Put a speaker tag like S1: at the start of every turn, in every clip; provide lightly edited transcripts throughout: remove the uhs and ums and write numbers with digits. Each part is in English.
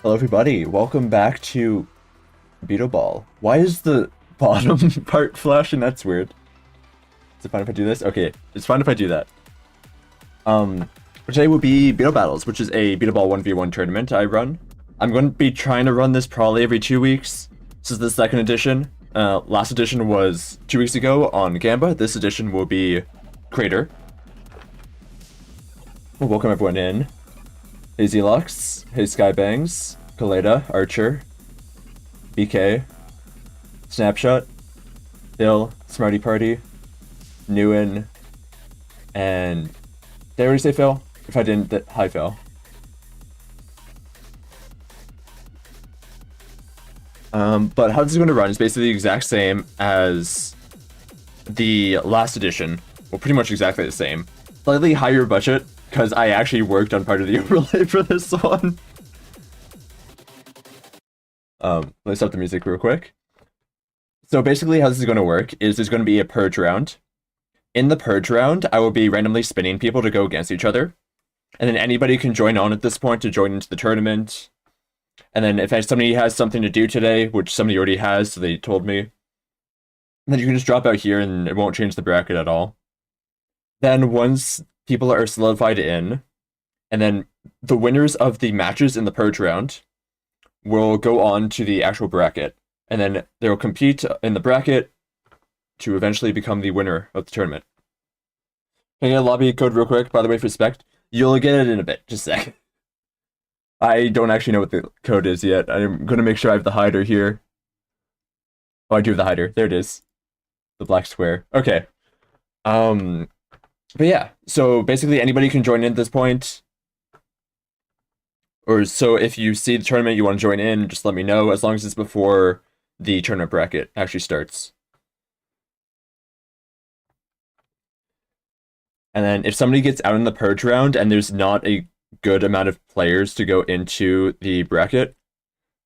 S1: Hello everybody, welcome back to Beetleball. Why is the bottom part flashing? That's weird. Is it fine if I do this? Okay, it's fine if I do that. Today will be Beetle Battles, which is a Beetleball 1v1 tournament I run. I'm going to be trying to run this probably every 2 weeks. This is the second edition. Last edition was 2 weeks ago on Gamba. This edition will be Crater. We'll welcome everyone in. Hey Zelux, hey Skybangs, Kaleda, Archer, BK, Snapshot, Bill, Smarty Party, Newen, and did I already say Phil? If I didn't, hi Phil. But how this is going to run is basically the exact same as the last edition. Well, pretty much exactly the same. Slightly higher budget, because I actually worked on part of the overlay for this one. Let's stop the music real quick. So basically how this is going to work is there's going to be a purge round. In the purge round, I will be randomly spinning people to go against each other. And then anybody can join on at this point to join into the tournament. And then if somebody has something to do today, which somebody already has, so they told me, then you can just drop out here and it won't change the bracket at all. Then once people are solidified in, and then the winners of the matches in the purge round will go on to the actual bracket. And then they'll compete in the bracket to eventually become the winner of the tournament. Can I get a lobby code real quick, by the way, for Spect? You'll get it in a bit, just a sec. I don't actually know what the code is yet. I'm going to make sure I have the hider here. Oh, I do have the hider. There it is. The black square. Okay. But yeah, so basically anybody can join in at this point. Or so if you see the tournament you want to join in, just let me know, as long as it's before the tournament bracket actually starts. And then if somebody gets out in the purge round and there's not a good amount of players to go into the bracket,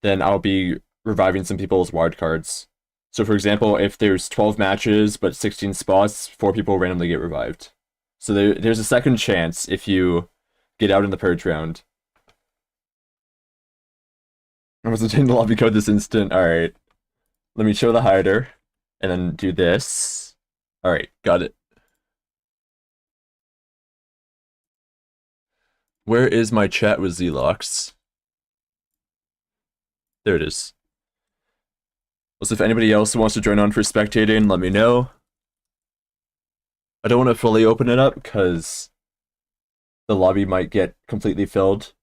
S1: then I'll be reviving some people's wild cards. So for example, if there's 12 matches but 16 spots, 4 people randomly get revived. So there's a second chance if you get out in the purge round. I wasn't in the lobby code this instant. Alright. Let me show the hider. And then do this. Alright, got it. Where is my chat with Zlox? There it is. Also, if anybody else wants to join on for spectating, let me know. I don't want to fully open it up because the lobby might get completely filled.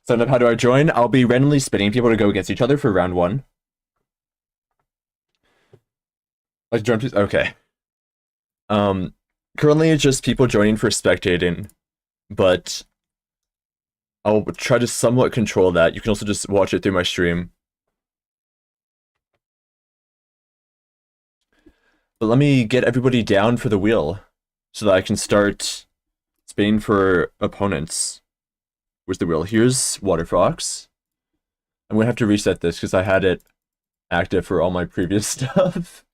S1: So how do I join? I'll be randomly spinning people to go against each other for round 1. Like join, please. Okay. Currently it's just people joining for spectating, but I'll try to somewhat control that. You can also just watch it through my stream. But let me get everybody down for the wheel so that I can start spinning for opponents. Where's the wheel? Here's Water Fox. I'm gonna have to reset this because I had it active for all my previous stuff.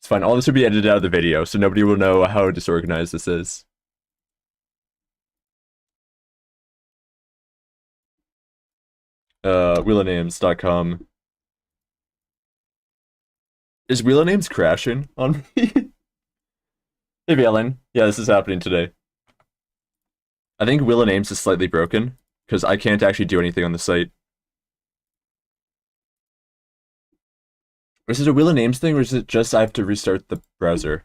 S1: It's fine. All this will be edited out of the video, so nobody will know how disorganized this is. Wheelanames.com. Is Wheelanames crashing on me? Hey, Valen. Yeah, this is happening today. I think Wheelanames is slightly broken, because I can't actually do anything on the site. Is it a Wheelanames thing, or is it just I have to restart the browser?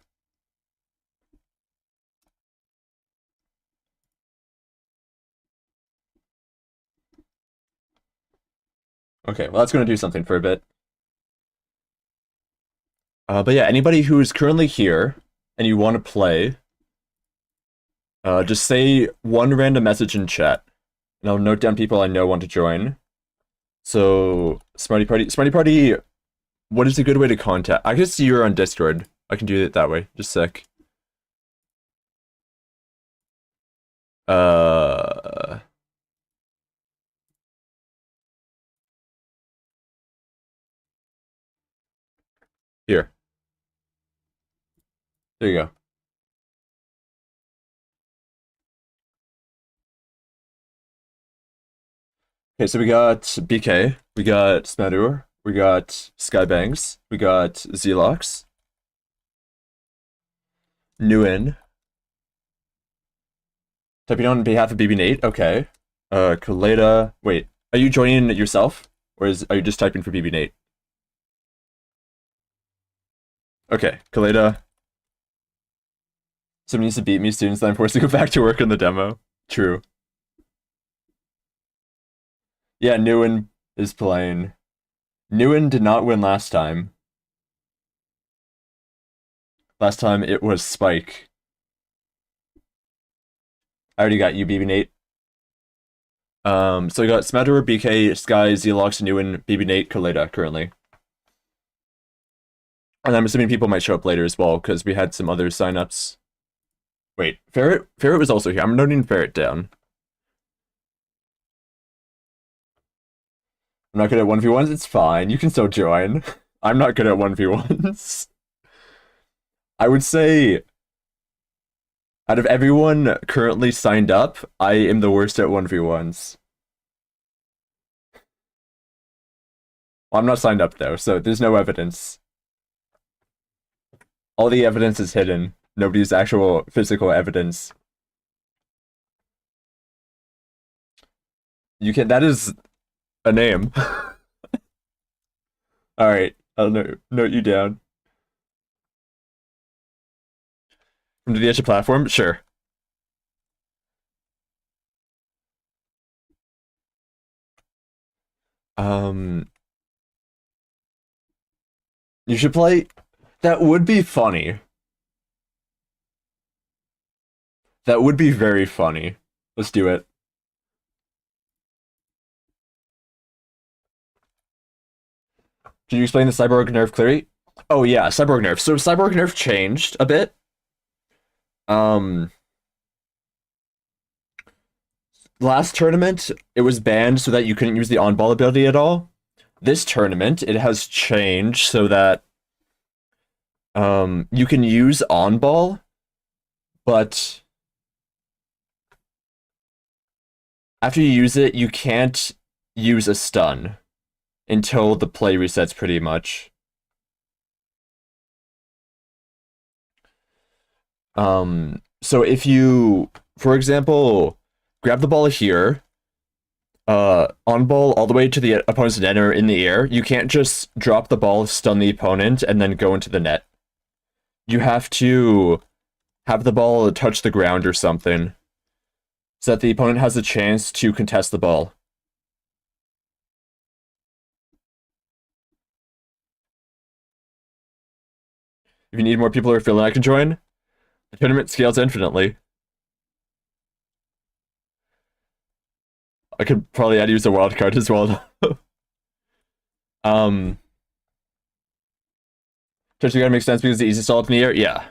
S1: Okay, well that's going to do something for a bit. But yeah, anybody who is currently here and you want to play, just say one random message in chat, and I'll note down people I know want to join. So, Smarty Party, what is a good way to contact? I guess you're on Discord. I can do it that way. Just a sec. Here. There you go. Okay, so we got BK, we got Smadur, we got Skybangs, we got Zelox, Nguyen. Typing on behalf of BB Nate, okay. Kaleda, wait, are you joining yourself? Or are you just typing for BB Nate? Okay, Kaleda. Someone needs to beat me, students, that I'm forced to go back to work on the demo. True. Yeah, Nguyen is playing. Nguyen did not win last time. Last time it was Spike. I already got you, BB Nate. So we got Smatter, BK, Sky, Zelox, Nguyen, BB Nate, Kaleda currently. And I'm assuming people might show up later as well, because we had some other signups. Wait, Ferret? Ferret was also here. I'm noting Ferret down. I'm not good at 1v1s, it's fine. You can still join. I'm not good at 1v1s. I would say, out of everyone currently signed up, I am the worst at 1v1s. Well, I'm not signed up though, so there's no evidence. All the evidence is hidden. Nobody's actual physical evidence. You can. That is a name. All right, I'll note you down. From the edge of platform, sure. You should play. That would be funny. That would be very funny. Let's do it. Can you explain the Cyborg nerf clearly? Oh yeah, Cyborg nerf. So Cyborg nerf changed a bit. Last tournament, it was banned so that you couldn't use the on-ball ability at all. This tournament, it has changed so that you can use on-ball, but after you use it, you can't use a stun until the play resets pretty much. So if you, for example, grab the ball here, on ball all the way to the opponent's net or in the air, you can't just drop the ball, stun the opponent, and then go into the net. You have to have the ball touch the ground or something, so that the opponent has a chance to contest the ball. If you need more people who are feeling I can join, the tournament scales infinitely. I could probably add use a wild card as well. Touching gotta make sense because the easy stall up in the air, yeah.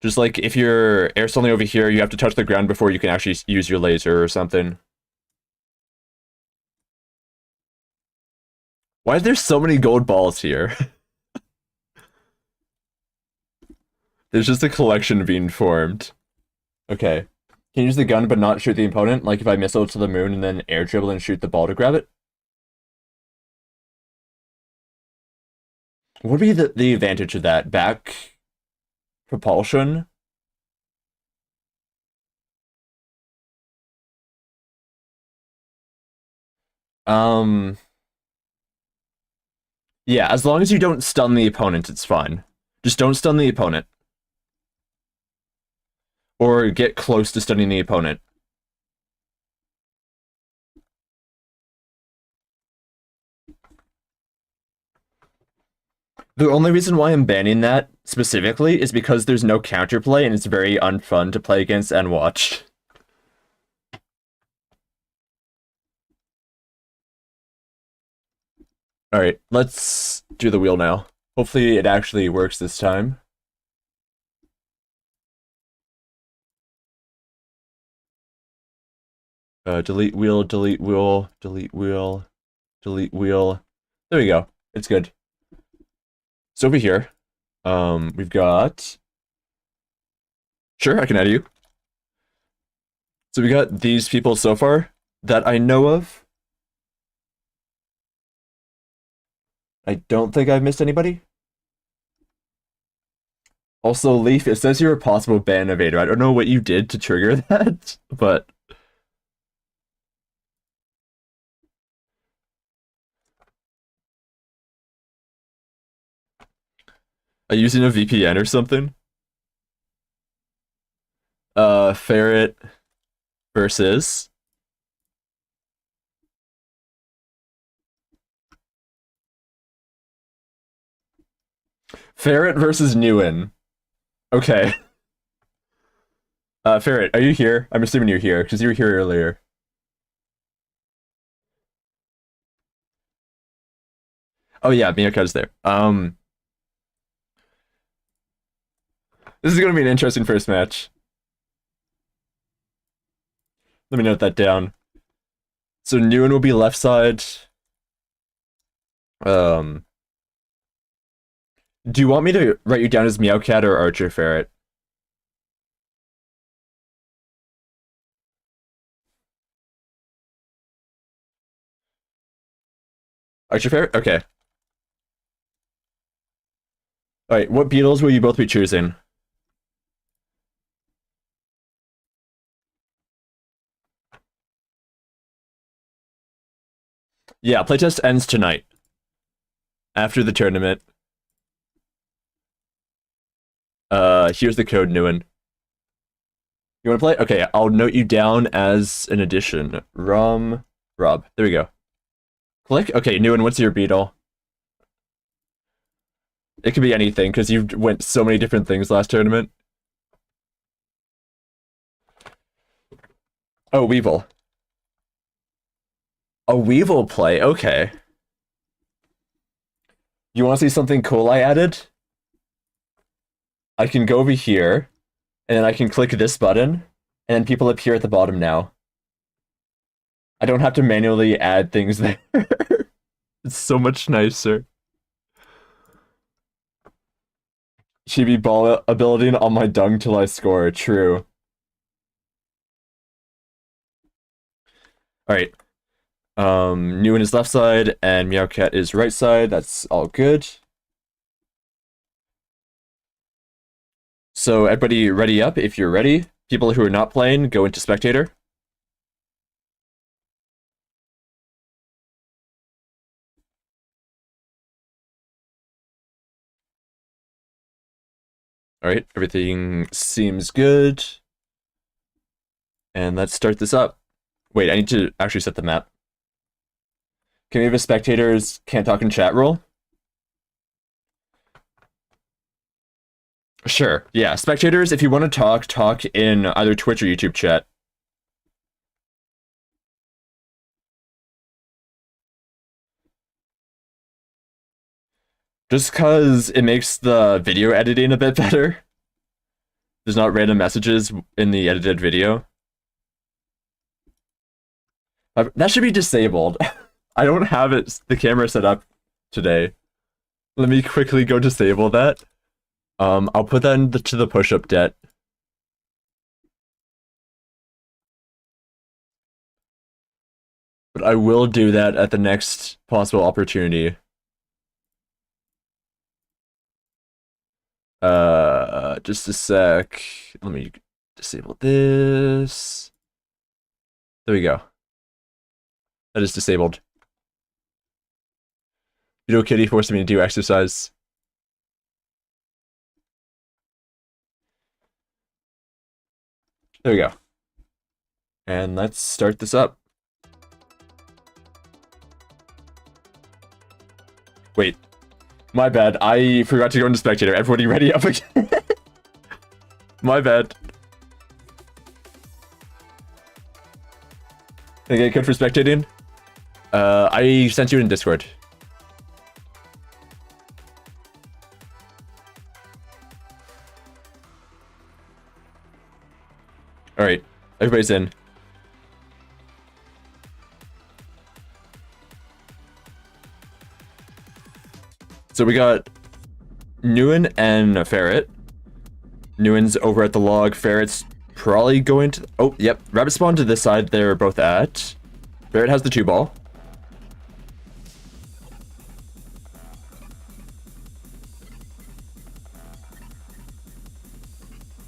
S1: Just like if you're air stalling over here, you have to touch the ground before you can actually use your laser or something. Why are there so many gold balls here? There's just a collection being formed. Okay. Can you use the gun but not shoot the opponent? Like if I missile to the moon and then air dribble and shoot the ball to grab it? What would be the advantage of that? Back propulsion? Yeah, as long as you don't stun the opponent, it's fine. Just don't stun the opponent. Or get close to stunning the opponent. The only reason why I'm banning that specifically is because there's no counterplay and it's very unfun to play against and watch. Alright, let's do the wheel now. Hopefully it actually works this time. Delete wheel, delete wheel, delete wheel, delete wheel. There we go. It's good. So over here, we've got... Sure, I can add you. So we got these people so far. that I know of. I don't think I've missed anybody. Also, Leaf, it says you're a possible ban evader. I don't know what you did to trigger that, but... Are you using a VPN or something? Ferret versus... Ferret versus Newen. Okay. Ferret, are you here? I'm assuming you're here, because you were here earlier. Oh yeah, Meowcat's there. This is gonna be an interesting first match. Let me note that down. So Newen will be left side. Do you want me to write you down as Meowcat or Archer Ferret? Archer Ferret? Okay. Alright, what Beetles will you both be choosing? Yeah, playtest ends tonight. After the tournament. Here's the code, Newen. You wanna play? Okay, I'll note you down as an addition. Rob. There we go. Click? Okay, Newen, what's your Beetle? It could be anything, because you went so many different things last tournament. Oh, Weevil. A Weevil play, okay. You want to see something cool I added? I can go over here, and then I can click this button, and then people appear at the bottom now. I don't have to manually add things there. It's so much nicer. Chibi ball ability on my dung till I score. True. Alright. Newen is left side, and Meowcat is right side. That's all good. So everybody ready up if you're ready. People who are not playing, go into spectator. Alright, everything seems good. And let's start this up. Wait, I need to actually set the map. Can we have a spectators can't talk in chat rule? Sure, yeah. Spectators, if you want to talk in either Twitch or YouTube chat. Just because it makes the video editing a bit better. There's not random messages in the edited video. That should be disabled. I don't have the camera set up today. Let me quickly go disable that. I'll put that into the push-up debt. But I will do that at the next possible opportunity. Just a sec. Let me disable this. There we go. That is disabled. You know, Kitty forced me to do exercise. There we go. And let's start this up. Wait. My bad. I forgot to go into spectator. Everybody ready up again? My bad. Can I get a code for spectating? I sent you in Discord. Alright, everybody's in. So we got Newen and Ferret. Newen's over at the log. Ferret's probably going to... Oh, yep. Rabbit spawn to this side they're both at. Ferret has the 2 ball.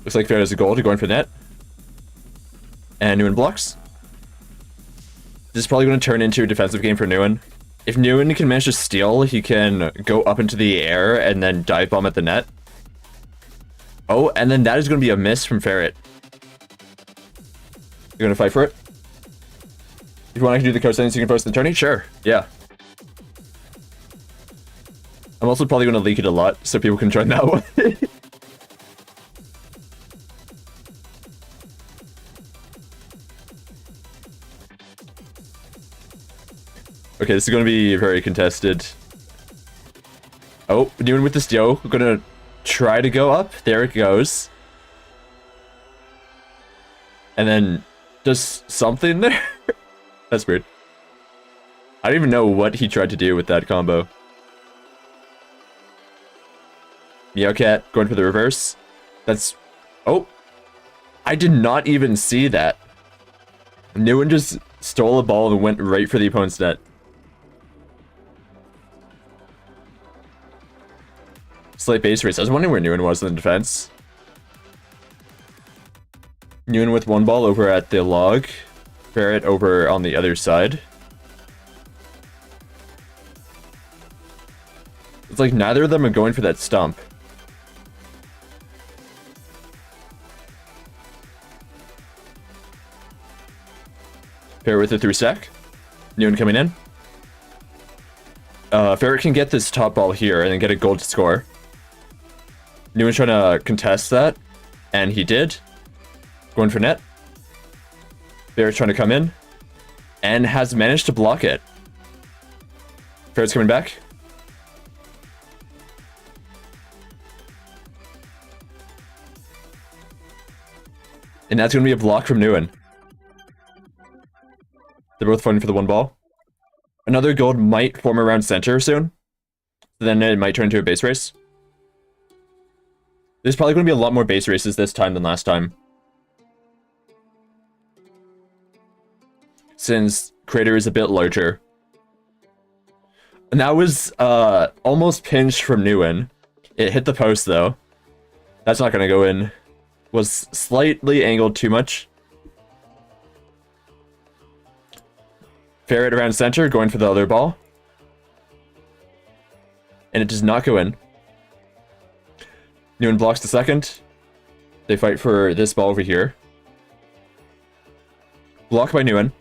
S1: Looks like Ferret has a goal to go in for net. And Nguyen blocks. This is probably going to turn into a defensive game for Nguyen. If Nguyen can manage to steal, he can go up into the air and then dive bomb at the net. Oh, and then that is going to be a miss from Ferret. You're going to fight for it? If you want, I can do the code settings, you can post in the tourney? Sure, yeah. I'm also probably going to leak it a lot, so people can join that one. Okay, this is going to be very contested. Oh, Nguyen with the steal. We're going to try to go up. There it goes. And then does something there? That's weird. I don't even know what he tried to do with that combo. Meowcat going for the reverse. That's... Oh! I did not even see that. Nguyen just stole a ball and went right for the opponent's net. Slight base race. I was wondering where Nguyen was in the defense. Nguyen with 1 ball over at the log. Ferret over on the other side. It's like neither of them are going for that stump. Ferret with the 3 stack. Nguyen coming in. Ferret can get this top ball here and then get a goal to score. Nguyen's trying to contest that, and he did. Going for net. Ferret's trying to come in, and has managed to block it. Ferret's coming back. And that's going to be a block from Nguyen. They're both fighting for the 1 ball. Another gold might form around center soon. Then it might turn into a base race. There's probably going to be a lot more base races this time than last time. Since Crater is a bit larger. And that was almost pinched from Nguyen. It hit the post though. That's not going to go in. Was slightly angled too much. Ferret around center, going for the other ball. And it does not go in. Nguyen blocks the second. They fight for this ball over here. Blocked by Nguyen.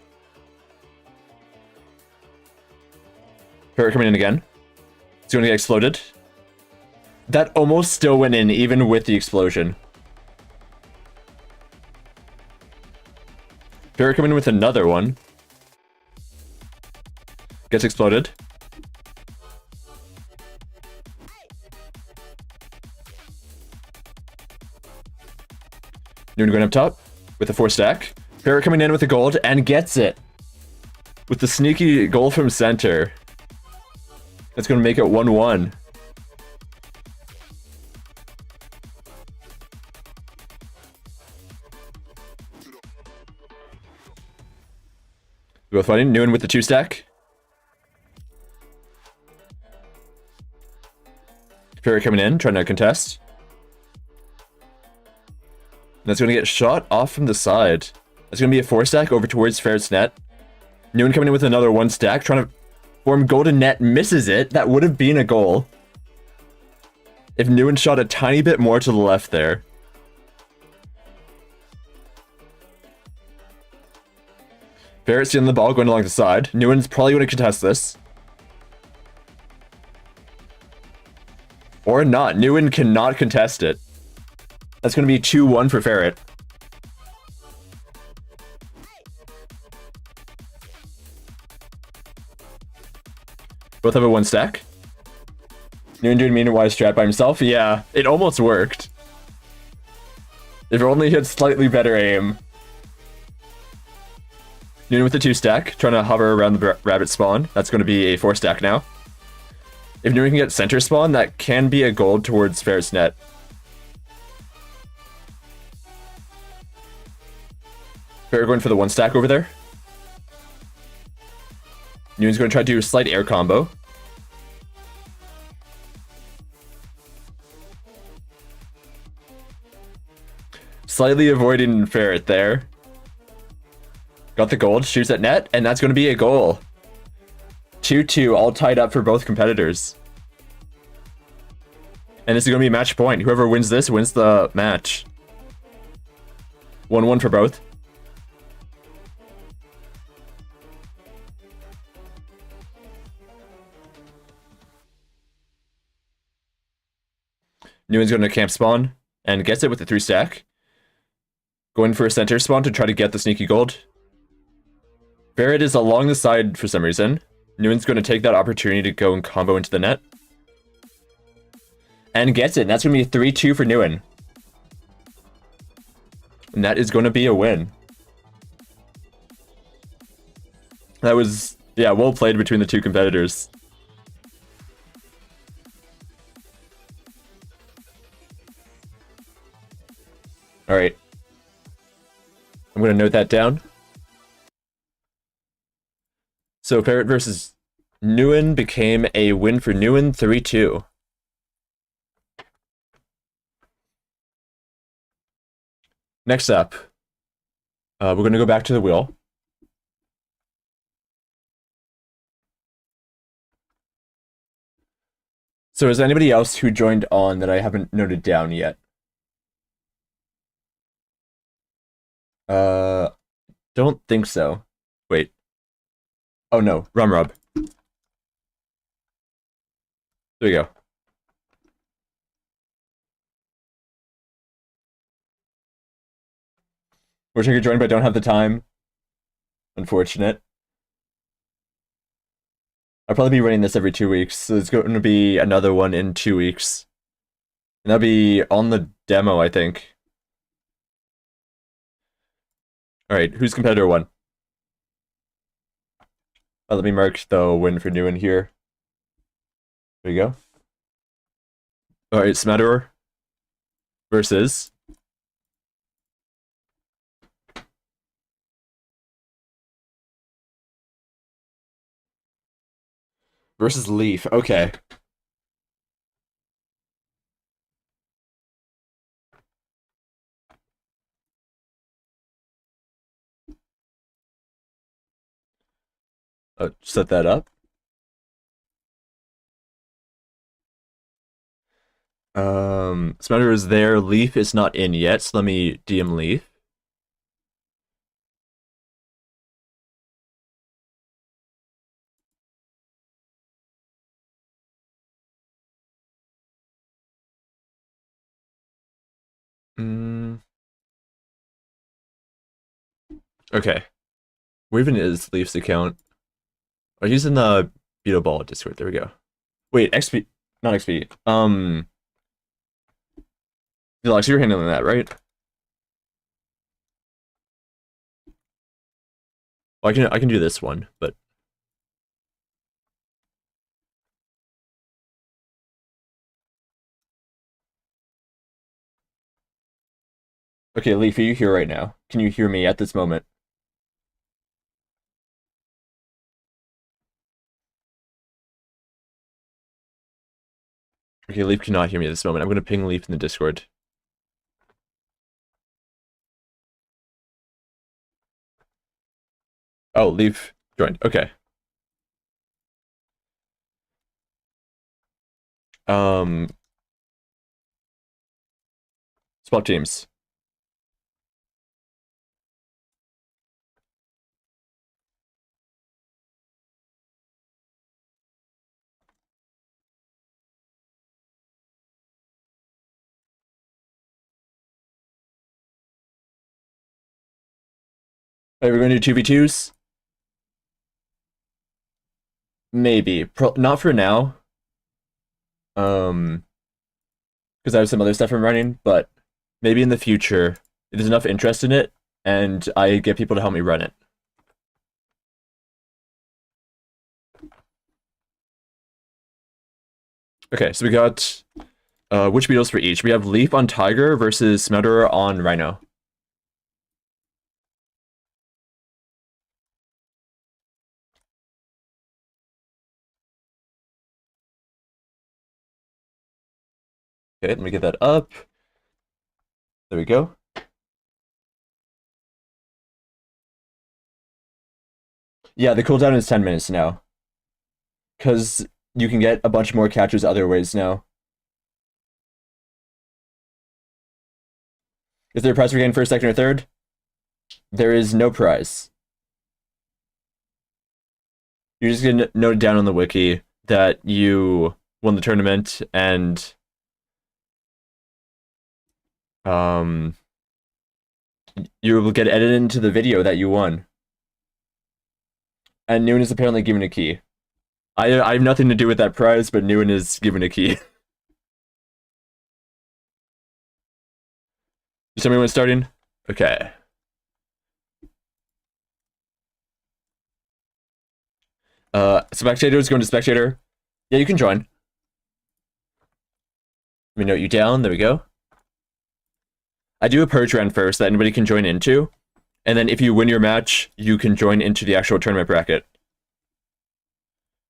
S1: Ferret coming in again. It's going to get exploded. That almost still went in, even with the explosion. Ferret coming in with another one. Gets exploded. Nguyen going up top with a 4 stack. Ferret coming in with a gold and gets it. With the sneaky goal from center. That's going to make it 1-1. Both fighting. Nguyen with the 2 stack. Ferret coming in, trying to contest. And that's going to get shot off from the side. That's going to be a 4 stack over towards Ferret's net. Nguyen coming in with another 1 stack, trying to form golden net, misses it. That would have been a goal. If Nguyen shot a tiny bit more to the left there. Ferret stealing the ball, going along the side. Nguyen's probably going to contest this. Or not. Nguyen cannot contest it. That's going to be 2-1 for Ferret. Both have a 1 stack. Nguyen doing mean-wise strat by himself. Yeah, it almost worked. If only he had slightly better aim. Nguyen with the 2 stack, trying to hover around the rabbit spawn. That's going to be a 4 stack now. If Nguyen can get center spawn, that can be a gold towards Ferret's net. Ferret going for the 1 stack over there. Nguyen's going to try to do a slight air combo. Slightly avoiding Ferret there. Got the gold, shoots at net, and that's going to be a goal. 2-2, all tied up for both competitors. And this is going to be a match point. Whoever wins this wins the match. 1-1 for both. Nguyen's going to camp spawn and gets it with the 3-stack. Going for a center spawn to try to get the sneaky gold. Ferret is along the side for some reason. Nguyen's going to take that opportunity to go and combo into the net. And gets it. And that's going to be a 3-2 for Nguyen. And that is going to be a win. That was, yeah, well played between the two competitors. Alright. I'm going to note that down. So Ferret versus Nguyen became a win for Nguyen, 3-2. Next up, we're going to go back to the wheel. So is anybody else who joined on that I haven't noted down yet? Don't think so. Wait. Oh no, Rumrub. There you go. Wishing I could join, but I don't have the time. Unfortunate. I'll probably be running this every 2 weeks, so there's going to be another one in 2 weeks. And that'll be on the demo, I think. Alright, who's competitor 1? Let me mark the win for Nguyen here. There you go. Alright, Smatterer versus Leaf. Okay. Set that up. Smatterer is there. Leaf is not in yet, so let me DM Leaf. Okay. Where even is Leaf's account? Oh, he's in the Beetleball Discord. There we go. Wait, XP, not XP. Deluxe, you're handling that, right? Well, I can do this one, but okay, Leaf, are you here right now? Can you hear me at this moment? Okay, Leaf cannot hear me at this moment. I'm going to ping Leaf in the Discord. Oh, Leaf joined. Okay. Swap teams. Hey, we're going to do 2v2s? Maybe. Not for now. Because I have some other stuff I'm running, but maybe in the future, if there's enough interest in it, and I get people to help me run it. Okay, so we got which Beetles for each. We have Leaf on Tiger versus Smatterer on Rhino. Okay, let me get that up. There we go. Yeah, the cooldown is 10 minutes now. Because you can get a bunch more catches other ways now. Is there a prize for getting first, second, or third? There is no prize. You're just gonna note it down on the wiki that you won the tournament, and you will get edited into the video that you won. And Noon is apparently given a key. I have nothing to do with that prize, but Noon is given a key. You tell me when it's starting? Okay. Spectators going to spectator. Yeah, you can join. Let me note you down. There we go. I do a purge round first that anybody can join into. And then if you win your match, you can join into the actual tournament bracket.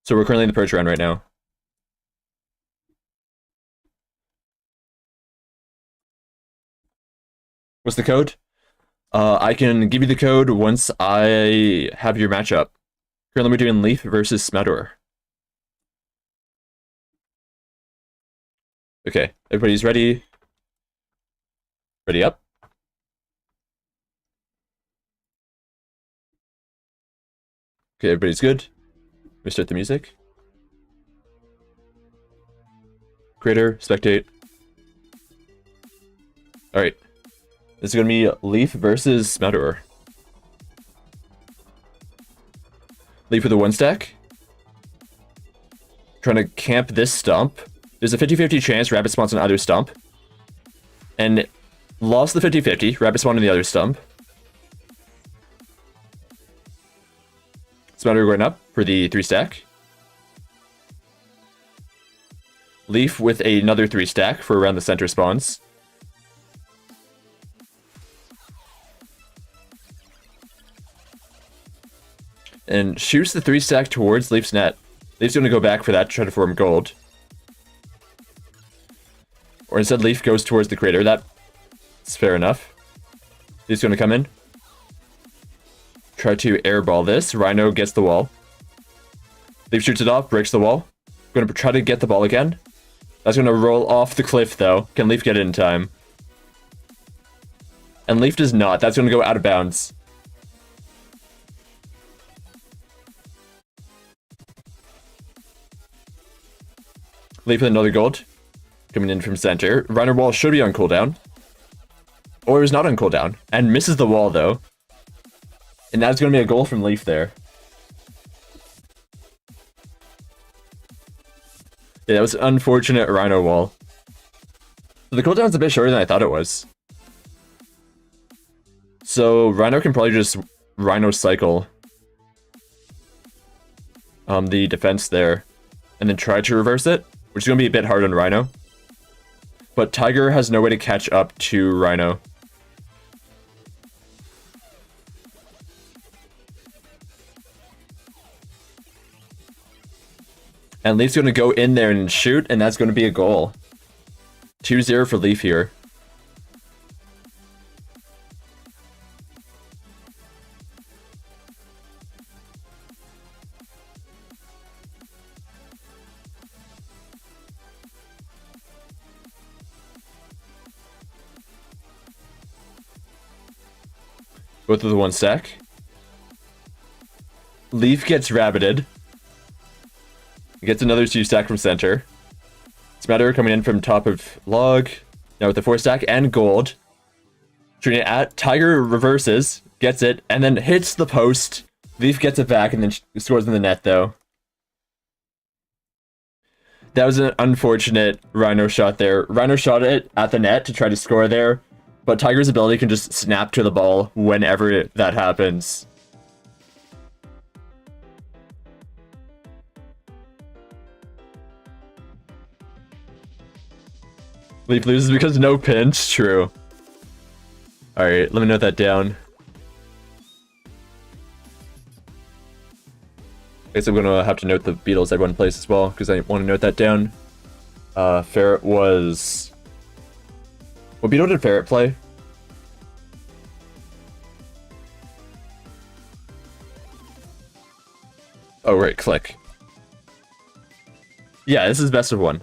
S1: So we're currently in the purge round right now. What's the code? I can give you the code once I have your matchup. Currently we're doing Leaf versus Smeddor. Okay, everybody's ready. Ready up. Okay, everybody's good. Let me start the music. Creator, spectate. Alright. This is gonna be Leaf versus Smeddor. Leaf with a 1 stack. Trying to camp this stump. There's a 50-50 chance rabbit spawns on either stump. And lost the 50-50, rabbit spawned on the other stump. Smeddor going up for the 3 stack. Leaf with another 3 stack for around the center spawns. And shoots the 3 stack towards Leaf's net. Leaf's gonna go back for that to try to form gold. Or instead Leaf goes towards the crater. That's fair enough. Leaf's gonna come in. Try to airball this. Rhino gets the wall. Leaf shoots it off, breaks the wall. Gonna try to get the ball again. That's gonna roll off the cliff though. Can Leaf get it in time? And Leaf does not. That's gonna go out of bounds. Leaf with another gold. Coming in from center. Rhino wall should be on cooldown. Or is not on cooldown. And misses the wall though. And that's going to be a goal from Leaf there. Yeah, that was an unfortunate Rhino wall. So the cooldown's a bit shorter than I thought it was. So Rhino can probably just Rhino cycle the defense there. And then try to reverse it. Which is going to be a bit hard on Rhino. But Tiger has no way to catch up to Rhino. And Leaf's going to go in there and shoot, and that's going to be a goal. 2-0 for Leaf here. Both with the 1 stack. Leaf gets rabbited. Gets another 2 stack from center. Smeddor coming in from top of log. Now with the 4 stack and gold. Shooting it at. Tiger reverses. Gets it. And then hits the post. Leaf gets it back and then scores in the net though. That was an unfortunate Rhino shot there. Rhino shot it at the net to try to score there. But Tiger's ability can just snap to the ball whenever that happens. Leaf loses because no pinch. True. Alright, let me note that down. I guess I'm gonna have to note the Beetles everyone plays as well, because I want to note that down. Ferret was Well, Beetle did ferret play. Oh, right, click. Yeah, this is best of one.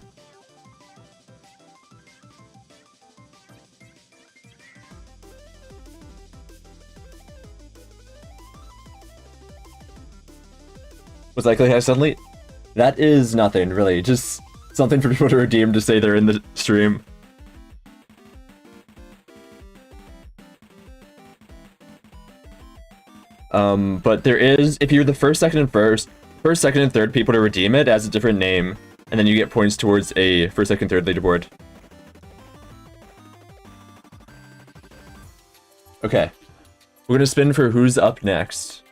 S1: Was I clicking accidentally? That is nothing, really. Just something for people to redeem to say they're in the stream. But there is, if you're the first, second, and third people to redeem it as a different name, and then you get points towards a first, second, third leaderboard. Okay. We're gonna spin for who's up next.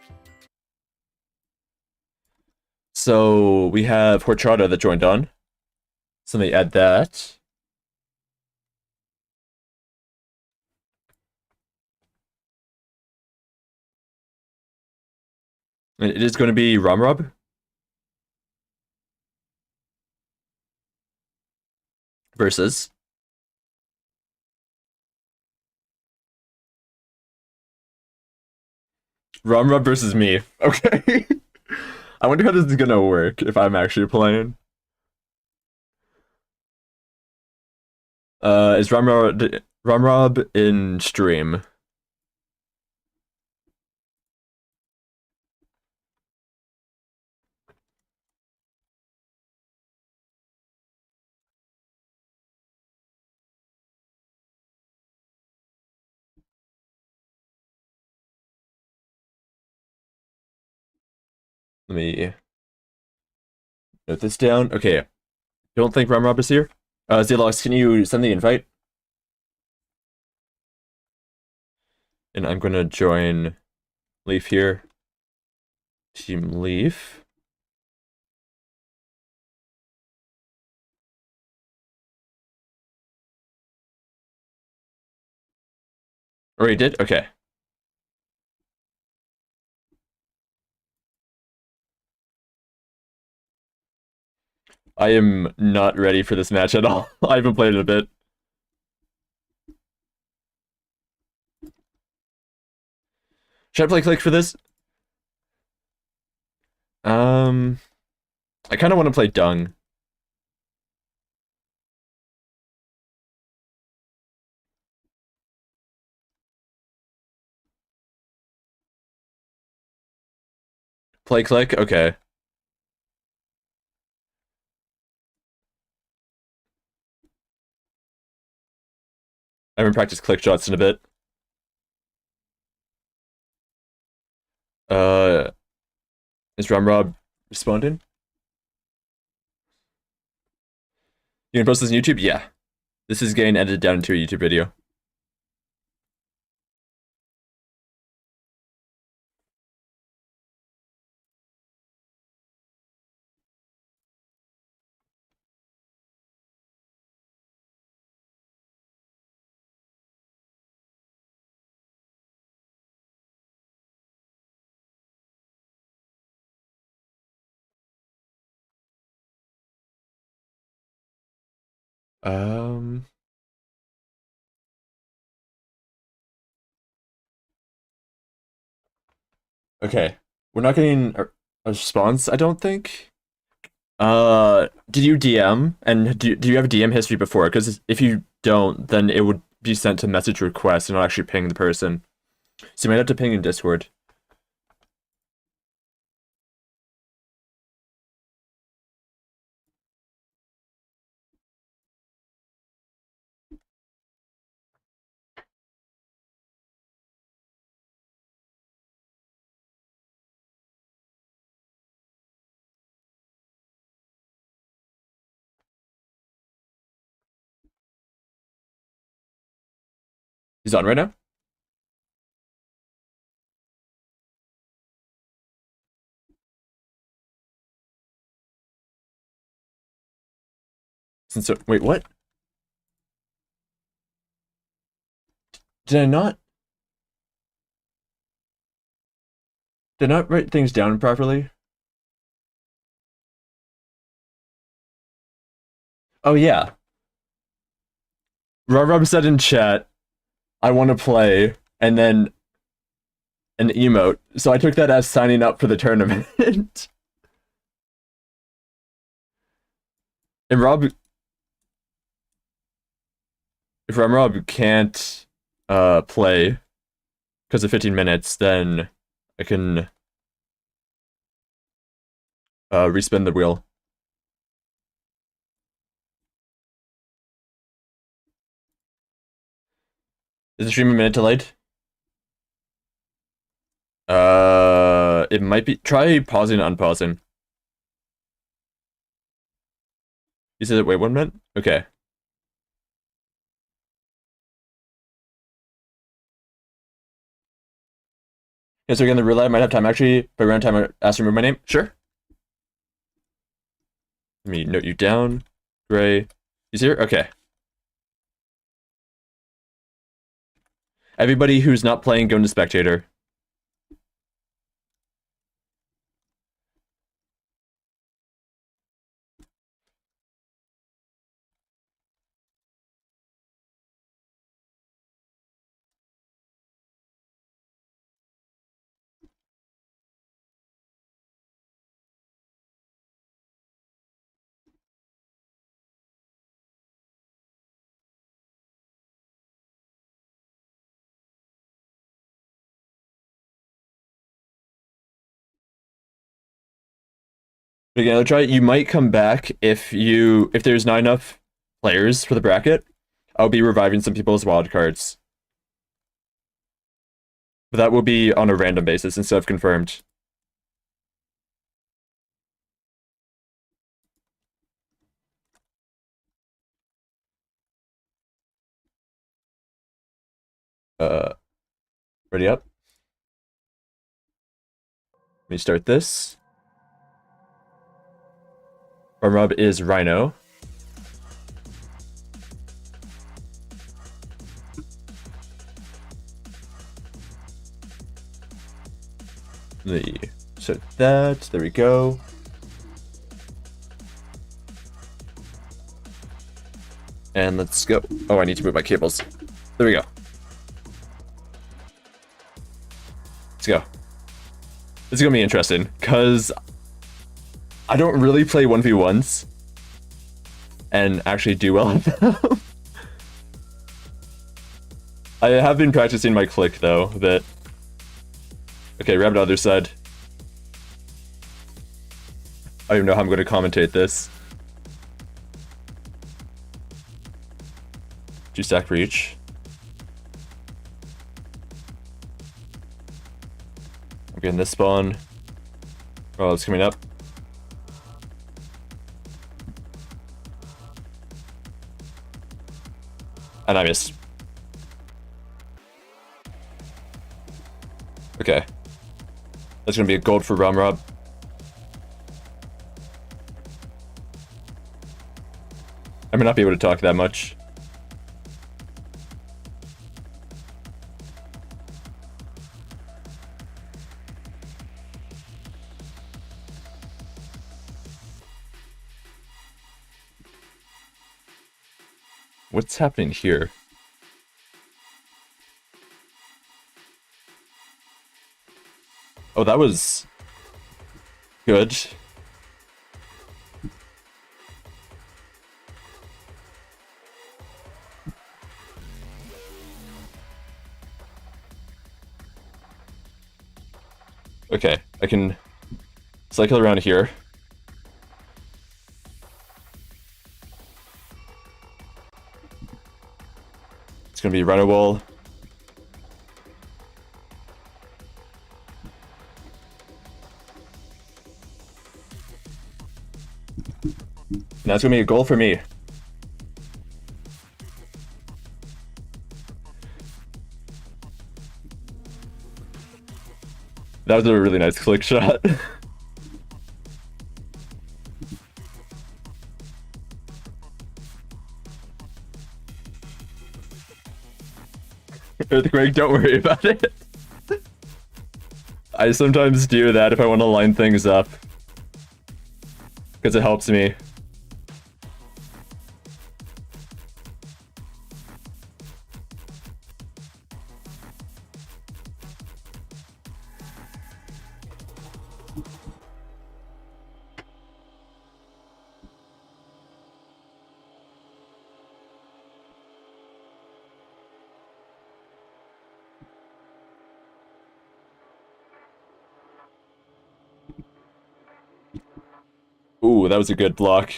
S1: So we have Horchata that joined on. So let me add that. And it is going to be Romrob versus Romrob versus me. Okay. I wonder how this is gonna work if I'm actually playing. Is Romrob in stream? Let me note this down. Okay. Don't think Romrob is here. Zalox, can you send the invite? And I'm gonna join Leaf here. Team Leaf. Oh, he did? Okay. I am not ready for this match at all. I haven't played it a bit. Should I play Click for this? I kind of want to play Dung. Play Click? Okay. I haven't practiced Click shots in a bit. Is Romrob responding? You gonna post this on YouTube? Yeah. This is getting edited down into a YouTube video. Um. Okay. We're not getting a response, I don't think. Did you DM? And do you have a DM history before? Because if you don't, then it would be sent to message request and not actually ping the person. So you might have to ping in Discord. He's on right now? Wait, what? Did I not? Did I not write things down properly? Oh, yeah. Rob said in chat, I want to play, and then an emote. So I took that as signing up for the tournament. And Rob, if Rob can't play because of 15 minutes, then I can respin the wheel. Is the stream a minute delayed? It might be. Try pausing and unpausing. You said, wait, 1 minute? Okay. Yeah, so again, the roulette might have time. Actually, by around time, I asked to remove my name. Sure. Let me note you down. Gray. He's here? Okay. Everybody who's not playing, go into spectator. Again, I'll try. You might come back if there's not enough players for the bracket. I'll be reviving some people's wildcards. But that will be on a random basis instead of confirmed. Ready up? Let me start this. Rob is Rhino. Let me set that. There we go. And let's go. Oh, I need to move my cables. There we go. Let's go. This is gonna be interesting, because I don't really play 1v1s and actually do well at them. I have been practicing my click, though, a bit. Okay, rabbit other side. I don't even know how I'm going to commentate this. 2 stack for each. I'm getting this spawn. Oh, it's coming up. And I missed. Okay. That's gonna be a gold for Rob. I may not be able to talk that much. What's happening here? Oh, that was good. Okay, I can cycle around here. It's gonna be run a wall. And that's gonna be a goal for me. That was a really nice click shot. Earthquake, don't worry about it. I sometimes do that if I want to line things up, because it helps me. Ooh, that was a good block.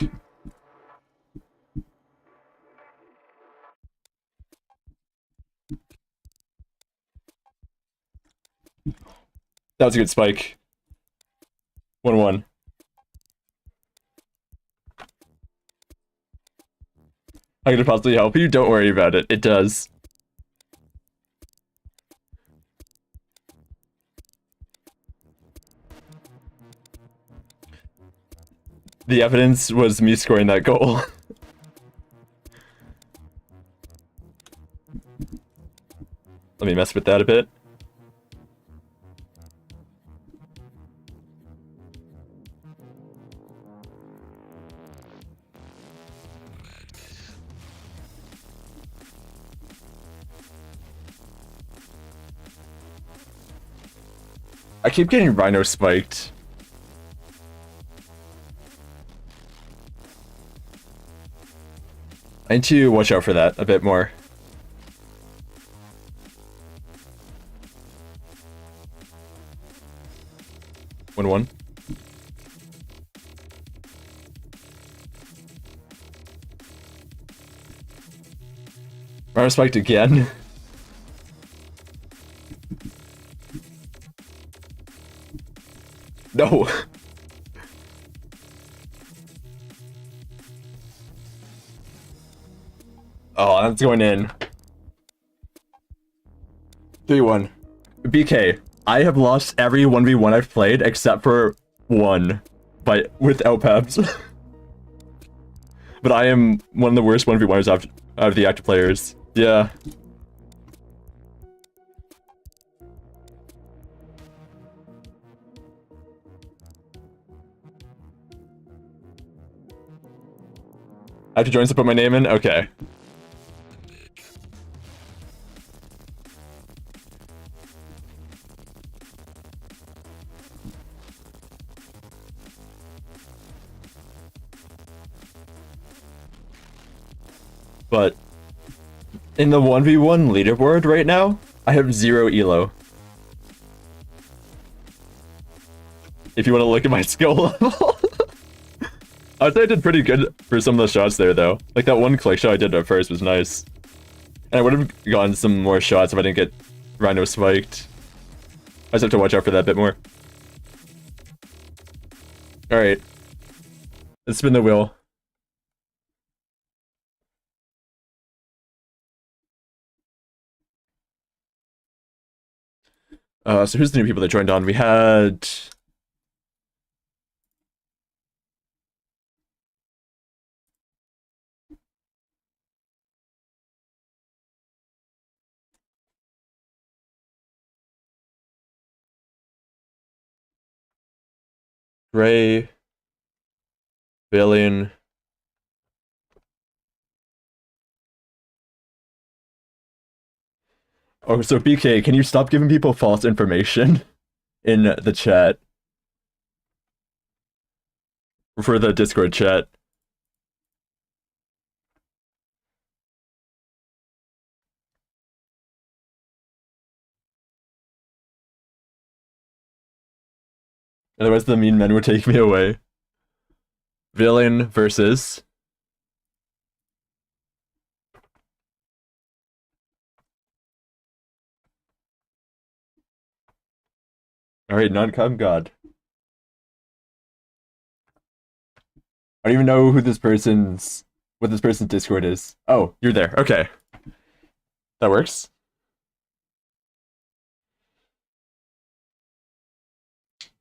S1: That was a good spike. 1-1. How could it possibly help you? Don't worry about it. It does. The evidence was me scoring that goal. Let me mess with that a bit. I keep getting Rhino spiked. I need to watch out for that a bit more. One. Rhino spiked again. No. Oh, that's going in. 3-1. BK, I have lost every 1v1 I've played except for one, but with LPEBs. But I am one of the worst 1v1s out of the active players. Yeah. I have to join to put my name in? Okay. But in the 1v1 leaderboard right now, I have 0 elo. If you want to look at my skill level. I would say I did pretty good for some of the shots there, though. Like, that one click shot I did at first was nice. And I would have gotten some more shots if I didn't get Rhino spiked. I just have to watch out for that a bit more. Alright. Let's spin the wheel. So who's the new people that joined on? We had... Ray... Billion... Oh, so BK, can you stop giving people false information in the chat? For the Discord chat. Otherwise the mean men would take me away. Villain versus... Alright, non-com god. I don't even know who this person's... what this person's Discord is. Oh, you're there. Okay. That works.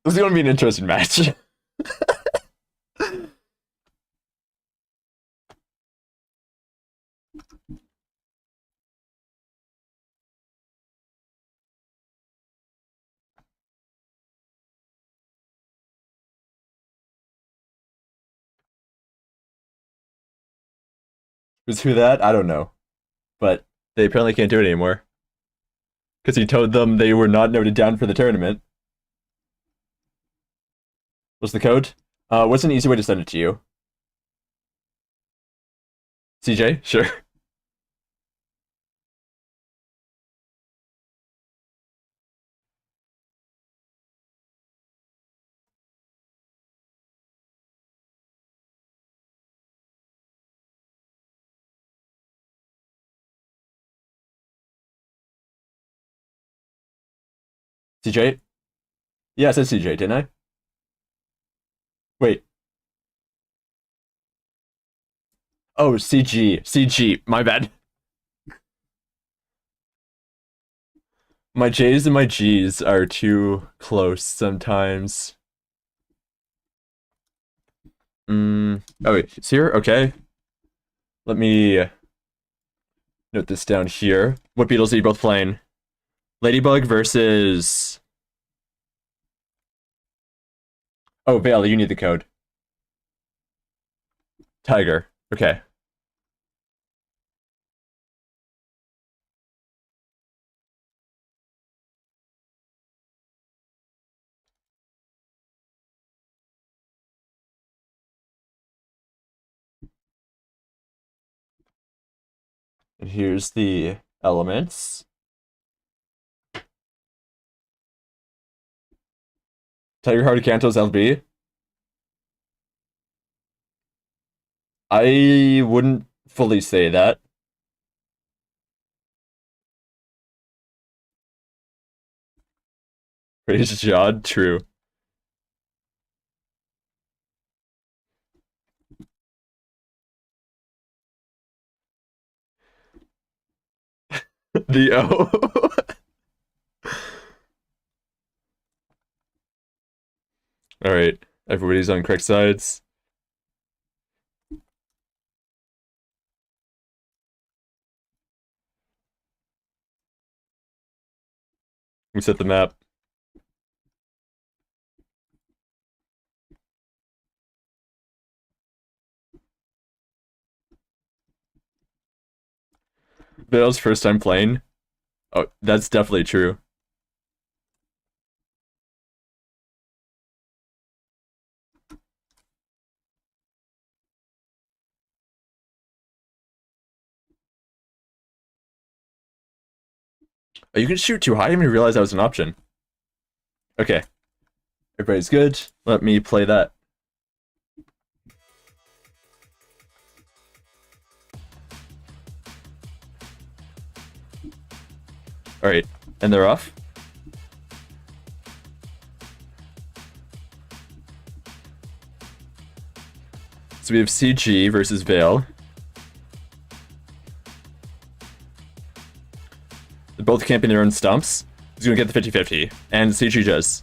S1: This is gonna be an interesting match. Was who that? I don't know. But they apparently can't do it anymore. Because he told them they were not noted down for the tournament. What's the code? What's an easy way to send it to you? CJ? Sure. CJ? Yeah, I said CJ, didn't I? Wait. Oh, CG. CG. My bad. My J's and my G's are too close sometimes. Oh, wait. It's here? Okay. Let me note this down here. What Beetles are you both playing? Ladybug versus... Oh, Vale, you need the code. Tiger. Okay. And here's the elements. Tiger Heart Cantos LB. I wouldn't fully say that. Praise Jod, true. The O. Alright, everybody's on correct sides. We set the map. Vale's first time playing. Oh, that's definitely true. Oh, you can shoot too high? I didn't even realize that was an option. Okay. Everybody's good. Let me play that. Alright, and they're off. So we have CG versus Vale. They're both camping their own stumps. He's gonna get the 50-50, and CG does.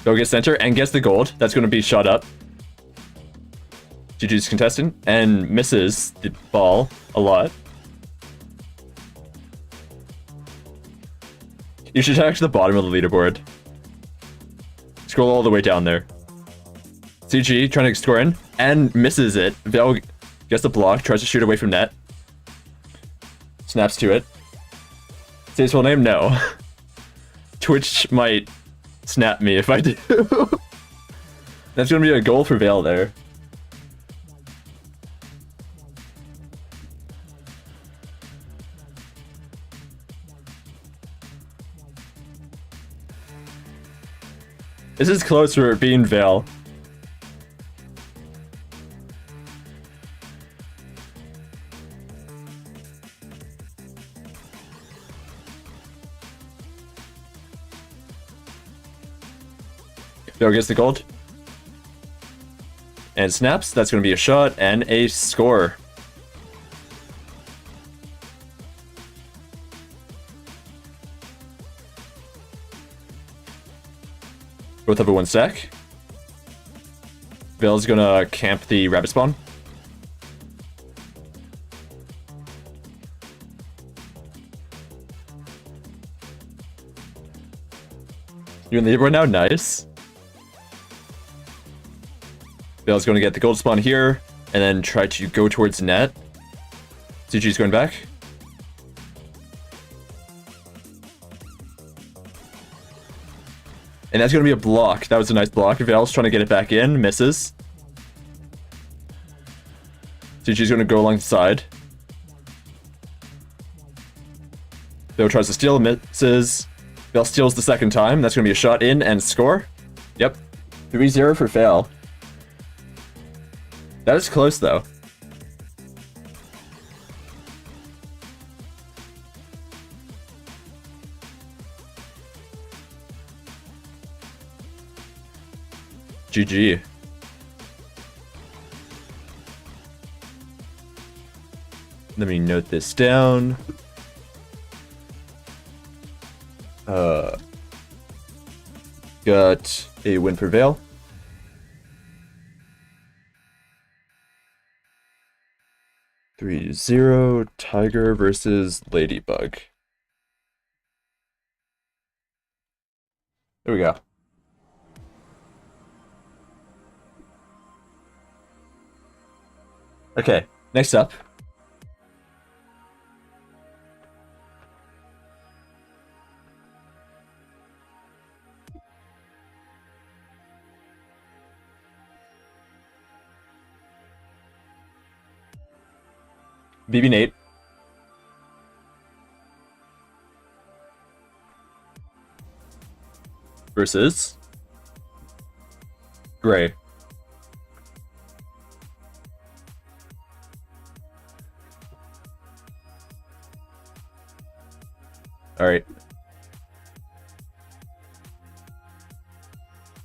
S1: Go get center and gets the gold. That's gonna be shot up. GG's contestant, and misses the ball a lot. You should check to the bottom of the leaderboard. Scroll all the way down there. CG trying to score in, and misses it. Vale gets the block, tries to shoot away from net. Snaps to it. Say his full name? No. Twitch might snap me if I do. That's gonna be a goal for Vale there. This is close for being Vale. Vale gets the gold. And snaps. That's going to be a shot and a score. Both have a 1 stack. Vale's gonna camp the rabbit spawn. You're in the leaderboard now? Nice. Vale's gonna get the gold spawn here, and then try to go towards net. CG's going back. And that's going to be a block. That was a nice block. Veil's trying to get it back in. Misses. So she's going to go along the side. Veil tries to steal. Misses. Veil steals the second time. That's going to be a shot in and score. Yep. 3-0 for Veil. That is close, though. GG. Let me note this down. Got a win for Veil. Three to 0. Tiger versus Ladybug. There we go. Okay, next up. BB Nate. Versus Gray. Alright.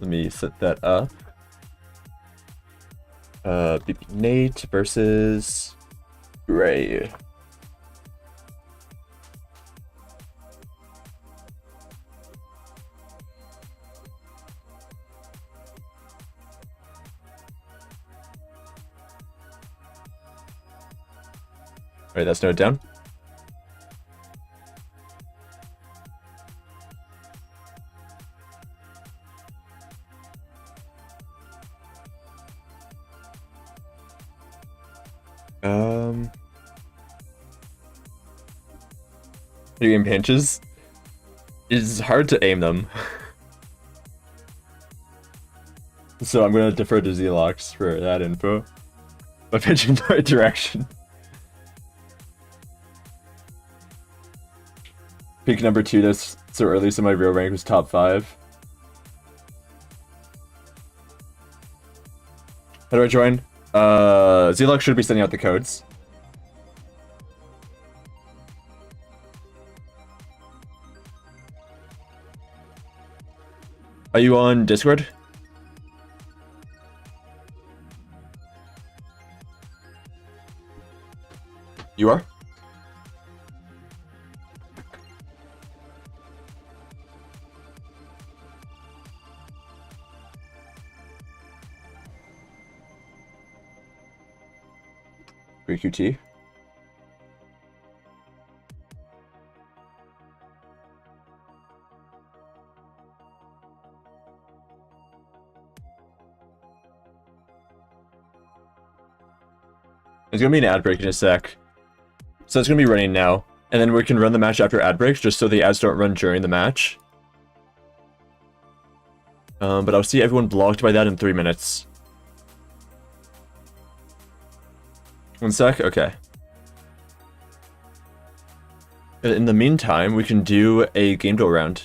S1: Let me set that up. BB Nate versus Gray. Alright, that's noted down. Video game pinches. It's hard to aim them. So I'm gonna defer to Zelox for that info. By pinching the right direction. Pick number 2 that's so early, so my real rank was top 5. How do I join? Zelox should be sending out the codes. Are you on Discord? You are? Great QT. There's gonna be an ad break in a sec. So it's gonna be running now. And then we can run the match after ad breaks, just so the ads don't run during the match. But I'll see everyone blocked by that in 3 minutes. 1 sec? Okay. In the meantime, we can do a game duel round.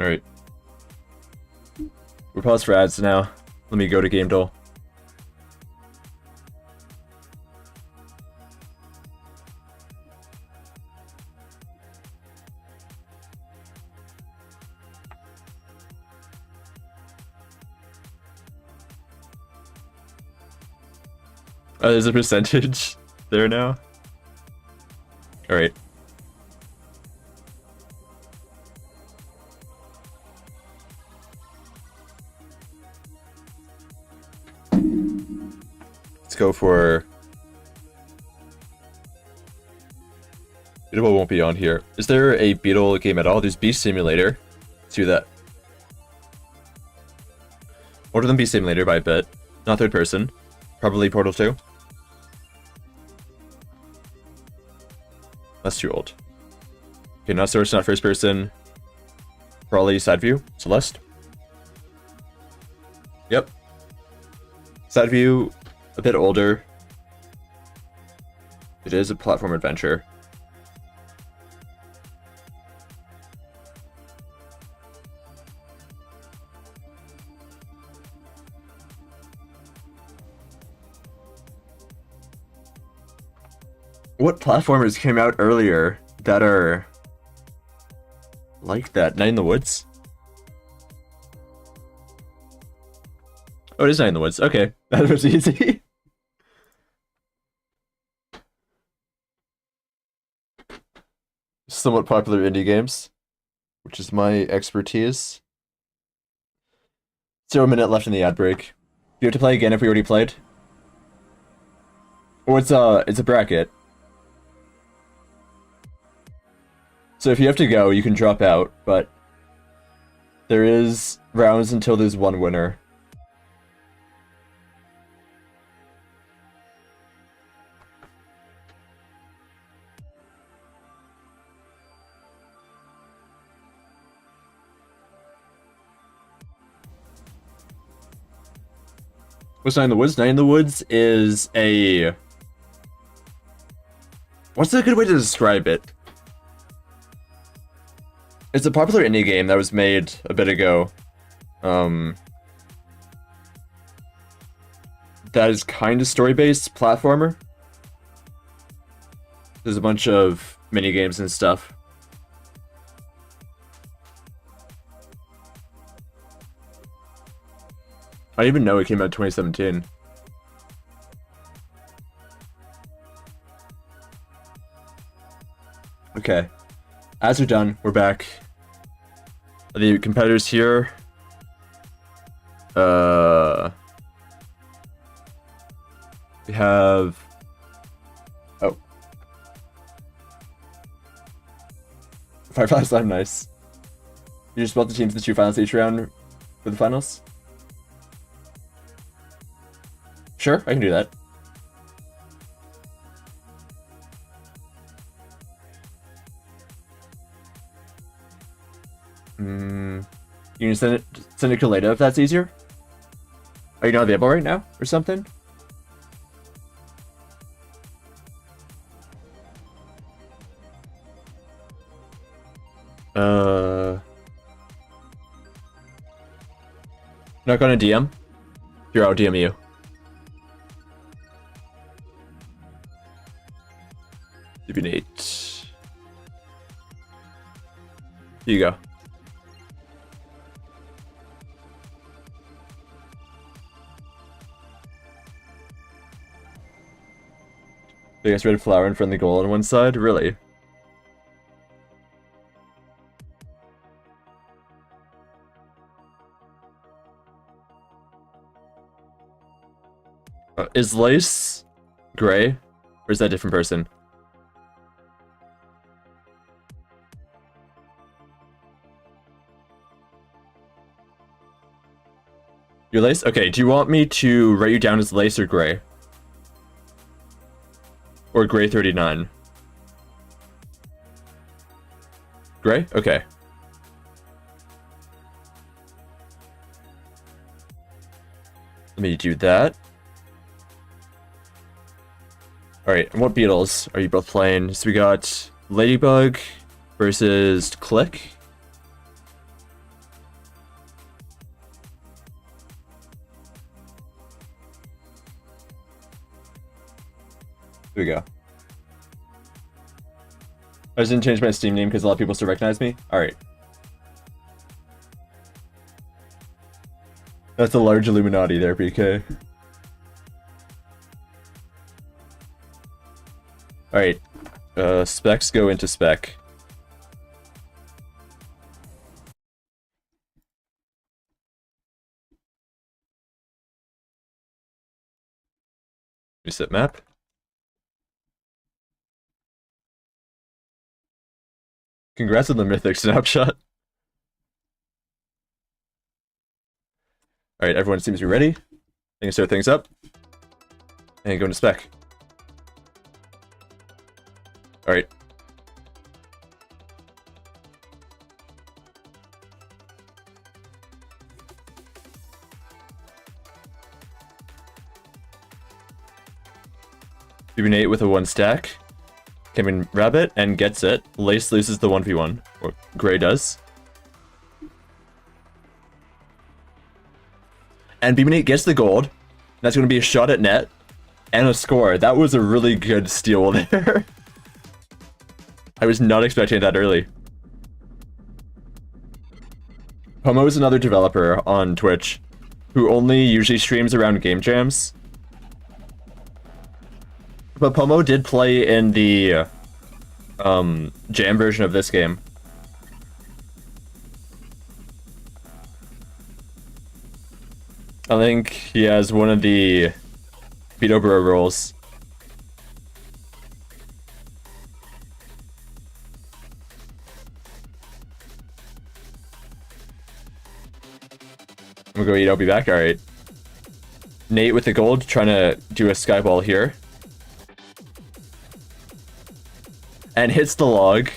S1: Alright. We're paused for ads now. Let me go to game duel. There's a percentage there now. Alright. Let's go for... Beetle won't be on here. Is there a Beetle game at all? There's Beast Simulator. Let's do that. Older than Beast Simulator by a bit. Not third person. Probably Portal 2. That's too old. Okay, not source, not first person. Probably side view. Celeste. Yep. Side view, a bit older. It is a platform adventure. What platformers came out earlier that are like that? Night in the Woods? Oh, it is Night in the Woods. Okay, that was easy. Somewhat popular indie games, which is my expertise. 0 minute left in the ad break. Do you have to play again if we already played? Or it's a bracket. So if you have to go, you can drop out, but there is rounds until there's one winner. What's Night in the Woods? Night in the Woods is a... What's a good way to describe it? It's a popular indie game that was made a bit ago. That is kind of story-based platformer. There's a bunch of mini-games and stuff. I didn't even know it came out in 2017. Okay. As we're done, we're back. The competitors here. We have... Oh. Firefly Slime, nice. You just split the teams into 2 finals each round for the finals? Sure, I can do that. You can send it to later if that's easier. Are you not available right now or something? Not gonna DM? Here, I'll DM you. Nate. Here you go. Biggest red flower in front of the goal on one side? Really? Is Lace gray? Or is that a different person? Your Lace? Okay, do you want me to write you down as Lace or Gray? Or Gray 39? Gray? Okay. Let me do that. Alright, and what Beetles are you both playing? So we got Ladybug versus Click. Here we go. I just didn't change my Steam name because a lot of people still recognize me. Alright. That's a large Illuminati there, BK. Alright. Specs go into spec. Reset map. Congrats on the Mythic snapshot. Alright, everyone seems to be ready. I can start things up. And go into spec. Alright. Nate with a 1 stack. Came in Rabbit and gets it. Lace loses the 1v1. Or Gray does. And Nate gets the gold. That's going to be a shot at net. And a score. That was a really good steal there. I was not expecting that early. Pomo is another developer on Twitch who only usually streams around game jams. But Pomo did play in the jam version of this game. I think he has one of the Beetleball roles. I'm gonna go eat, I'll be back. Alright. Nate with the gold, trying to do a skyball here. And hits the log.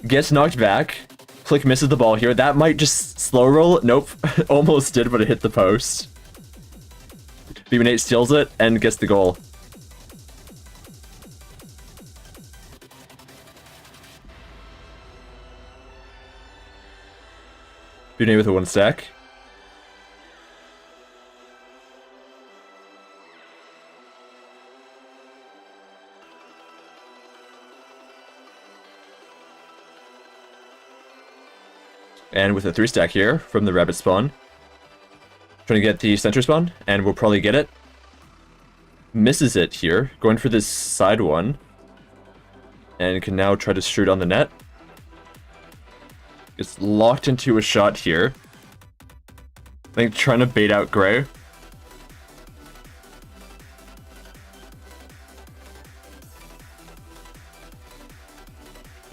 S1: Gets knocked back. Click misses the ball here. That might just slow roll. Nope. Almost did, but it hit the post. Nate steals it and gets the goal. Nate with a 1 stack. And with a 3 stack here from the rabbit spawn. Trying to get the center spawn, and we'll probably get it. Misses it here, going for this side one. And can now try to shoot on the net. Gets locked into a shot here. I think trying to bait out Gray.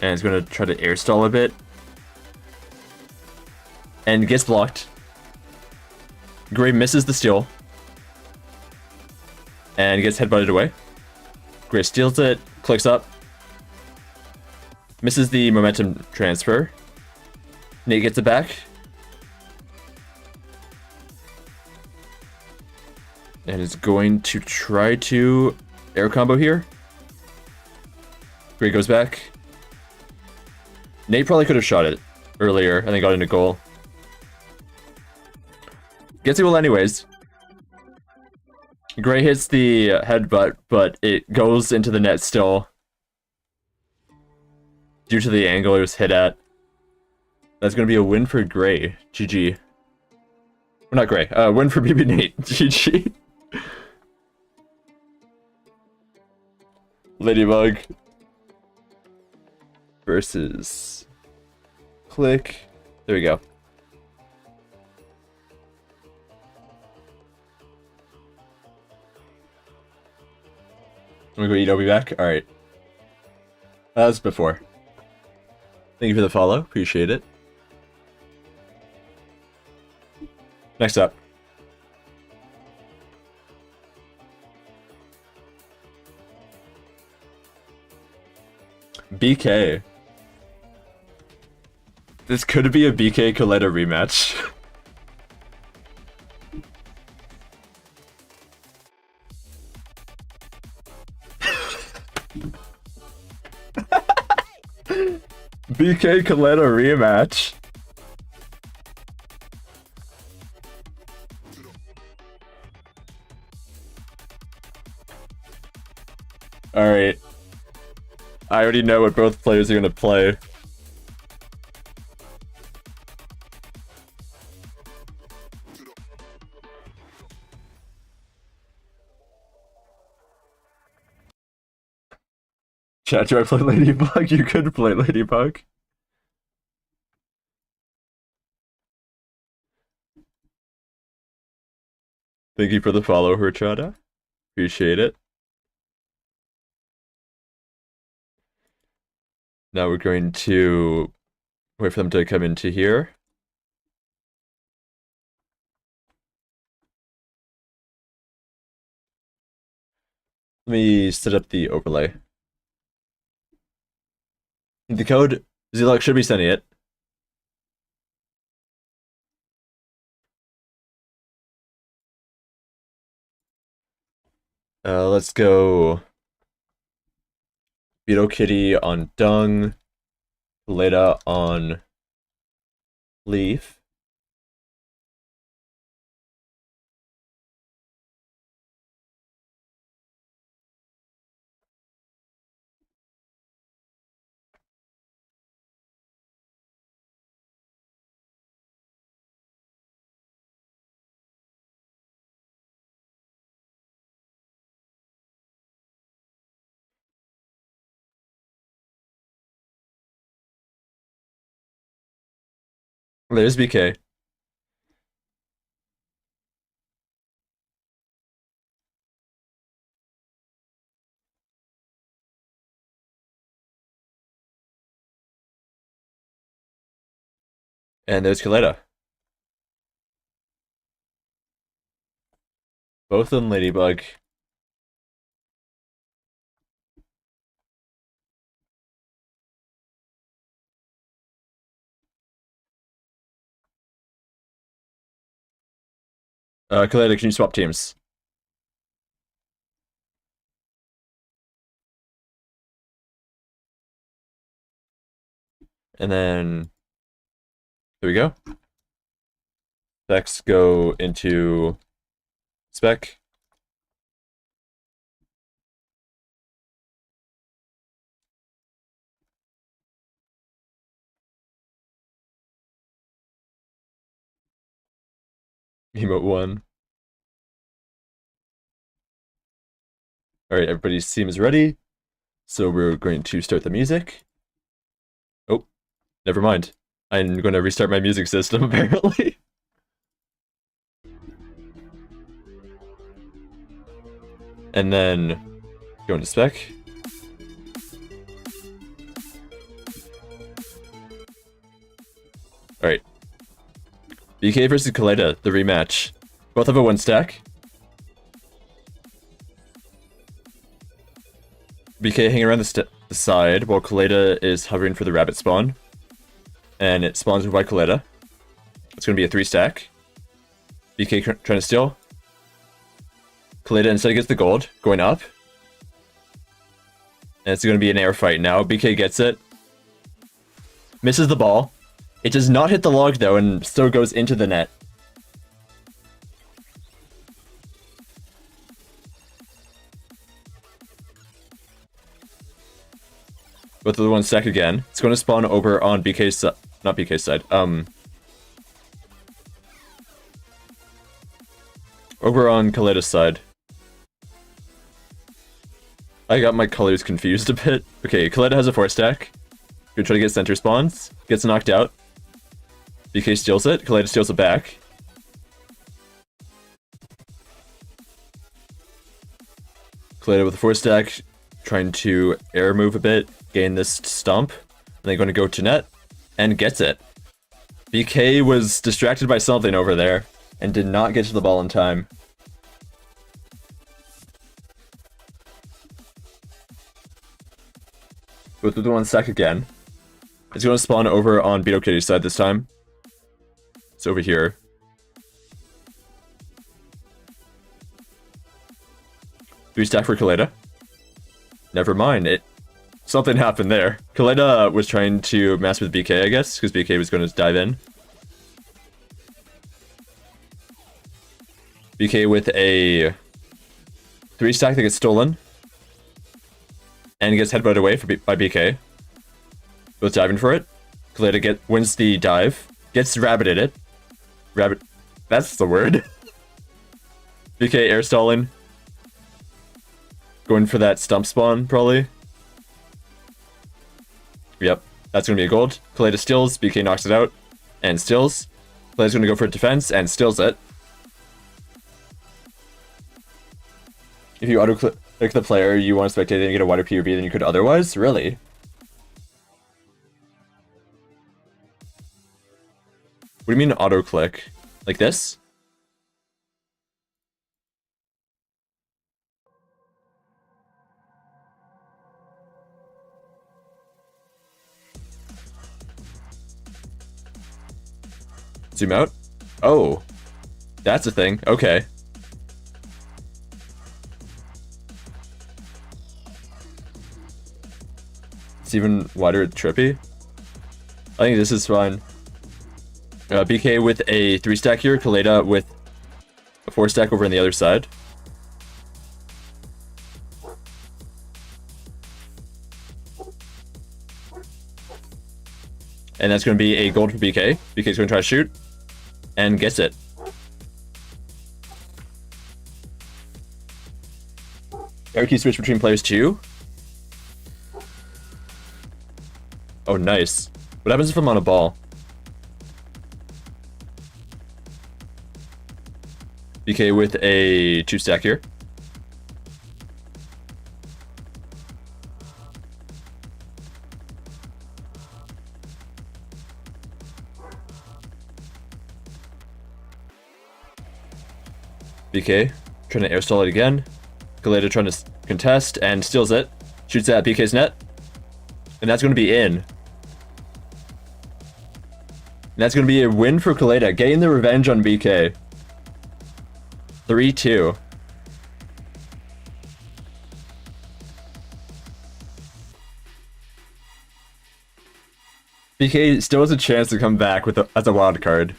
S1: And he's going to try to air stall a bit. And gets blocked. Gray misses the steal. And gets headbutted away. Gray steals it, clicks up. Misses the momentum transfer. Nate gets it back. And is going to try to air combo here. Gray goes back. Nate probably could have shot it earlier and then got into goal. Gets a goal anyways. Gray hits the headbutt, but it goes into the net still. Due to the angle it was hit at. That's going to be a win for Gray. GG. Well, not Gray. Win for BB Nate. GG. Ladybug. Versus... Click. There we go. I'm gonna go eat, I'll be back. Alright. That was before. Thank you for the follow. Appreciate it. Next up. BK. This could be a BK Coletta rematch. BK Coletta rematch. Alright. I already know what both players are gonna play. Chat, do I play Ladybug? You could play Ladybug. Thank you for the follow, Horchata. Appreciate it. Now we're going to wait for them to come into here. Let me set up the overlay. The code, Zilog should be sending it. Let's go Beetle Kitty on Dung, Leda on Leaf. There's BK. And there's Kaleda. Both of them Ladybug. Kaleda, can you swap teams? And then there we go. Specs go into spec. Emote 1. Alright, everybody's team is ready. So we're going to start the music. Oh, never mind. I'm going to restart my music system, apparently. And then go into spec. Alright. BK versus Kaleda, the rematch. Both have a 1 stack. BK hanging around the side while Kaleda is hovering for the rabbit spawn. And it spawns with white Kaleda. It's going to be a 3 stack. BK trying to steal. Kaleda instead gets the gold, going up. And it's going to be an air fight now. BK gets it. Misses the ball. It does not hit the log though, and still goes into the net. Both of the 1 stack again. It's going to spawn over on BK's side. Not BK's side. Over on Kaleda's side. I got my colors confused a bit. Okay, Kaleda has a 4 stack. Gonna try to get center spawns. Gets knocked out. BK steals it. Kaleda steals it back. Kaleda with a 4 stack. Trying to air move a bit. Gain this stump. And then going to go to net. And gets it. BK was distracted by something over there. And did not get to the ball in time. With the 1 stack again. It's going to spawn over on Beetle Kitty's side this time. It's over here. Three stack for Kaleda. Never mind, something happened there. Kaleda was trying to mess with BK, I guess, because BK was going to dive in. BK with a 3 stack that gets stolen. And gets headbutted away by BK. Both diving for it. Kaleda wins the dive. Gets rabbited it. Rabbit. That's the word. BK air stalling. Going for that stump spawn, probably. Yep. That's going to be a gold. Kaleda steals. BK knocks it out. And steals. Kaleda's going to go for defense and steals it. If you auto-click the player you want to spectate and get a wider POV than you could otherwise? Really? What do you mean auto-click? Like this? Zoom out. Oh, that's a thing. Okay. It's even wider trippy. I think this is fine. BK with a 3-stack here, Kaleda with a 4-stack over on the other side. And that's going to be a gold for BK. BK's going to try to shoot. And gets it. Air key switch between players 2. Oh, nice. What happens if I'm on a ball? BK with a 2-stack here. BK trying to airstall it again. Kaleda trying to contest and steals it. Shoots at BK's net. And that's going to be in. And that's going to be a win for Kaleda, getting the revenge on BK. 3-2. BK still has a chance to come back with as a wild card.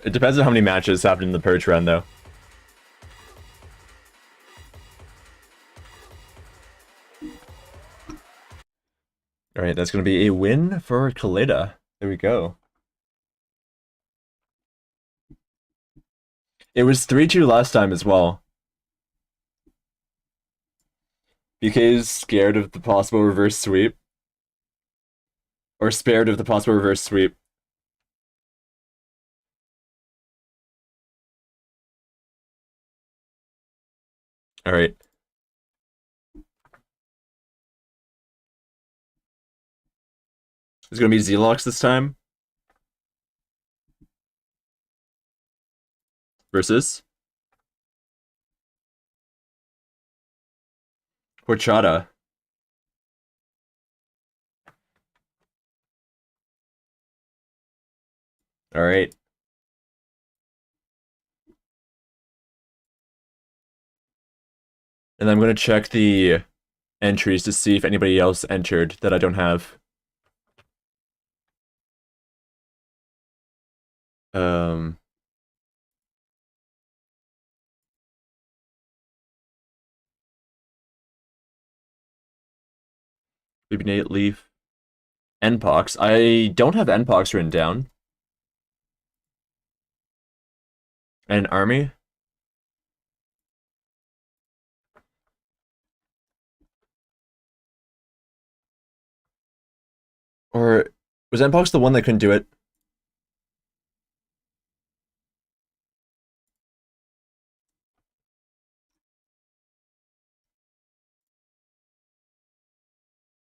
S1: It depends on how many matches happen in the purge round, though. Alright, that's going to be a win for Kaleda. There we go. It was 3-2 last time as well. BK is scared of the possible reverse sweep. Or spared of the possible reverse sweep. Alright. It's gonna be Z-Locks this time. Versus Horchata. Alright. And I'm gonna check the entries to see if anybody else entered that I don't have. Baby Nate, Leaf, Npox. I don't have Npox written down. And Army. Or was Npox the one that couldn't do it?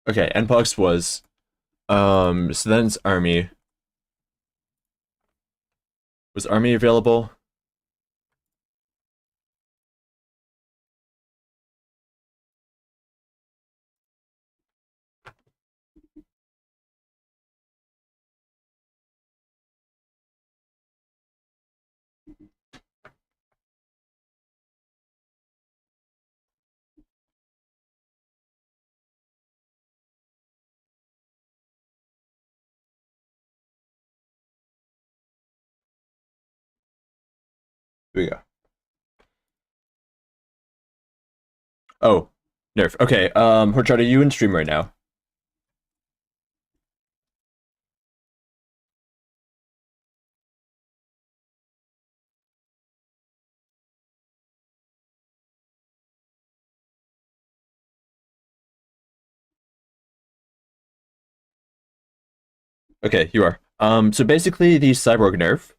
S1: Okay, Npox was. So then it's Army. Was Army available? Here we go. Oh, nerf. Okay, Horchard, are you in stream right now? Okay, you are. So basically the Cyborg nerf.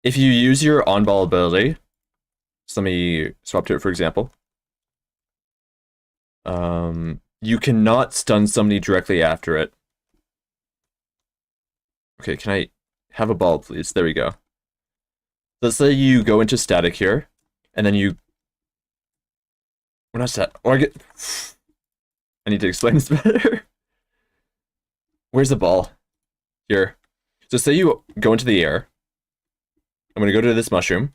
S1: If you use your on-ball ability, so let me swap to it for example. You cannot stun somebody directly after it. Okay, can I have a ball, please? There we go. Let's say you go into static here, and then you... We're not stat... Or I get... I need to explain this better. Where's the ball? Here. So say you go into the air. I'm gonna go to this mushroom.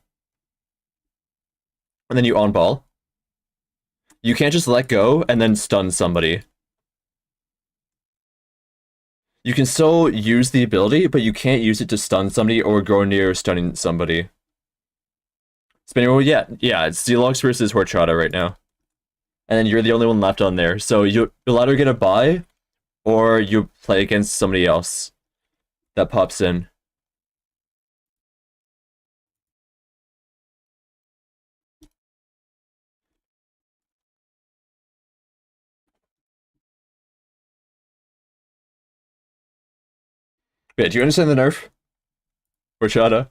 S1: And then you on ball. You can't just let go and then stun somebody. You can still use the ability, but you can't use it to stun somebody or go near stunning somebody. Spinning wheel, yeah, it's Zelox versus Horchata right now. And then you're the only one left on there. So you'll either get a bye, or you play against somebody else that pops in. Yeah, do you understand the nerf? Horchata?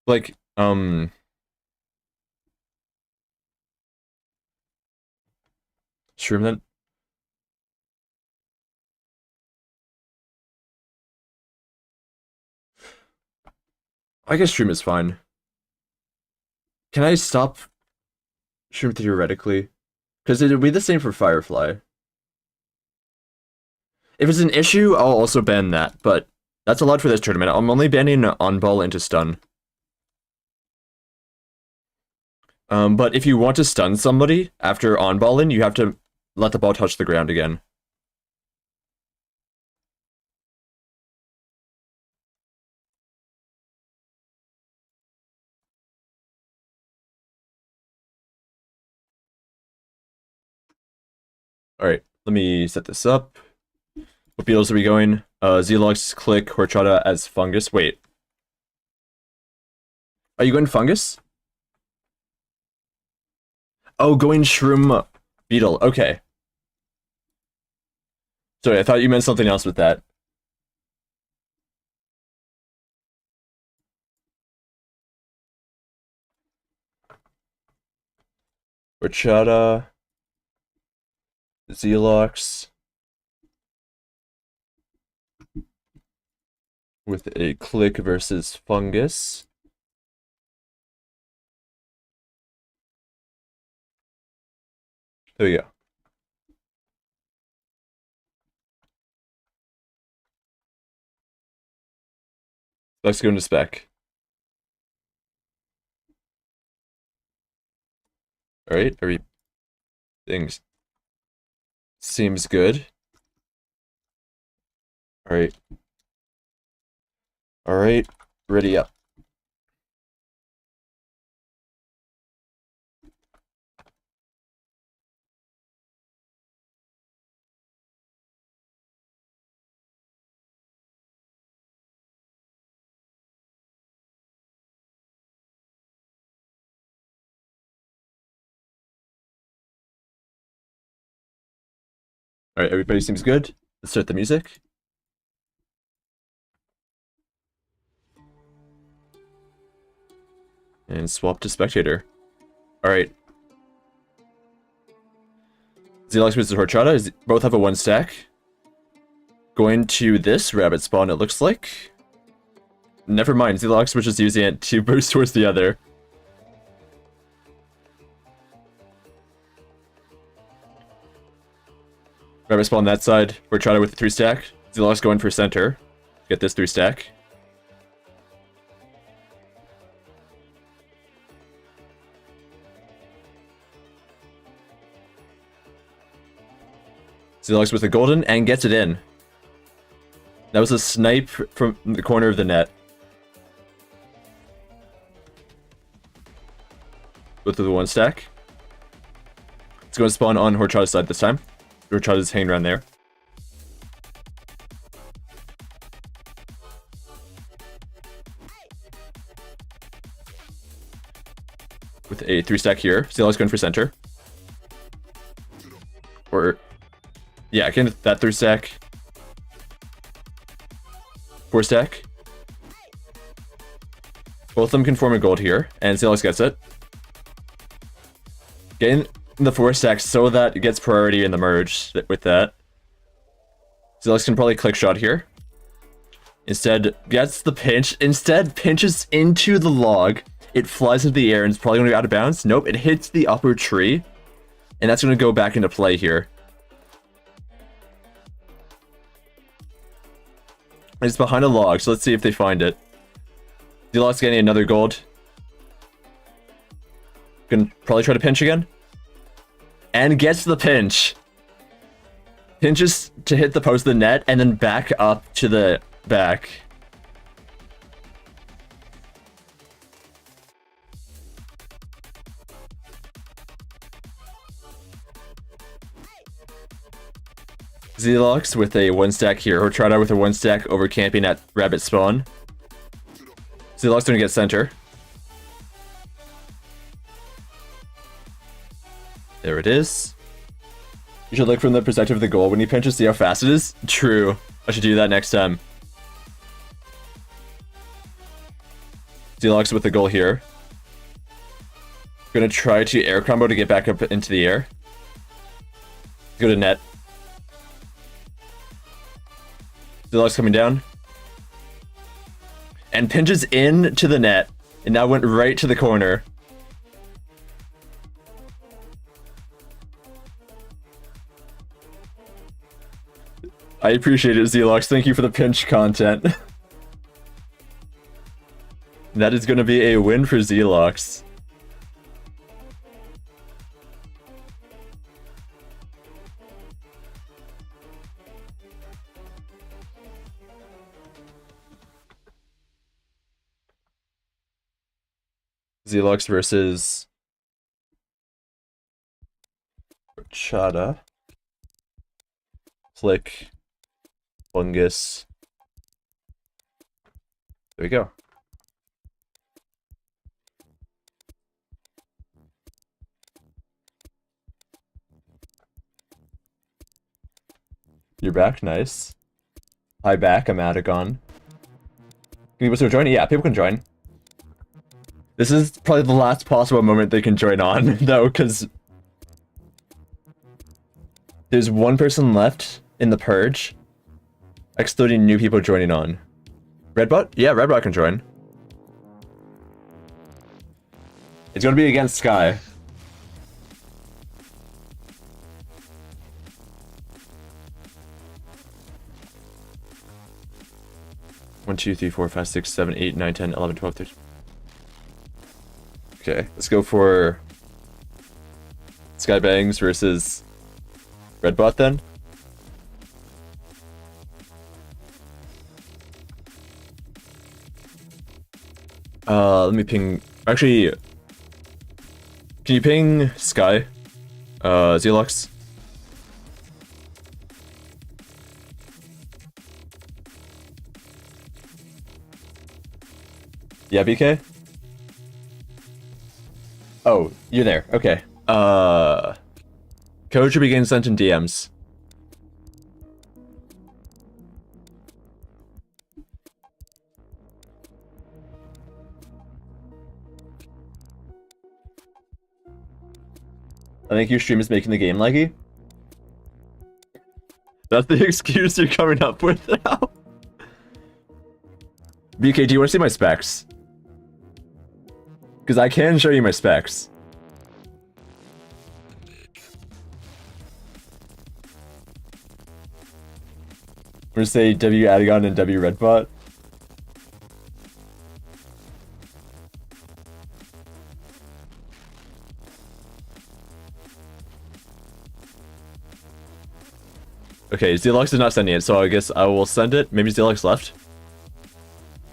S1: Like, Shroom then? I guess Shroom is fine. Can I stop Shroom theoretically? Because it would be the same for Firefly. If it's an issue, I'll also ban that, but that's allowed for this tournament. I'm only banning on-ball into stun. But if you want to stun somebody after on-balling, you have to let the ball touch the ground again. Alright, let me set this up. What Beetles are we going? Zelox, Click, Horchata as Fungus. Wait. Are you going Fungus? Oh, going Shroom Beetle. Okay. Sorry, I thought you meant something else with that. Horchata. Zelox. With a Click versus Fungus. There we go. Let's go into spec. Alright, everything seems good. Alright. Alright, ready up. Alright, everybody seems good. Let's start the music. And swap to spectator. Alright. Zelox versus Horchata. Both have a 1 stack. Going to this rabbit spawn, it looks like. Never mind, Zelox was just using it to burst towards the other. Rabbit spawn that side. Horchata with the 3 stack. Zelox going for center. Get this 3 stack. Zelox with a golden and gets it in. That was a snipe from the corner of the net. Go through the 1 stack. It's going to spawn on Horchata's side this time. Horchata's hanging around there. With a 3 stack here. Zelox going for center. Or... yeah, again, that 3 stack. 4 stack. Both of them can form a gold here, and Zelox gets it. Getting the 4 stack so that it gets priority in the merge with that. Zelox can probably click shot here. Instead, gets the pinch. Instead, pinches into the log It flies into the air and it's probably going to go out of bounds. Nope, it hits the upper tree. And that's going to go back into play here. It's behind a log, so let's see if they find it. D-Log's getting another gold. Gonna probably try to pinch again. And gets the pinch. Pinches to hit the post of the net and then back up to the back. Z-Lux with a 1-stack here. Or tried out with a 1-stack over camping at rabbit spawn. Z-Lux gonna get center. There it is. You should look from the perspective of the goal when he pinches, see how fast it is. True. I should do that next time. Z-Lux with the goal here. Gonna try to air combo to get back up into the air. Go to net. Z-Lux coming down. And pinches in to the net. And now went right to the corner. I appreciate it, Z-Lux. Thank you for the pinch content. That is going to be a win for Z-Lux. Z-Lux versus Chada. Flick. Fungus. There we go. You're back, nice. Hi back, I'm Adagon. Can people still join? Yeah, people can join. This is probably the last possible moment they can join on, though, because there's one person left in the purge, excluding new people joining on. Redbot? Yeah, Redbot can join. It's going to be against Sky. One, 2, 3, 4, 5, 6, 7, 8, 9, 10, 11, 12, 13. Okay, let's go for Skybangs versus Redbot then. Let me ping. Actually, can you ping Sky? Z-Lux? Yeah, BK? Oh, you're there. Okay. Code should be getting sent in DMs. I think your stream is making the game laggy. That's the excuse you're coming up with now. BK, do you want to see my specs? Because I can show you my specs. I'm gonna say W Adagon and W Redbot. Okay, Z-Lux is not sending it, so I guess I will send it. Maybe Z-Lux left.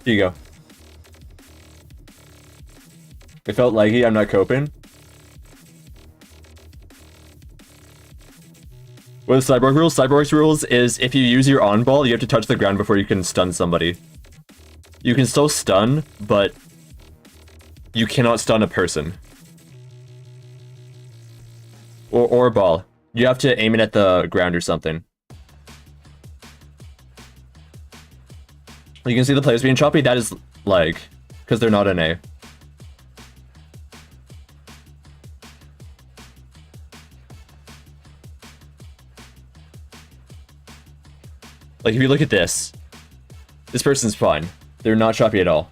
S1: Here you go. It felt laggy, I'm not coping. What is Cyborg rules? Cyborg's rules is if you use your on ball, you have to touch the ground before you can stun somebody. You can still stun, but you cannot stun a person. Or a ball. You have to aim it at the ground or something. You can see the players being choppy, that is lag, because they're not an A. Like, if you look at this person's fine. They're not choppy at all.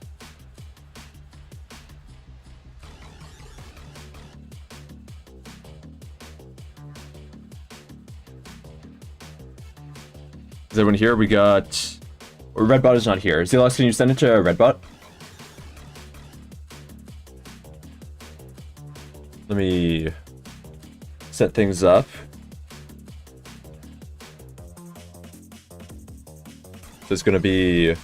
S1: Is everyone here? We got... Redbot is not here. Zelox, can you send it to Redbot? Let me set things up. There's gonna be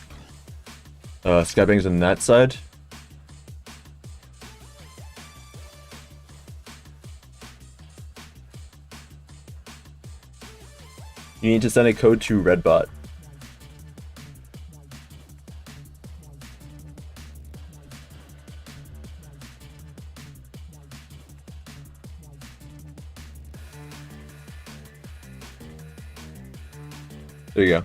S1: Skybangs on that side. You need to send a code to Redbot. There you go.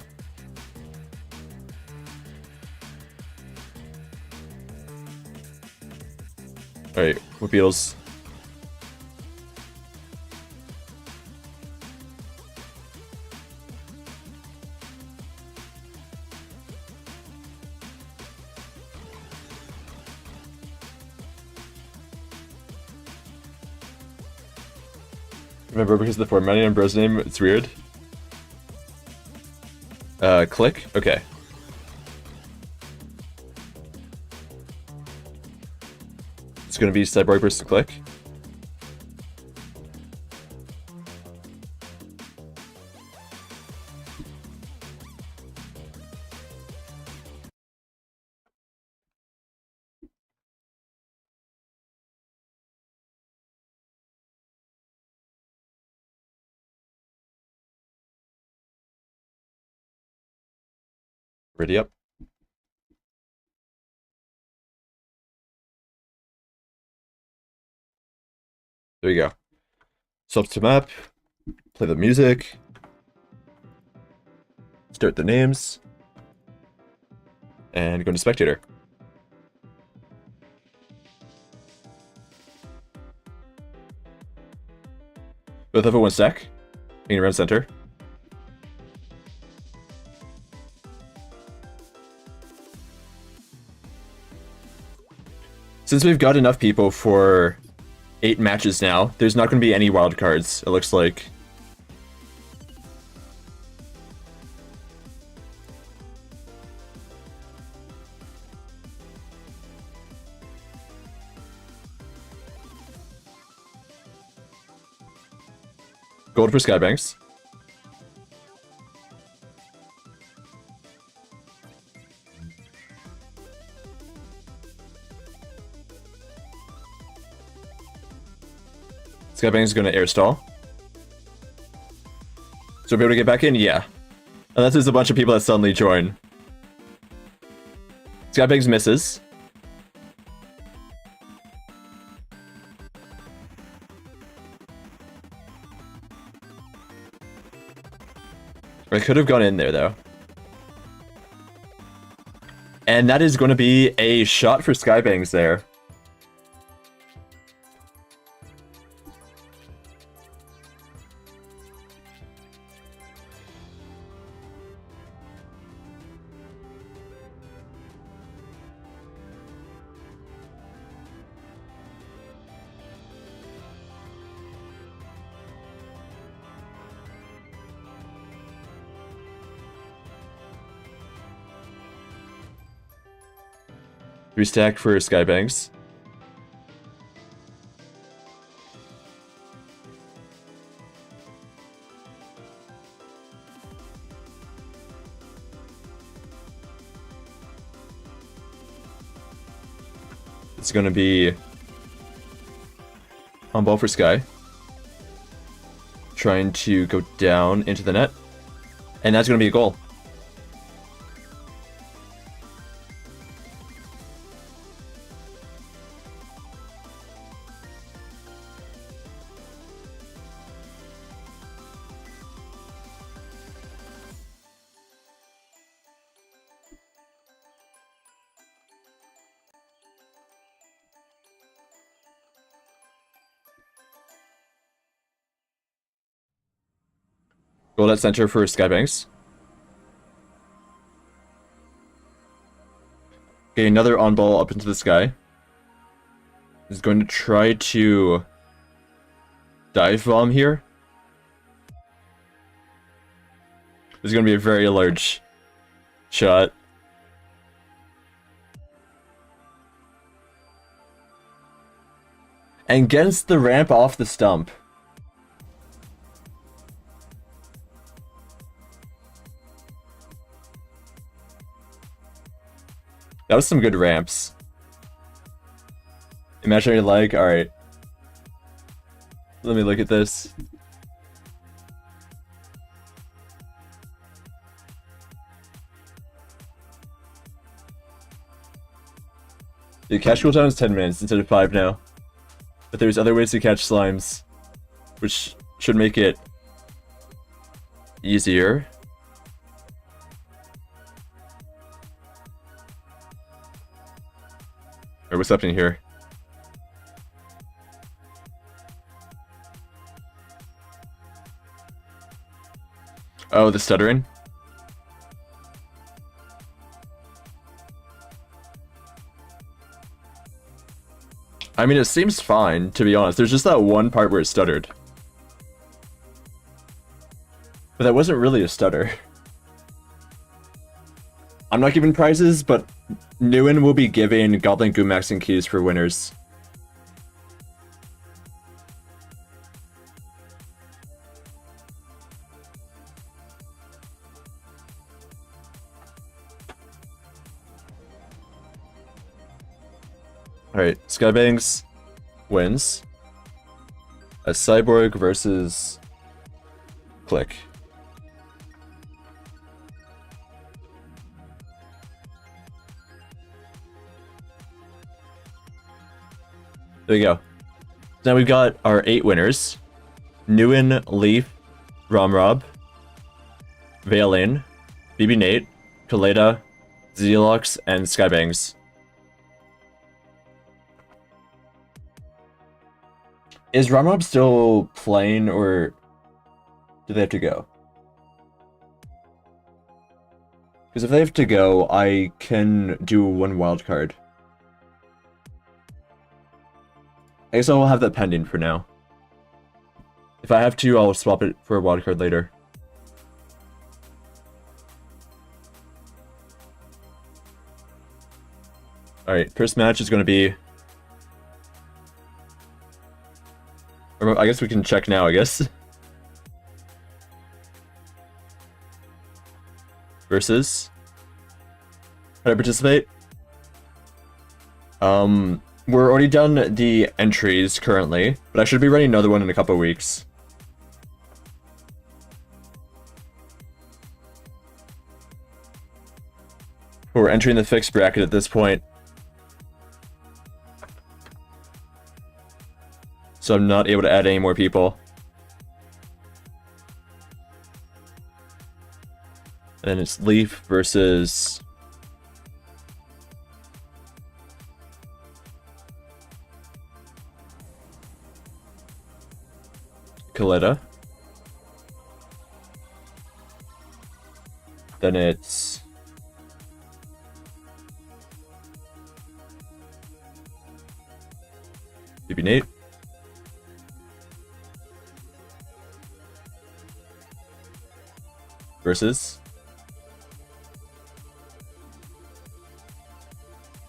S1: Alright, what Beetles? Remember, because of the formatting on bro's name, it's weird. Click? Okay. It's gonna be Cyborg versus Click. Ready up. There you go. Swap to map. Play the music. Start the names. And go to spectator. Both of it 1 sec. Being around center. Since we've got enough people for 8 matches now, there's not going to be any wild cards, it looks like. Gold for Skybanks. Skybangs is going to air stall. So we'll be able to get back in? Yeah. Unless there's a bunch of people that suddenly join. Skybangs misses. I could have gone in there, though. And that is going to be a shot for Skybangs there. Restack for Skybanks. It's going to be on ball for Sky. Trying to go down into the net. And that's going to be a goal. Goal at center for Skybanks. Okay, another on ball up into the sky. He's going to try to dive bomb here. There's gonna be a very large shot. And gets the ramp off the stump. That was some good ramps. Imaginary leg, alright. Let me look at this. The catch cooldown is 10 minutes instead of 5 now. But there's other ways to catch slimes, which should make it easier. Or what's happening here? Oh, the stuttering? I mean, it seems fine, to be honest. There's just that one part where it stuttered. But that wasn't really a stutter. I'm not giving prizes, but Nguyen will be giving Goblin Gumax and keys for winners. Alright, Skybangs wins. A Cyborg versus Click. There you go. Now we've got our 8 winners. Nguyen, Leaf, Romrob, Vaylin, BB Nate, Kaleda, Zelox, and Skybangs. Is Romrob still playing, or do they have to go? Because if they have to go, I can do 1 wildcard. I guess I'll have that pending for now. If I have to, I'll swap it for a wildcard later. Alright, first match is going to be... I guess we can check now, I guess. Versus... How do I participate? We're already done the entries currently, but I should be running another one in a couple weeks. We're entering the fixed bracket at this point. So I'm not able to add any more people. And then it's Leaf versus... Kaleda. Then it's... BB Nate. Versus...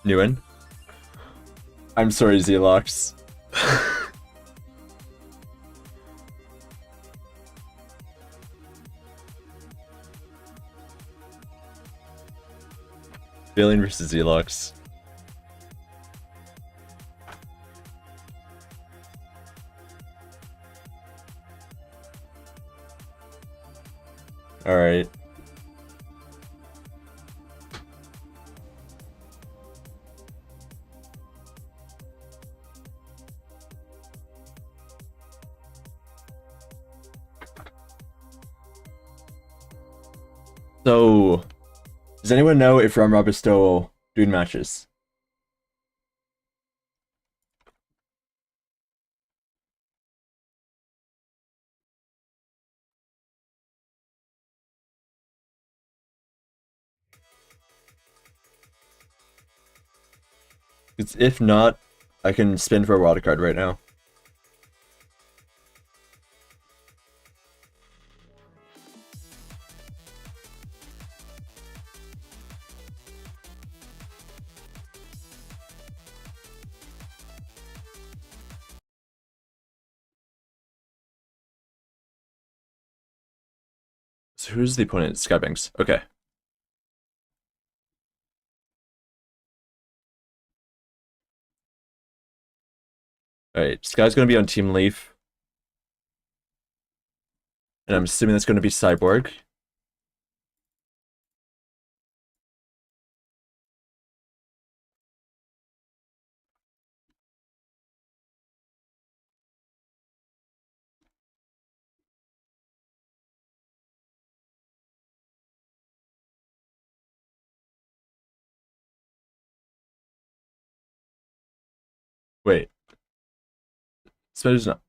S1: Nguyen. I'm sorry, Zelox. Vaylin versus Zelox. Alright. So, does anyone know if Romrob is still doing matches? If not, I can spin for a wildcard right now. So who's the opponent? Skybanks. Okay. Alright, Sky's gonna be on Team Leaf. And I'm assuming that's gonna be Cyborg. Wait. Spider's not.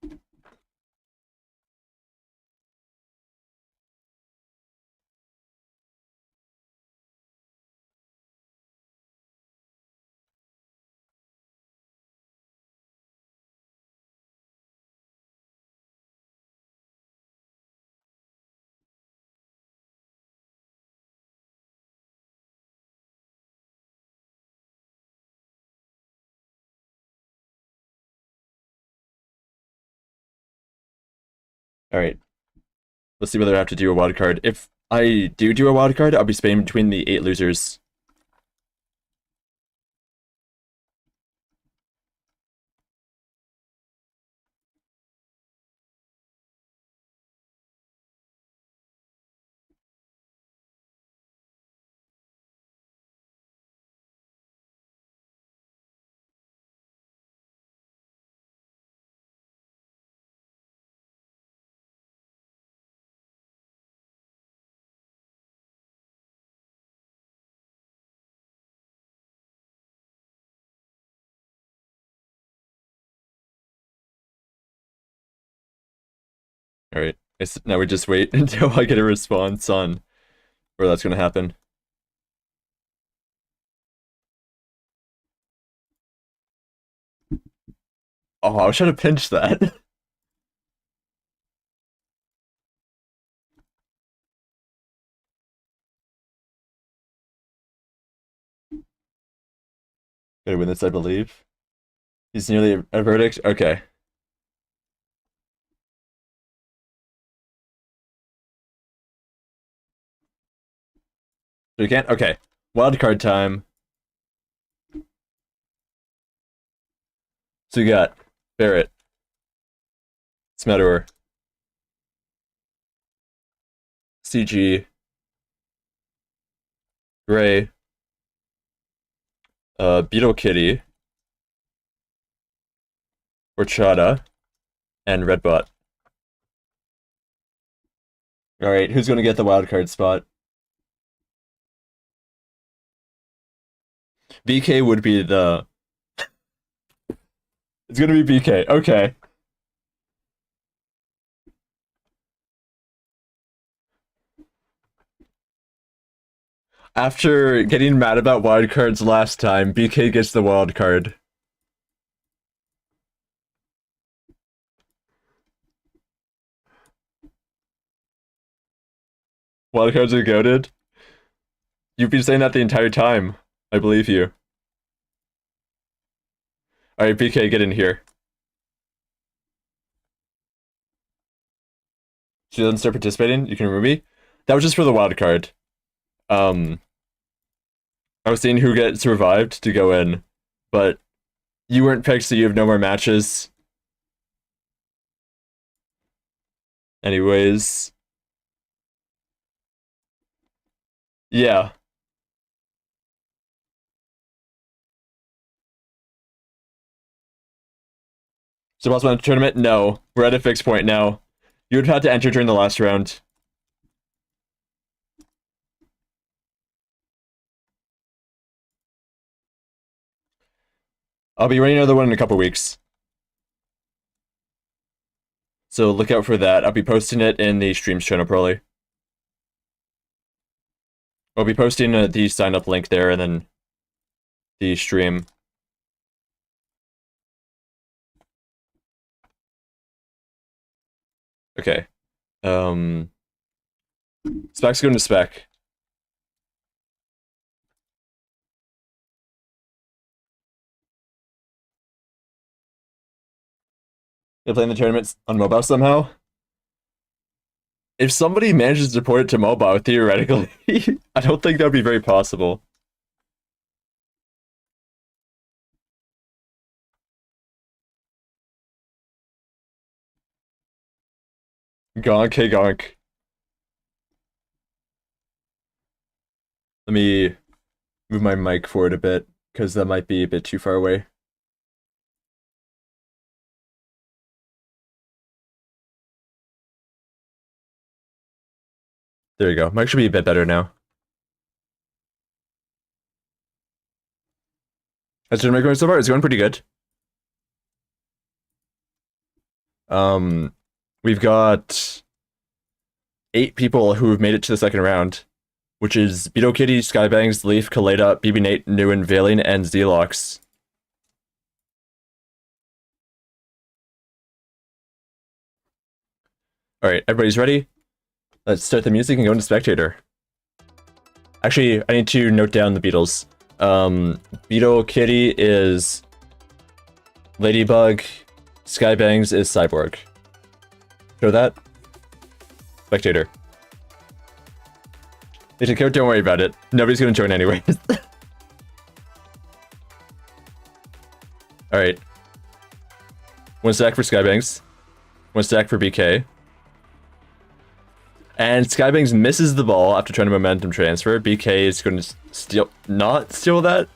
S1: Alright. Let's see whether I have to do a wild card. If I do a wild card, I'll be spinning between the 8 losers. Alright. Now we just wait until I get a response on where that's gonna happen. Oh, I was trying to pinch that. Gotta win this, I believe. He's nearly a verdict? Okay. So you can't? Okay. Wild card time. So you got Barrett, Smedower, CG, Gray, Beetle Kitty, Horchata, and Redbot. Alright, who's gonna get the wild card spot? BK would be the... It's gonna be BK, okay. After getting mad about wild cards last time, BK gets the wild card. Wild cards are goated? You've been saying that the entire time. I believe you. Alright, BK, get in here. She doesn't start participating, you can remove me. That was just for the wild card. I was seeing who gets revived to go in, but you weren't picked, so you have no more matches. Anyways. Yeah. So boss won tournament? No. We're at a fixed point now. You would have had to enter during the last round. I'll be running another one in a couple weeks. So look out for that. I'll be posting it in the streams channel probably. I'll be posting the sign up link there and then the stream. Okay. Spec's going to spec. They're playing the tournaments on mobile somehow? If somebody manages to port it to mobile, theoretically, I don't think that would be very possible. Gonk, hey gonk. Let me move my mic forward a bit, because that might be a bit too far away. There you go. Mic should be a bit better now. How's the mic going so far? It's going pretty good. We've got 8 people who have made it to the second round, which is Beetle Kitty, Skybangs, Leaf, Kaleda, BB Nate, Newen, Valen, and Zelox. Alright, everybody's ready? Let's start the music and go into spectator. Actually, I need to note down the Beatles. Beetle Kitty is Ladybug, Skybangs is Cyborg. Show that. Spectator. Don't worry about it. Nobody's gonna join anyways. Alright. 1 stack for Skybangs. 1 stack for BK. And Skybangs misses the ball after trying to momentum transfer. BK is going to not steal that.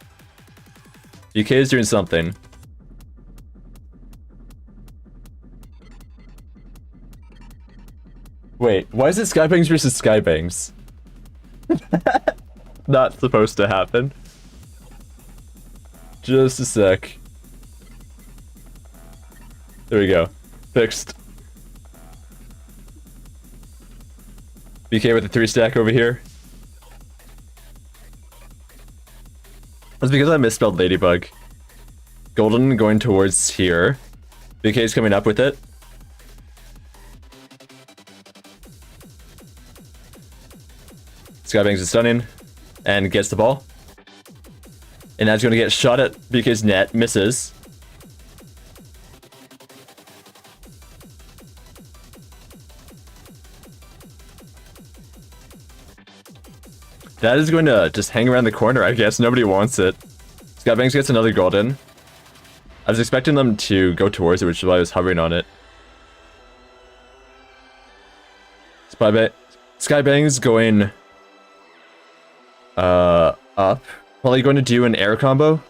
S1: BK is doing something. Wait, why is it Skybangs versus Skybangs? Not supposed to happen. Just a sec. There we go. Fixed. BK with the 3 stack over here. That's because I misspelled Ladybug. Golden going towards here. BK's coming up with it. Skybangs is stunning and gets the ball. And that's going to get shot at BK's net. Misses. That is going to just hang around the corner, I guess. Nobody wants it. Skybangs gets another golden. I was expecting them to go towards it, which is why I was hovering on it. Skybangs going up. Probably going to do an air combo.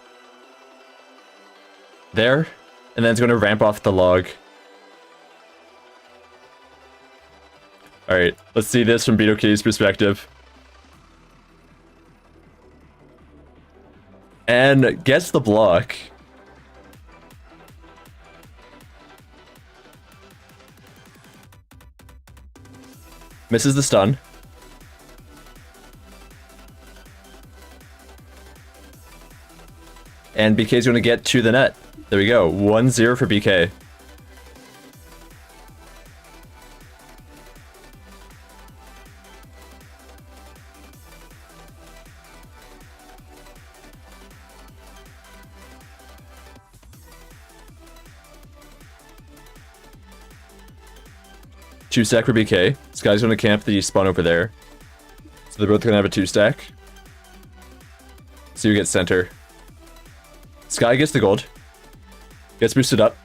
S1: There. And then it's going to ramp off the log. Alright, let's see this from Beetle Kitty's perspective. And gets the block. Misses the stun. And BK's going to get to the net. There we go. 1-0 for BK. Two stack for BK. This guy's going to camp the spawn over there. So they're both going to have a 2 stack. See who gets center. Sky gets the gold. Gets boosted up.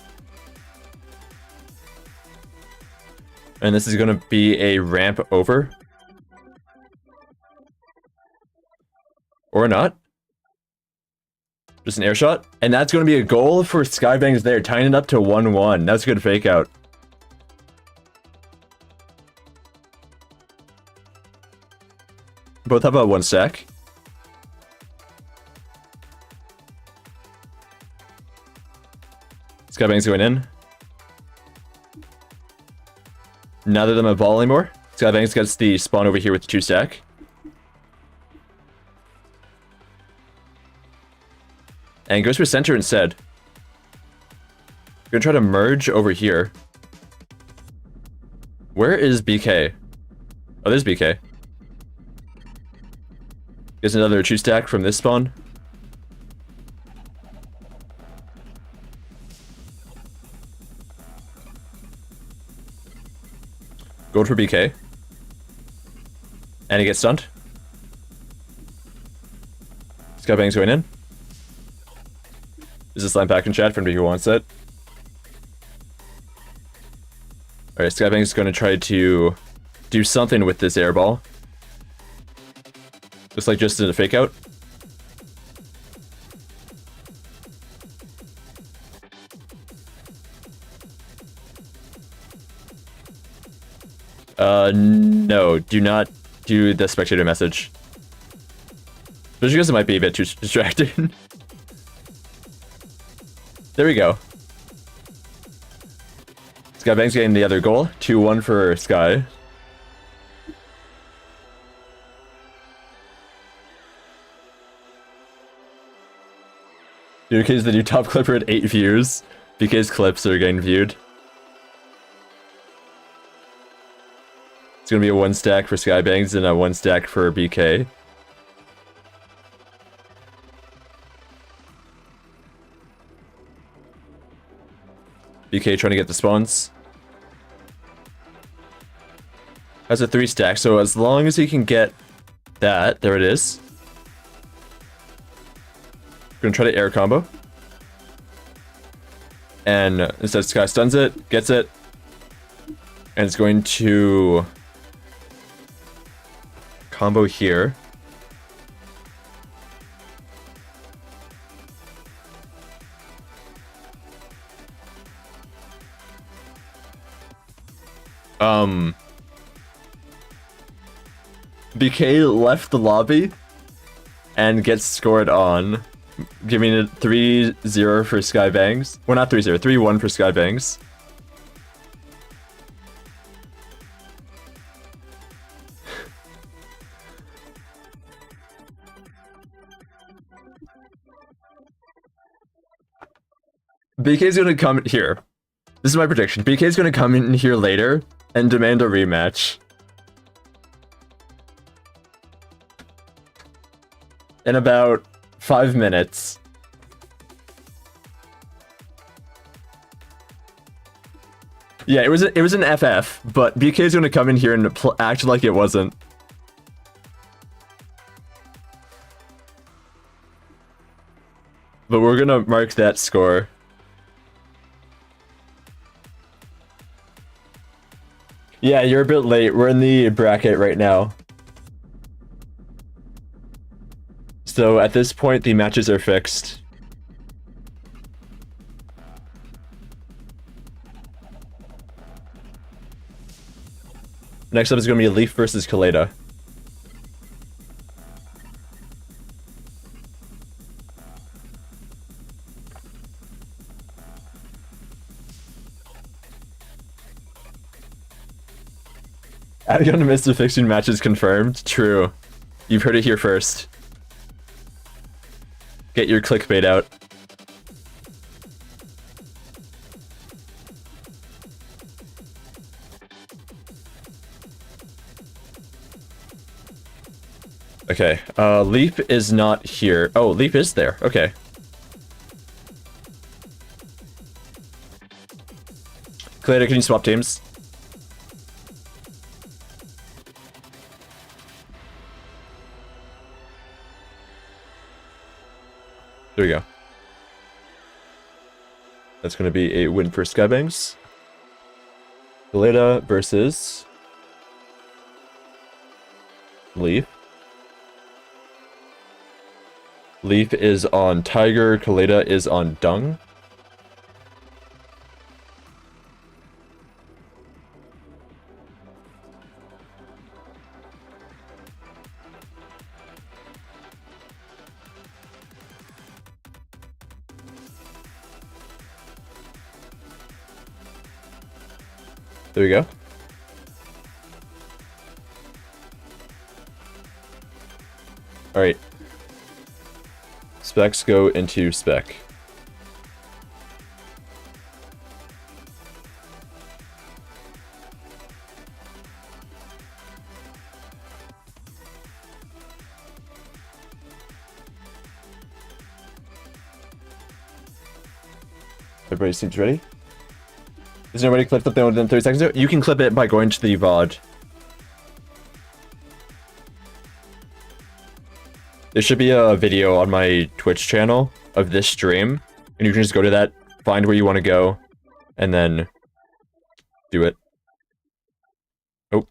S1: And this is going to be a ramp over. Or not. Just an air shot. And that's going to be a goal for Skybangs there, tying it up to 1-1. That's a good fake out. Both have a 1 stack. Skybangs going in. Neither of them have ball anymore. Skybangs gets the spawn over here with the 2 stack. And goes for center instead. Gonna try to merge over here. Where is BK? Oh, there's BK. Gets another 2 stack from this spawn. Gold for BK. And he gets stunned. Skybang's going in. Is this line back in chat for anybody who wants it? Alright, Skybang's going to try to do something with this air ball. Looks like just a fake out. No, do not do the spectator message. Especially because it might be a bit too distracting. There we go. Skybang's getting the other goal. 2-1 for Sky. BK's the new top clipper at 8 views. BK's clips are getting viewed. It's gonna be a 1 stack for Skybangs and a 1 stack for BK. BK trying to get the spawns. Has a 3 stack, so as long as he can get that, there it is. Gonna try to air combo. And instead Sky stuns it, gets it. And it's going to combo here. BK left the lobby and gets scored on, giving it 3-0 for Skybangs. Well, not 3-0, 3-1 for Skybangs. BK's gonna come here. This is my prediction. BK's gonna come in here later and demand a rematch. In about 5 minutes. Yeah, it was an FF, but BK's gonna come in here and act like it wasn't. But we're gonna mark that score. Yeah, you're a bit late. We're in the bracket right now. So at this point, the matches are fixed. Next up is going to be Leaf versus Kaleda. Adding on to Mr. Fixing matches confirmed. True. You've heard it here first. Get your clickbait out. Okay, Leap is not here. Oh, Leap is there. Okay. Kaleda, can you swap teams? There we go. That's going to be a win for Skybangs. Kaleda versus Leaf. Leaf is on Tiger, Kaleda is on Dung. There we go. Alright. Specs go into spec. Everybody seems ready? Is there anybody clipped up there within 30 seconds? You can clip it by going to the VOD. There should be a video on my Twitch channel of this stream, and you can just go to that, find where you want to go, and then do it. Oh.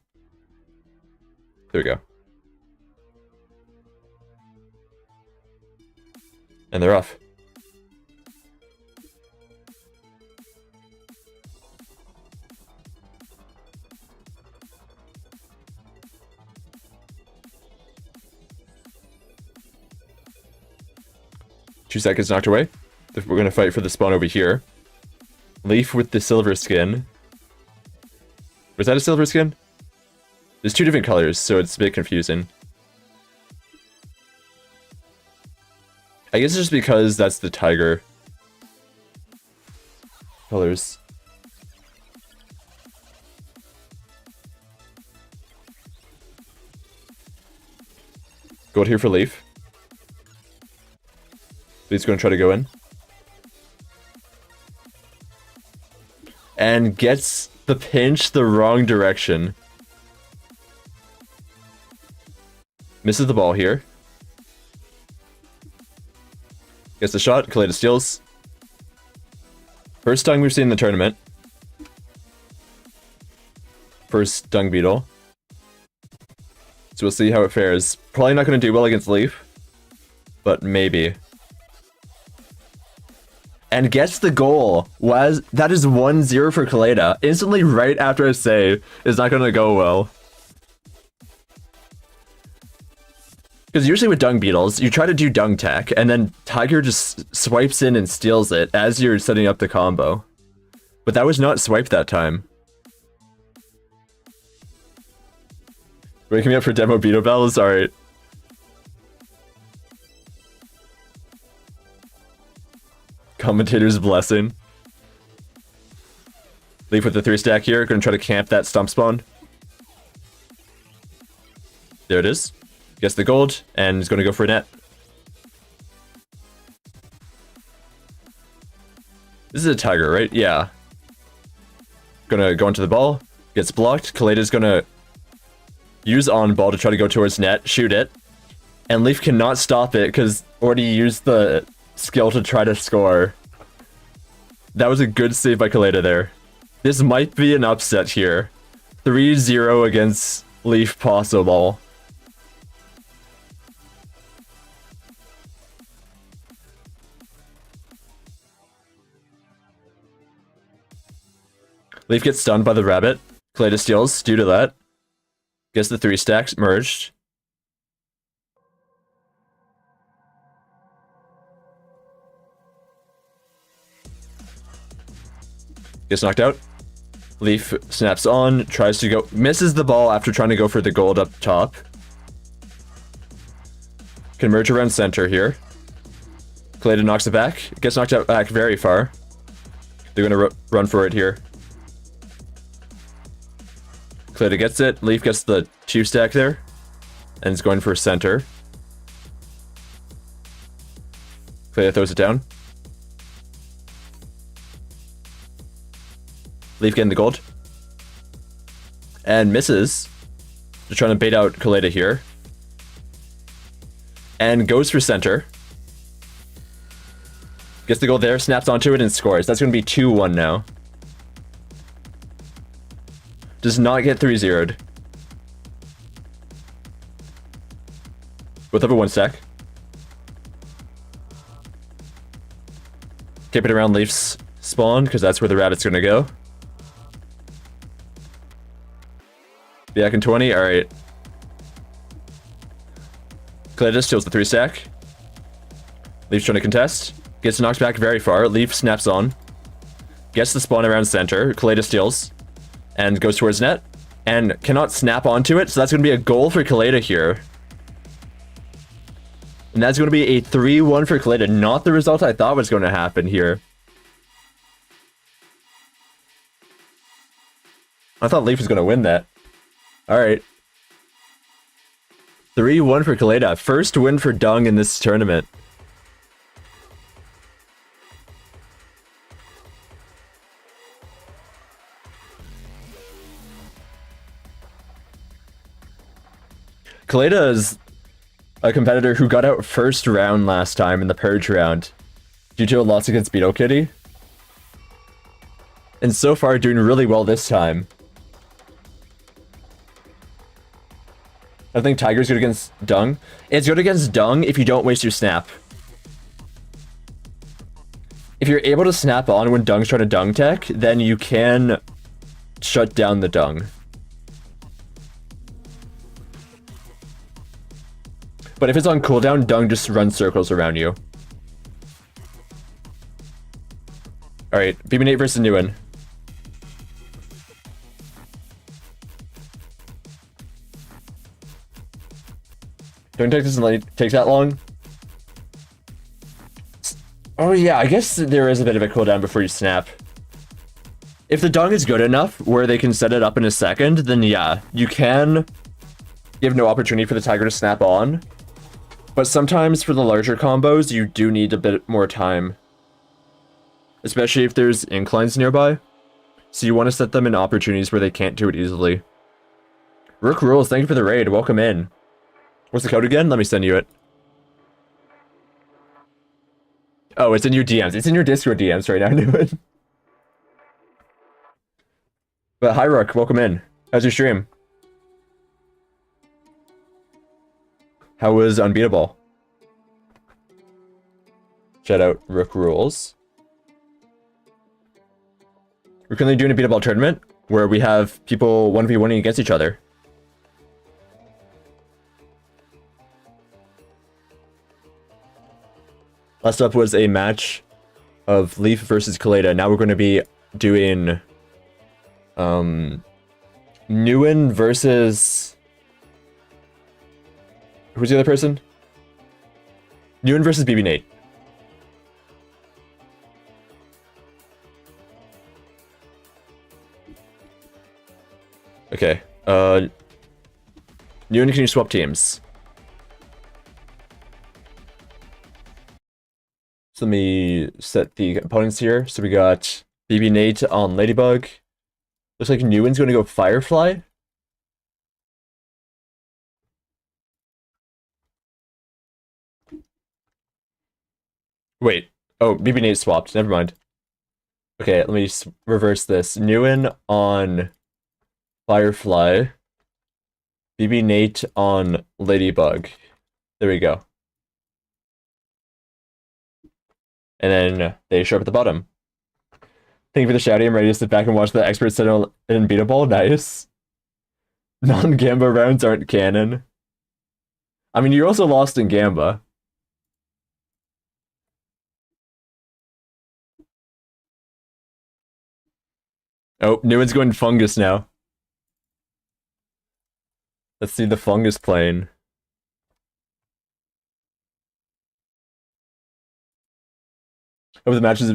S1: There we go. And they're off. Two seconds knocked away. We're gonna fight for the spawn over here. Leaf with the silver skin. Was that a silver skin? There's two different colors, so it's a bit confusing. I guess it's just because that's the tiger colors. Gold here for Leaf. He's going to try to go in. And gets the pinch the wrong direction. Misses the ball here. Gets the shot. Kaleda steals. First dung we've seen in the tournament. First dung Beetle. So we'll see how it fares. Probably not going to do well against Leaf. But maybe. And gets the goal. That is 1-0 for Kaleda. Instantly right after a save is not going to go well. Because usually with dung beetles, you try to do dung tech, and then Tiger just swipes in and steals it as you're setting up the combo. But that was not swiped that time. Waking me up for demo Beetleball? Alright. Commentator's blessing. Leaf with the 3-stack here. Gonna try to camp that stump spawn. There it is. Gets the gold, and is gonna go for a net. This is a tiger, right? Yeah. Gonna go into the ball. Gets blocked. Kaleda's gonna use on ball to try to go towards net. Shoot it. And Leaf cannot stop it, because already used the skill to try to score. That was a good save by Kaleda there. This might be an upset here. 3-0 against Leaf possible. Leaf gets stunned by the rabbit. Kaleda steals due to that. Gets the 3-stacks merged. Gets knocked out. Leaf snaps on, tries to go, misses the ball after trying to go for the gold up top. Can merge around center here. Kaleda knocks it back. Gets knocked out back very far. They're gonna run for it here. Kaleda gets it. Leaf gets the 2-stack there. And is going for center. Kaleda throws it down. Leaf getting the gold. And misses. They're trying to bait out Kaleda here. And goes for center. Gets the gold there, snaps onto it, and scores. That's going to be 2-1 now. Does not get 3-0'd. Both have a 1-stack. Keep it around Leaf's spawn, because that's where the rabbit's going to go. Back in 20, alright. Kaleda steals the 3-stack. Leaf's trying to contest. Gets knocked back very far. Leaf snaps on. Gets the spawn around center. Kaleda steals. And goes towards net. And cannot snap onto it, so that's going to be a goal for Kaleda here. And that's going to be a 3-1 for Kaleda. Not the result I thought was going to happen here. I thought Leaf was going to win that. Alright. 3-1 for Kaleda. First win for Dung in this tournament. Kaleda is a competitor who got out first round last time in the Purge round due to a loss against Beetle Kitty. And so far doing really well this time. I think Tiger's good against Dung. It's good against Dung if you don't waste your snap. If you're able to snap on when Dung's trying to Dung tech, then you can shut down the Dung. But if it's on cooldown, Dung just runs circles around you. Alright, BB8 versus Nguyen. Dung tech doesn't take that long. Oh yeah, I guess there is a bit of a cooldown before you snap. If the Dung is good enough where they can set it up in a second, then yeah, you can give no opportunity for the Tiger to snap on. But sometimes for the larger combos, you do need a bit more time. Especially if there's inclines nearby. So you want to set them in opportunities where they can't do it easily. Rook Rules, thank you for the raid, welcome in. What's the code again? Let me send you it. Oh, it's in your DMs. It's in your Discord DMs right now, I knew it. But hi Rook, welcome in. How's your stream? How was Unbeatable? Shout out Rook Rules. We're currently doing a Beetleball tournament where we have people 1v1ing against each other. Last up was a match of Leaf versus Kaleda. Now we're going to be doing Nguyen versus... Who's the other person? Nguyen versus BB8. Okay. Nguyen, can you swap teams? So let me set the opponents here. So we got BB8 on Ladybug. Looks like Nguyen's going to go Firefly. Wait. Oh, BB8 swapped. Never mind. Okay, let me reverse this. Nguyen on Firefly. BB8 on Ladybug. There we go. And then they show up at the bottom. Thank you for the shouting. I'm ready to sit back and watch the experts settle in Beetleball. Nice. Non-Gamba rounds aren't canon. I mean, you also lost in Gamba. Oh, Nguyen's going Fungus now. Let's see the Fungus plane. Oh, the matches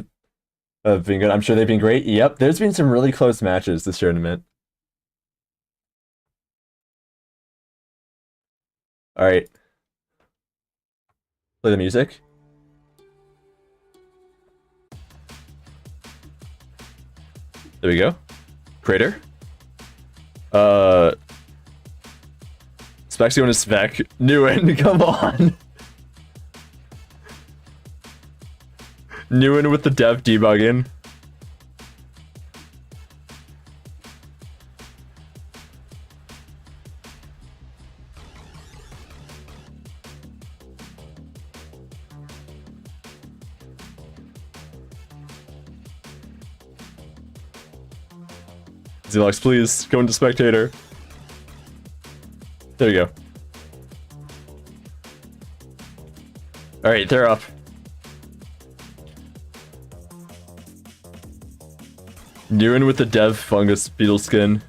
S1: have been good. I'm sure they've been great. Yep, there's been some really close matches this tournament. Alright. Play the music. There we go. Crater. Spec's going to Spec. Nguyen, come on. Nguyen with the dev debugging. Zelox, please go into spectator. There you go. Alright, they're up. Nguyen with the dev fungus beetle skin.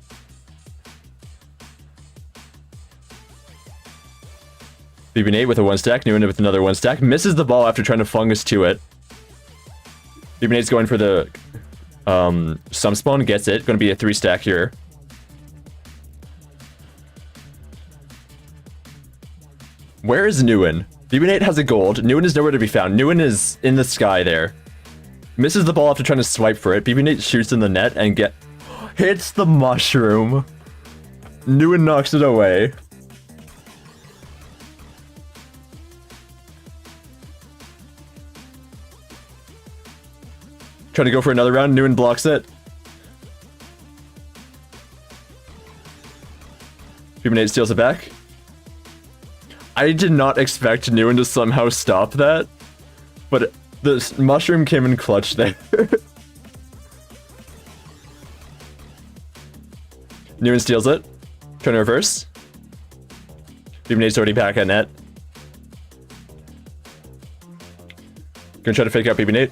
S1: BB8 with a 1-stack, Nguyen with another 1-stack. Misses the ball after trying to fungus to it. BB8's going for the sum spawn, gets it. Going to be a 3-stack here. Where is Nguyen? BB8 has a gold. Nguyen is nowhere to be found. Nguyen is in the sky there. Misses the ball after trying to swipe for it. BB8 shoots in the net and hits the mushroom. Nguyen knocks it away. Trying to go for another round. Nguyen blocks it. BB8 steals it back. I did not expect Nguyen to somehow stop that, but the mushroom came in clutch there. Nguyen steals it. Trying to reverse. BB8's already back at net. Gonna try to fake out BB8.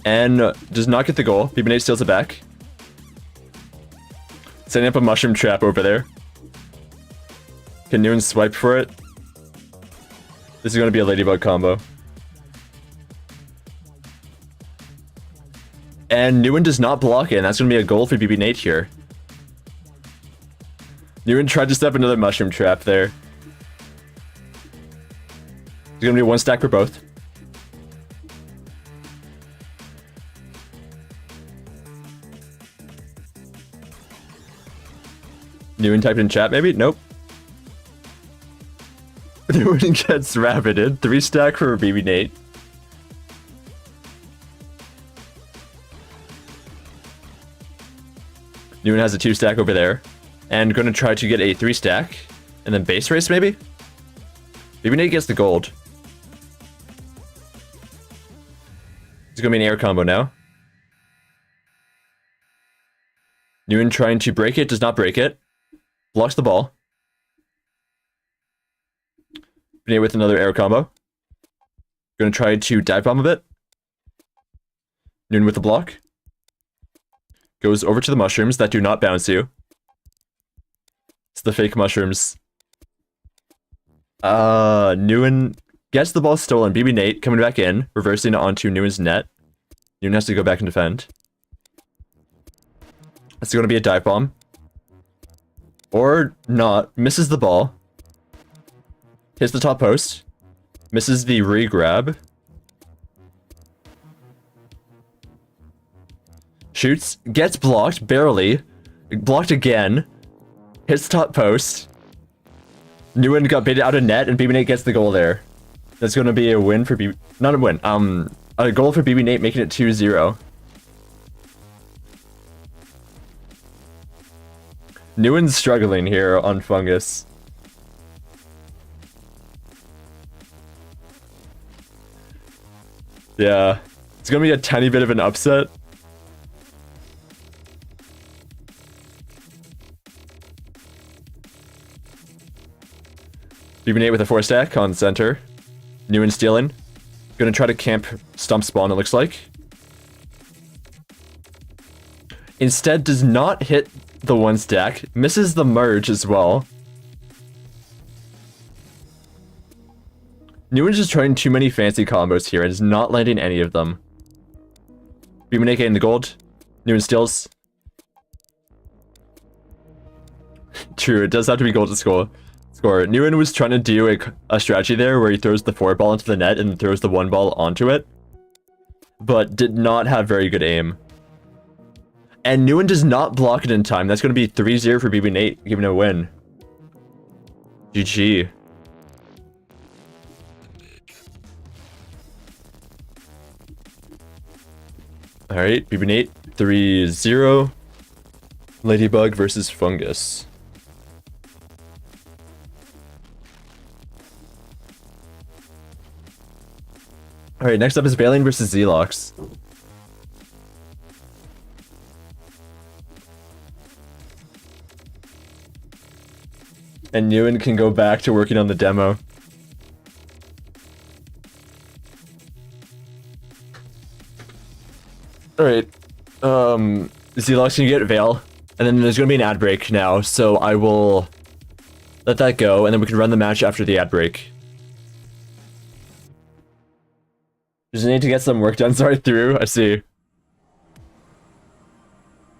S1: And does not get the goal. BB8 steals it back. Setting up a mushroom trap over there. Can Nguyen swipe for it? This is going to be a ladybug combo. And Nguyen does not block it, and that's going to be a goal for BB8 here. Nguyen tried to set up another mushroom trap there. It's going to be one stack for both. Nguyen typed in chat, maybe? Nope. Nguyen gets rabbited. 3 stack for BB8. Nguyen has a 2 stack over there. And gonna try to get a 3 stack. And then base race, maybe? BB8 gets the gold. It's gonna be an air combo now. Nguyen trying to break it, does not break it. Blocks the ball. BB8 with another air combo. Gonna try to dive bomb a bit. Nguyen with the block. Goes over to the mushrooms that do not bounce you. It's the fake mushrooms. Nguyen gets the ball stolen. BB8 coming back in, reversing it onto Nguyen's net. Nguyen has to go back and defend. It's going to be a dive bomb. Or not. Misses the ball. Hits the top post. Misses the re-grab. Shoots. Gets blocked. Barely. Blocked again. Hits the top post. Nguyen got baited out of net, and BB8 gets the goal there. That's going to be a win for BB... Not a win. A goal for BB8, making it 2-0. Nguyen's struggling here on Fungus. Yeah. It's going to be a tiny bit of an upset. BB8 with a 4 stack on center. Nguyen stealing. Gonna try to camp stump spawn, it looks like. Instead, does not hit the 1 stack. Misses the merge as well. Nguyen's just trying too many fancy combos here and is not landing any of them. BB8 getting the gold. Nguyen steals. True, it does have to be gold to score. Nguyen was trying to do a strategy there where he throws the 4 ball into the net and throws the 1 ball onto it, but did not have very good aim. And Nguyen does not block it in time. That's going to be 3-0 for BB8, giving a win. GG. Alright, BB8, 3-0. Ladybug versus Fungus. Alright, next up is Valiant versus Zelox. And Nguyen can go back to working on the demo. Alright. Zelox can get Veil. And then there's gonna be an ad break now, so I will let that go, and then we can run the match after the ad break. Just need to get some work done. Sorry, through. I see.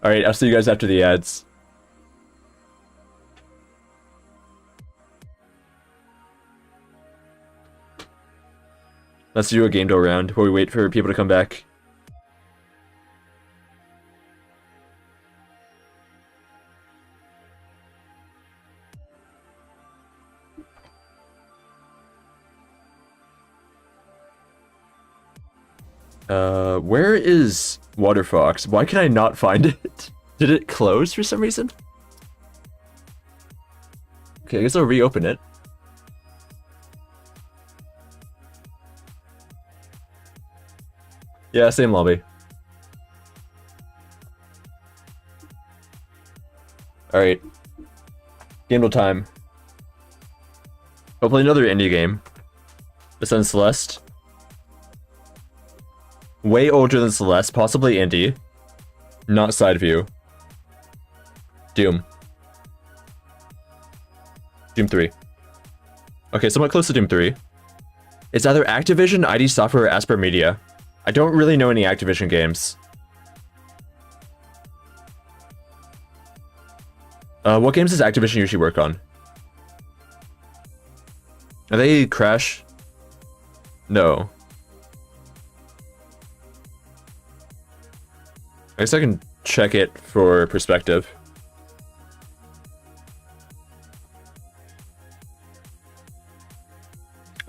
S1: Alright, I'll see you guys after the ads. Let's do a game door round while we wait for people to come back. Where is Water Fox? Why can I not find it? Did it close for some reason? Okay, I guess I'll reopen it. Yeah, same lobby. Alright. Game time. Hopefully another indie game. The Sun Celeste. Way older than Celeste, possibly indie. Not side view. Doom. Doom 3. Okay, somewhat close to Doom 3. It's either Activision, ID Software, or Asper Media. I don't really know any Activision games. What games does Activision usually work on? Are they Crash? No. I guess I can check it for perspective.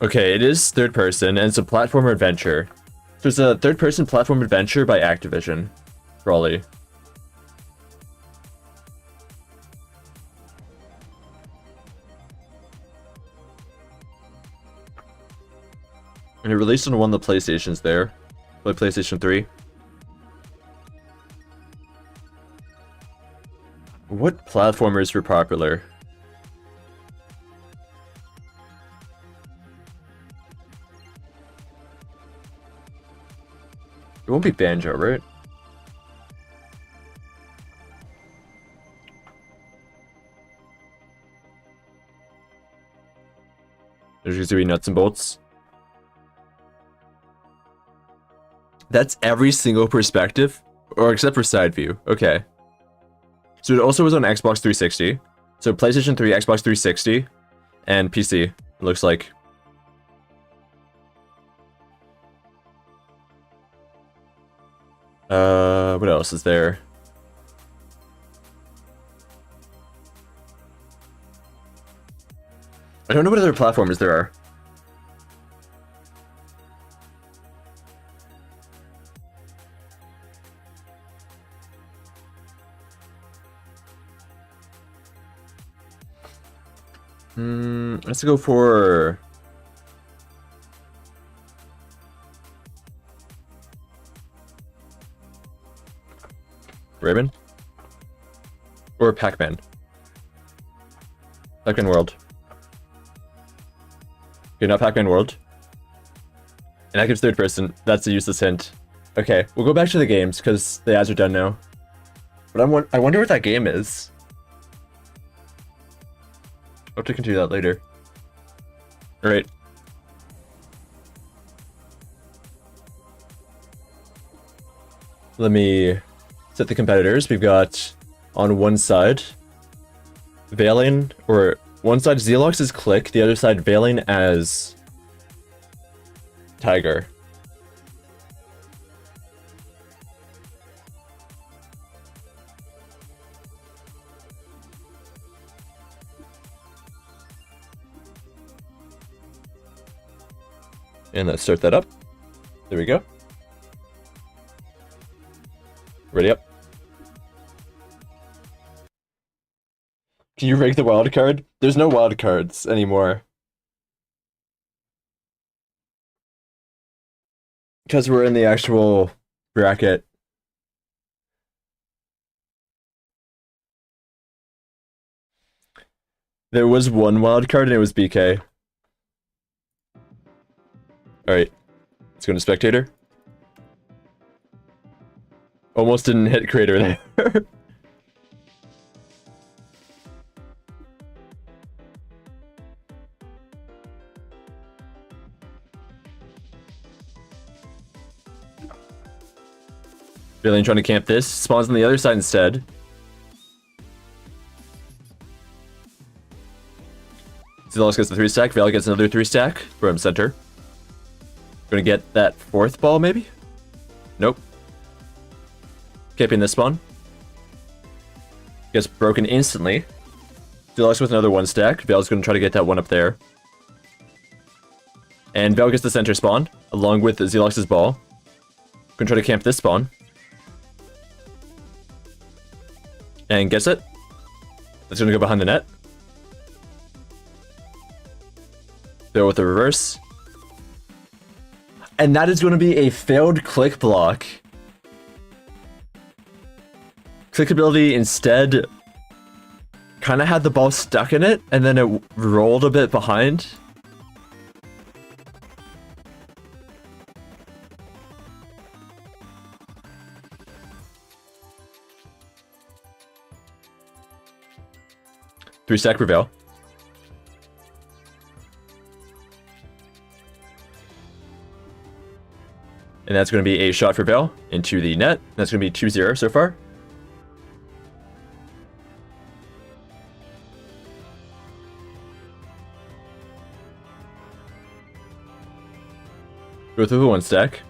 S1: Okay, it is third person, and it's a platformer adventure. So it's a third person platform adventure by Activision. Raleigh. And it released on one of the PlayStations there. Like PlayStation 3. What platformers were popular? It won't be Banjo, right? There's going to be nuts and bolts. That's every single perspective? Or except for side view. Okay. So it also was on Xbox 360. So PlayStation 3, Xbox 360, and PC, it looks like. What else is there? I don't know what other platformers there are. Let's go for... Rayman? Or Pac-Man? Pac-Man World. Okay, not Pac-Man World. And that gives third person. That's a useless hint. Okay, we'll go back to the games, because the ads are done now. But I wonder what that game is. I'll have to continue that later. Alright. Let me set the competitors. We've got on one side Valen, or one side Xelox as Click, the other side Valen as Tiger. And let's start that up. There we go. Ready up. Can you rank the wild card? There's no wild cards anymore. Because we're in the actual bracket. There was one wild card and it was BK. Alright. Let's go to spectator. Almost didn't hit creator there. Really trying to camp this. Spawns on the other side instead. Zelos gets the 3-stack. Vale gets another 3-stack from center. Gonna get that 4th ball, maybe? Nope. Camping this spawn. Gets broken instantly. Zelos with another 1-stack. Vale's gonna try to get that one up there. And Vale gets the center spawn, along with Zelox's ball. Gonna try to camp this spawn. And guess it. It's gonna go behind the net. Go with the reverse. And that is going to be a failed click block. Clickability instead kind of had the ball stuck in it, and then it rolled a bit behind. Three-stack prevail. And that's going to be a shot for Bell into the net. That's going to be 2-0 so far. Go through the one stack.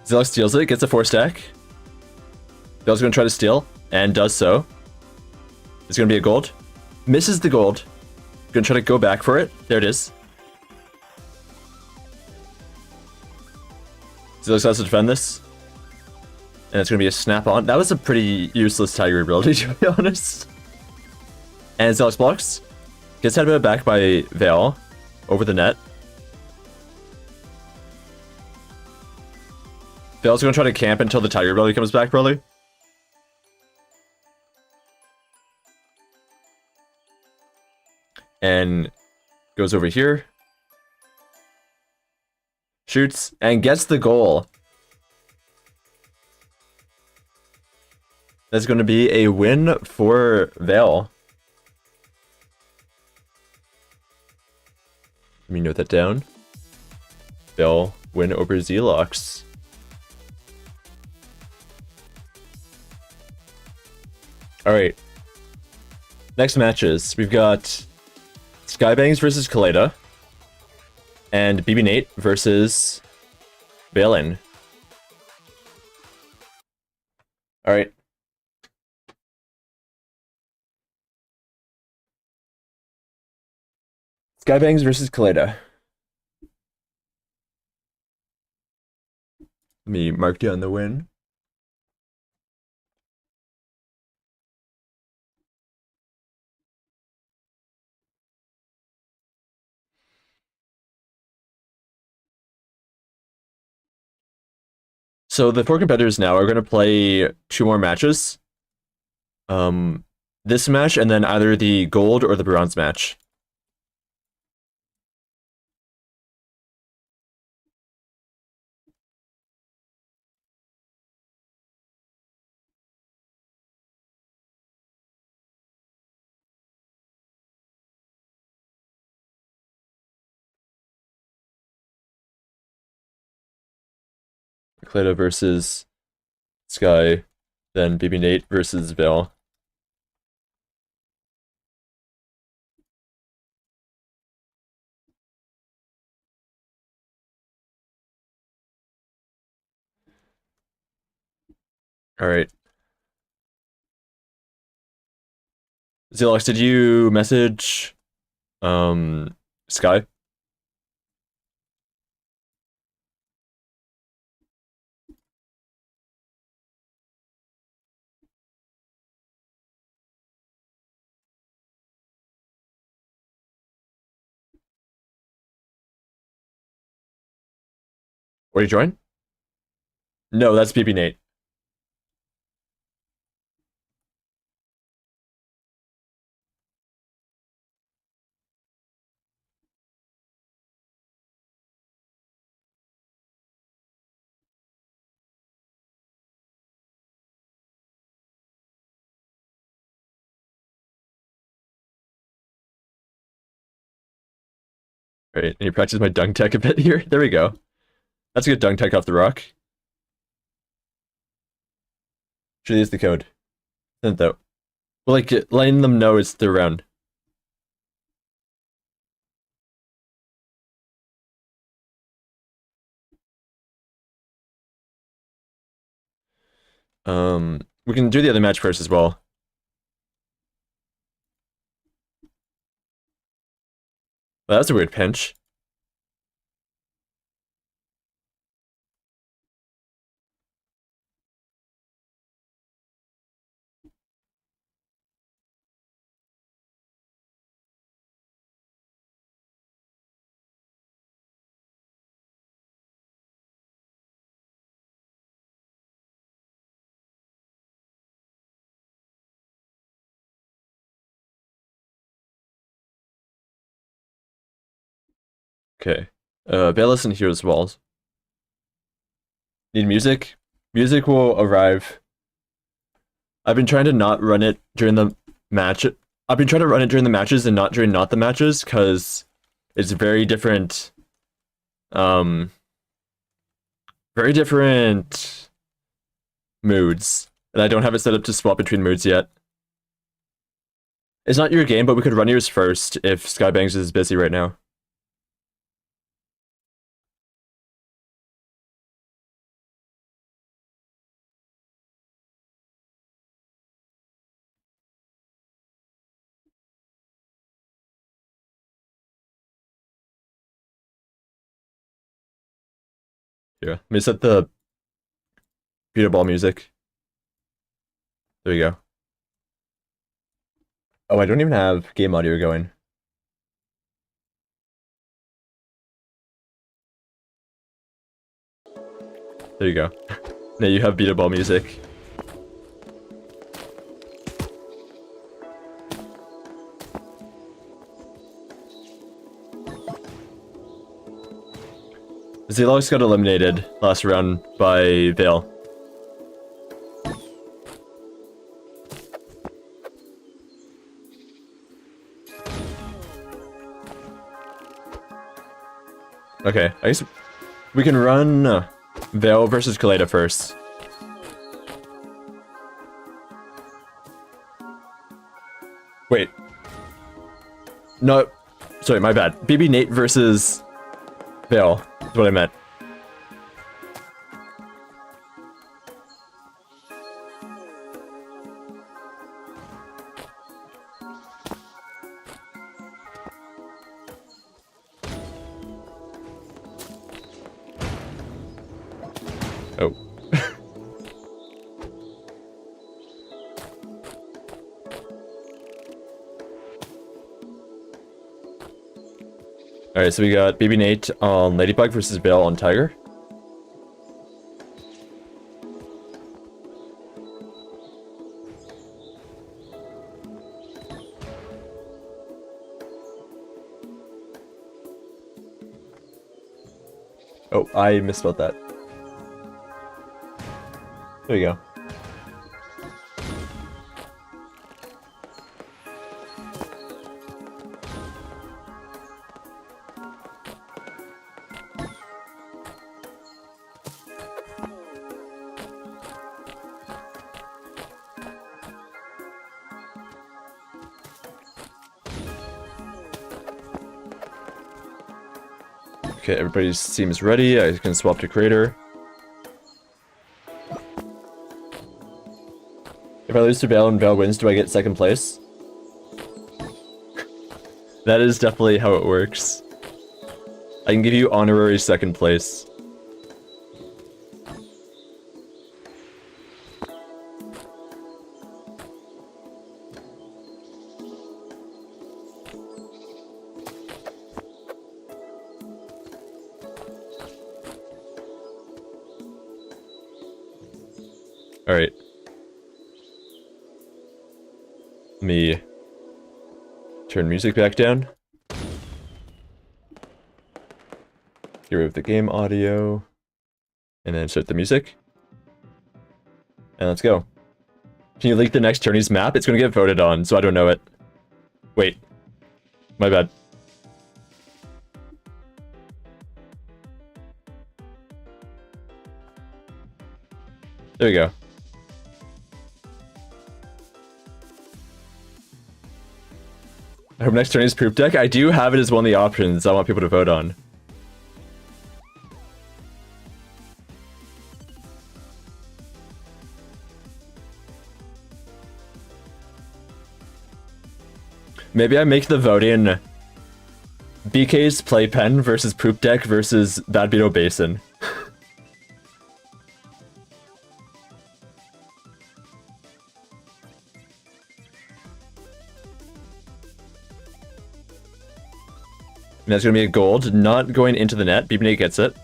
S1: Zelix steals it, gets a 4-stack. Bell's going to try to steal, and does so. It's going to be a gold. Misses the gold. Going to try to go back for it. There it is. Zelix has to defend this. And it's going to be a snap-on. That was a pretty useless Tiger ability, to be honest. And Zelix blocks. Gets headbutted back by Veil. Over the net. Veil's going to try to camp until the Tiger ability comes back, probably. And goes over here. Shoots and gets the goal. That's going to be a win for Veil. Let me note that down. Veil win over Zelox. Alright. Next matches. We've got Skybangs versus Kaleda. And BB Nate versus Balin. Alright. Skybangs versus Kaleda. Let me mark down the win. So the 4 competitors now are going to play 2 more matches. This match and then either the gold or the bronze match. Kaleda versus Sky, then BB Nate versus Veil. Alright. Zelox, did you message Sky? Or you join? No, that's BB Nate. Alright, and you practice my dunk tech a bit here. There we go. That's a good dunk tech off the rock. Should use the code. Send it though. Well, like, letting them know it's their round. We can do the other match first as well. Well, that's a weird pinch. Okay. Bayless and Heroes Walls. Need music? Music will arrive. I've been trying to not run it during the match. I've been trying to run it during the matches and not during not the matches, because it's very different. Very different moods. And I don't have it set up to swap between moods yet. It's not your game, but we could run yours first if Skybangs is busy right now. Here, let me set the Beetleball music. There you go. Oh, I don't even have game audio going. There you go. Now you have Beetleball music. Zelox got eliminated last round by Vale. Okay, I guess we can run Vale versus Kaleda first. Wait. No, sorry, my bad. BB Nate versus Vale is what I meant. Oh. Alright, so we got BB Nate on Ladybug versus Vale on Tiger. Oh, I misspelled that. There you go. Okay, everybody seems ready. I can swap to creator. If I lose to Vale and Vale wins, do I get second place? That is definitely how it works. I can give you honorary second place. Alright. Let me turn music back down. Get rid of the game audio. And then start the music. And let's go. Can you link the next tourney's map? It's gonna get voted on, so I don't know it. Wait. My bad. There we go. I hope next turn is proof deck. I do have it as one of the options I want people to vote on. Maybe I make the voting BK's Playpen versus Poop Deck versus Bad Beetle Basin. And that's going to be a gold, not going into the net. BB8 gets it.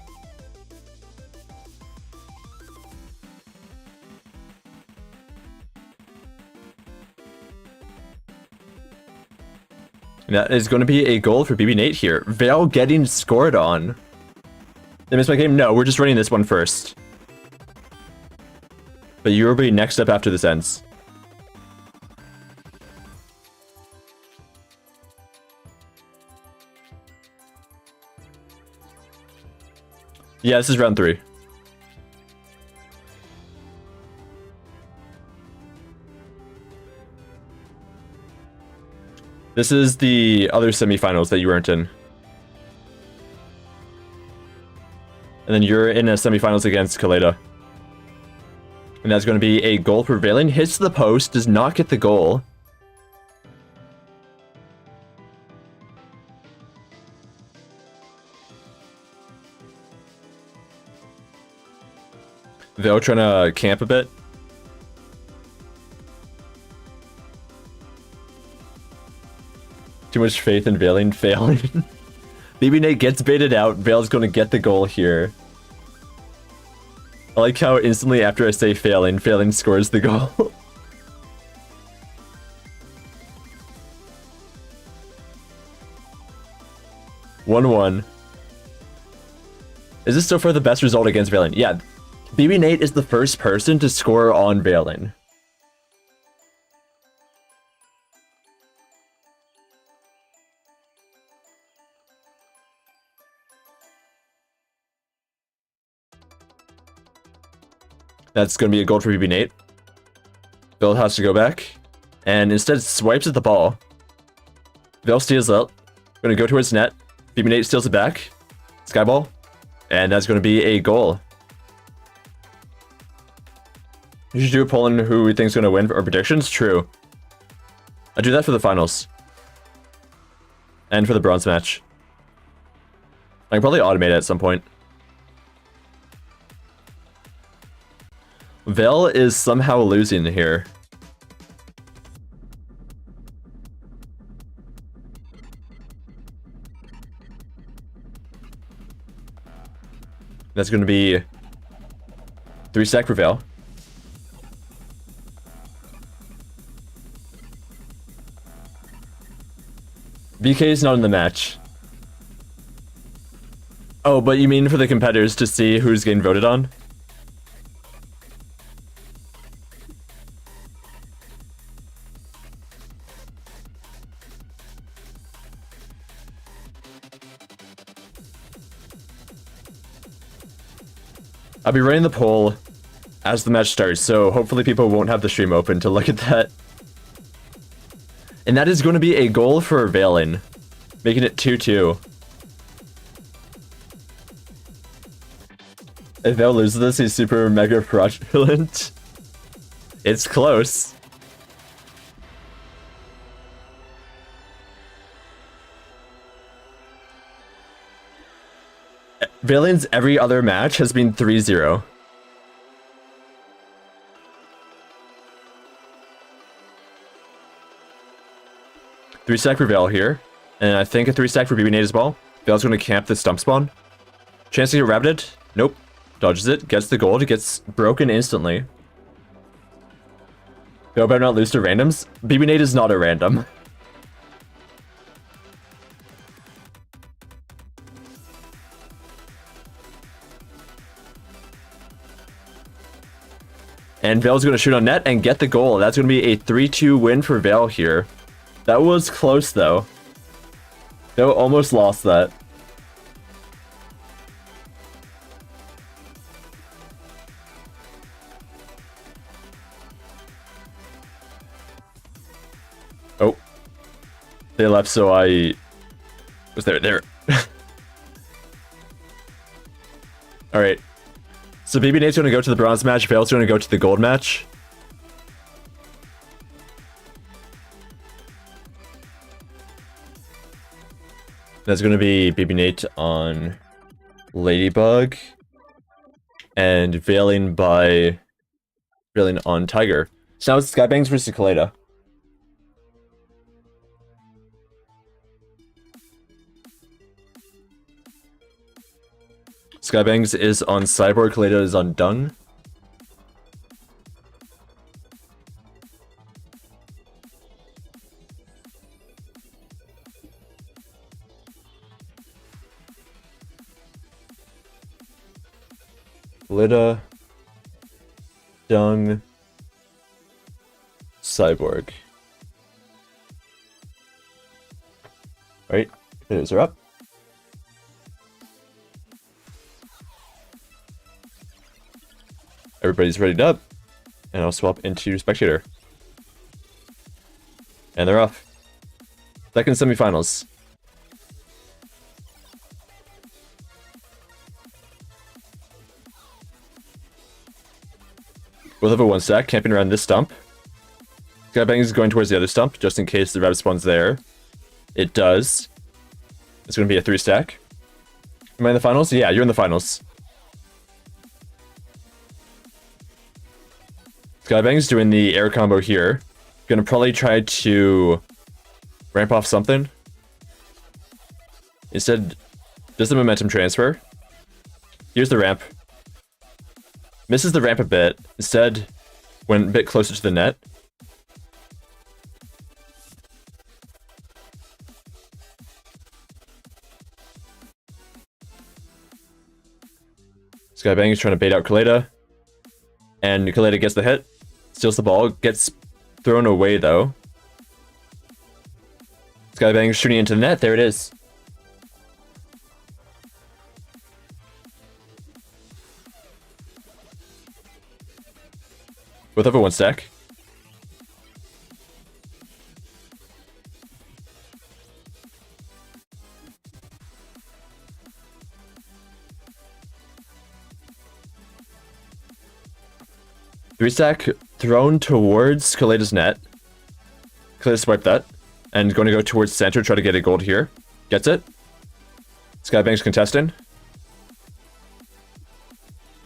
S1: And that is going to be a goal for BB8 here. Vale getting scored on. They missed my game? No, we're just running this one first. But you will be next up after this ends. Yeah, this is round 3. This is the other semifinals that you weren't in. And then you're in a semifinals against Kaleda. And that's going to be a goal for Valen. Hits the post, does not get the goal. Vale trying to camp a bit. Too much faith in Valen failing. BB8 gets baited out. Vale's going to get the goal here. I like how instantly after I say failing, failing scores the goal. 1-1. Is this so far the best result against Valen? Yeah. BB8 is the first person to score on Valen. That's going to be a goal for BB8. Bill has to go back. And instead swipes at the ball. Bill steals it. Going to go towards net. BB8 steals it back. Skyball. And that's going to be a goal. You should do a poll on who we think is going to win or predictions? True. I do that for the finals. And for the bronze match. I can probably automate it at some point. Vale is somehow losing here. That's going to be 3 stack for Vale. BK is not in the match. Oh, but you mean for the competitors to see who's getting voted on? I'll be running the poll as the match starts, so hopefully people won't have the stream open to look at that. And that is going to be a goal for Valen, making it 2-2. If Vale loses this, he's super mega fraudulent. It's close. Valen's every other match has been 3-0. Three stack for Vale here. And I think a 3 stack for BB8 as well. Vale's going to camp the stump spawn. Chance to get rabbited? Nope. Dodges it. Gets the gold. Gets broken instantly. Vale better not lose to randoms. BB8 is not a random. And Vale's going to shoot on net and get the goal. That's going to be a 3-2 win for Vale here. That was close, though. Vale almost lost that. Oh. They left, so I was there. Alright. So BB8's going to go to the bronze match, Vale's going to go to the gold match. That's going to be BB Nate on Ladybug. And Veiling on Tiger. So now it's Skybangs versus Kaleda. Skybangs is on Cyborg, Kaleda is on Dung. Kaleda, Dung, Cyborg. Alright, those are up. Everybody's readied up. And I'll swap into Spectator. And they're off. Second semifinals. Both have a 1-stack, camping around this stump. Skybangs is going towards the other stump, just in case the rabbit spawns there. It does. It's going to be a 3-stack. Am I in the finals? Yeah, you're in the finals. Skybangs doing the air combo here. Gonna probably try to ramp off something. Instead, does the momentum transfer. Here's the ramp. Misses the ramp a bit. Instead, went a bit closer to the net. Skybang is trying to bait out Kaleda. And Kaleda gets the hit. Steals the ball. Gets thrown away, though. Skybang shooting into the net. There it is. Both have a 1-stack. Three-stack thrown towards Kaleda's net. Kaleda swiped that. And going to go towards center, try to get a gold here. Gets it. Skybang's contesting.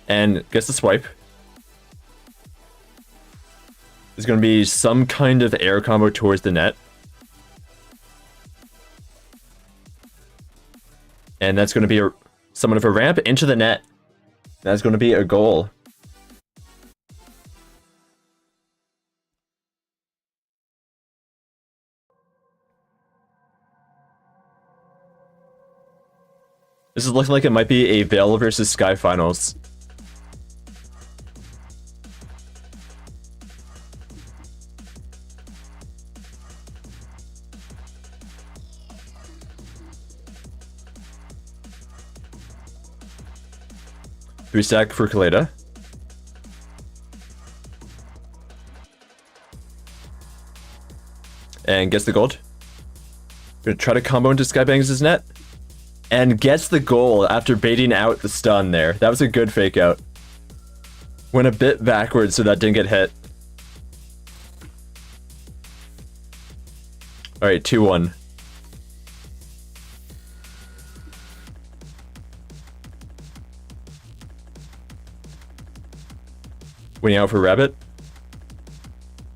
S1: And gets the swipe. There's going to be some kind of air combo towards the net. And that's going to be somewhat of a ramp into the net. That's going to be a goal. This is looking like it might be a Veil versus Sky finals. Three-stack for Kaleda. And gets the gold. Gonna try to combo into Skybangs' net. And gets the goal after baiting out the stun there. That was a good fake out. Went a bit backwards so that didn't get hit. Alright, 2-1. Winning out for Rabbit.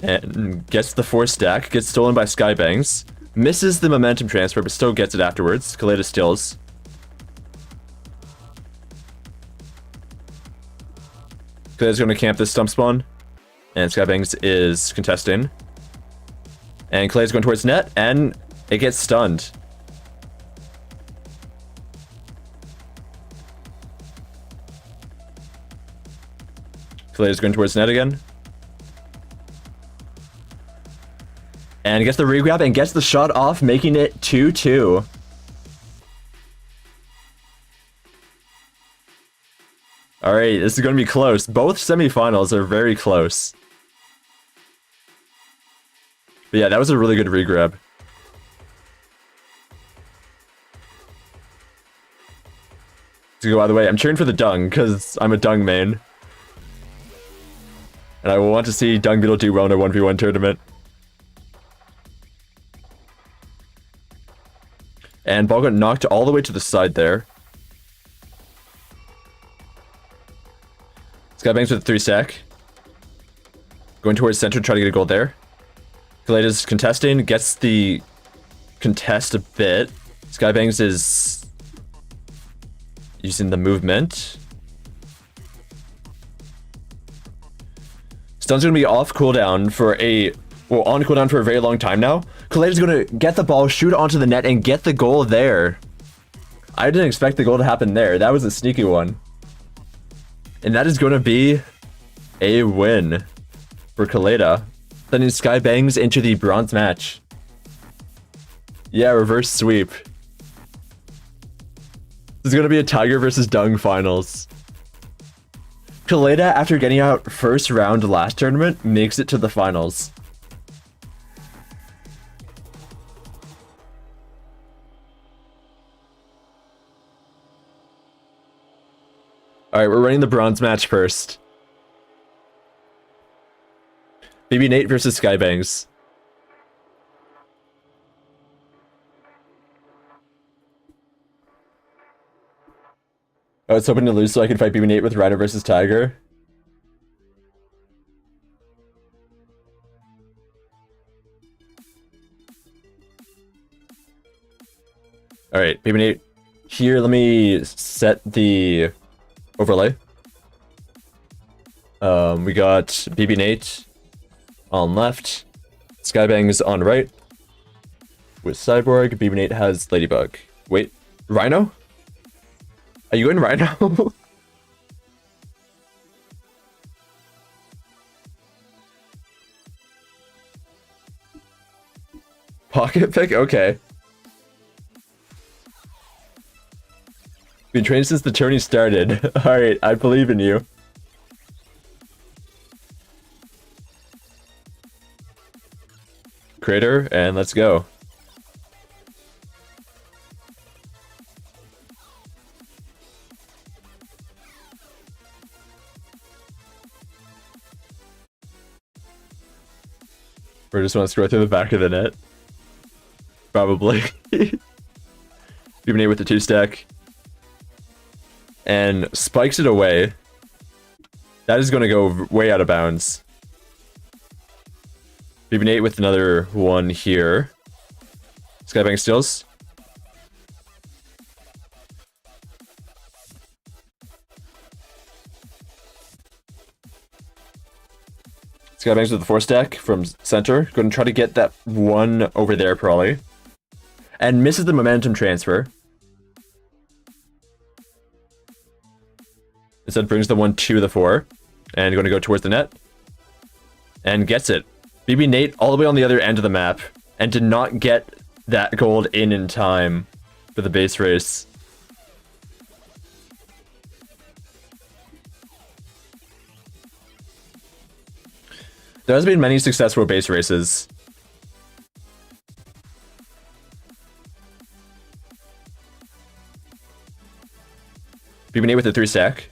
S1: And gets the 4-stack. Gets stolen by Skybangs. Misses the momentum transfer, but still gets it afterwards. Kaleda steals. Kaleda's going to camp this stump spawn. And Skybangs is contesting. And Kaleda's going towards net, and it gets stunned. Kaleda's going towards net again. And gets the regrab and gets the shot off, making it 2-2. Alright, this is going to be close. Both semifinals are very close. But yeah, that was a really good regrab. To go, by the way, I'm cheering for the Dung, because I'm a Dung main. And I want to see Dung Beetle do well in a 1v1 tournament. And ball got knocked all the way to the side there. Skybangs with a 3-stack. Going towards center, try to get a goal there. Kaleda's contesting, gets the contest a bit. Skybangs is using the movement. Stun's gonna be off cooldown for on cooldown for a very long time now. Kaleda's gonna get the ball, shoot onto the net, and get the goal there. I didn't expect the goal to happen there. That was a sneaky one. And that is gonna be a win for Kaleda. Sending Skybangs into the bronze match. Yeah, reverse sweep. This is gonna be a Tiger versus Dung finals. Kaleda, after getting out first round last tournament, makes it to the finals. Alright, we're running the bronze match first. BB Nate versus Skybangs. I was hoping to lose so I could fight BB Nate with Rhino versus Tiger. Alright, BB Nate. Here, let me set the overlay. We got BB Nate on left, Skybangs on right. With Cyborg, BB Nate has Ladybug. Wait, Rhino? Are you in Rhino? Pocket pick? Okay. Been training since the tourney started. Alright, I believe in you. Crater, and let's go. Or just want to scroll through the back of the net. Probably. Even with the 2-stack. And spikes it away. That is going to go way out of bounds. BB8 with another one here. Skybank steals. Skybanks with the 4-stack from center. Going to try to get that one over there probably. And misses the momentum transfer. Instead brings the 1 to the 4. And going to go towards the net. And gets it. BB Nate all the way on the other end of the map. And did not get that gold in time for the base race. There has been many successful base races. BB Nate with a 3-stack.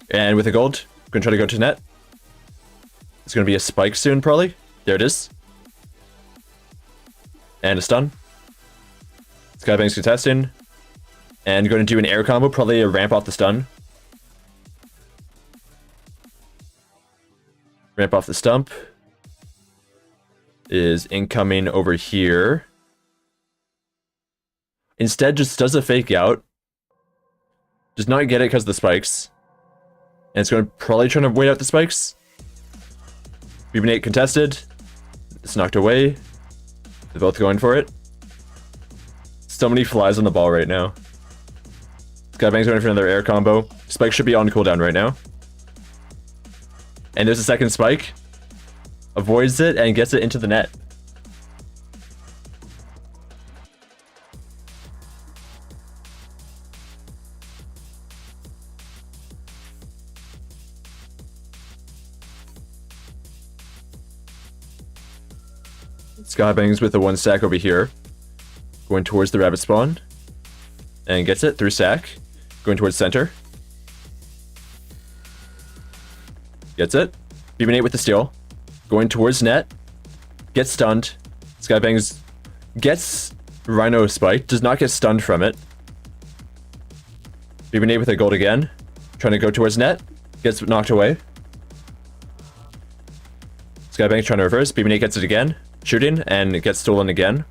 S1: And with a gold, going to try to go to net. It's going to be a spike soon, probably. There it is. And a stun. Skybank's contesting. And going to do an air combo, probably a ramp off the stun. Ramp off the stump. Is incoming over here. Instead, just does a fake out. Does not get it because of the spikes. And it's going to probably try to wait out the spikes. BB8 contested. It's knocked away. They're both going for it. So many flies on the ball right now. Skybank's going for another air combo. Spike should be on cooldown right now. And there's a second spike. Avoids it and gets it into the net. Skybangs with the 1-stack over here. Going towards the rabbit spawn. And gets it, 3-stack. Going towards center. Gets it. BB-8 with the steal. Going towards net. Gets stunned. Skybangs gets Rhino spiked. Does not get stunned from it. BB-8 with a gold again. Trying to go towards net. Gets knocked away. Skybangs trying to reverse. BB-8 gets it again. Shooting and it gets stolen again.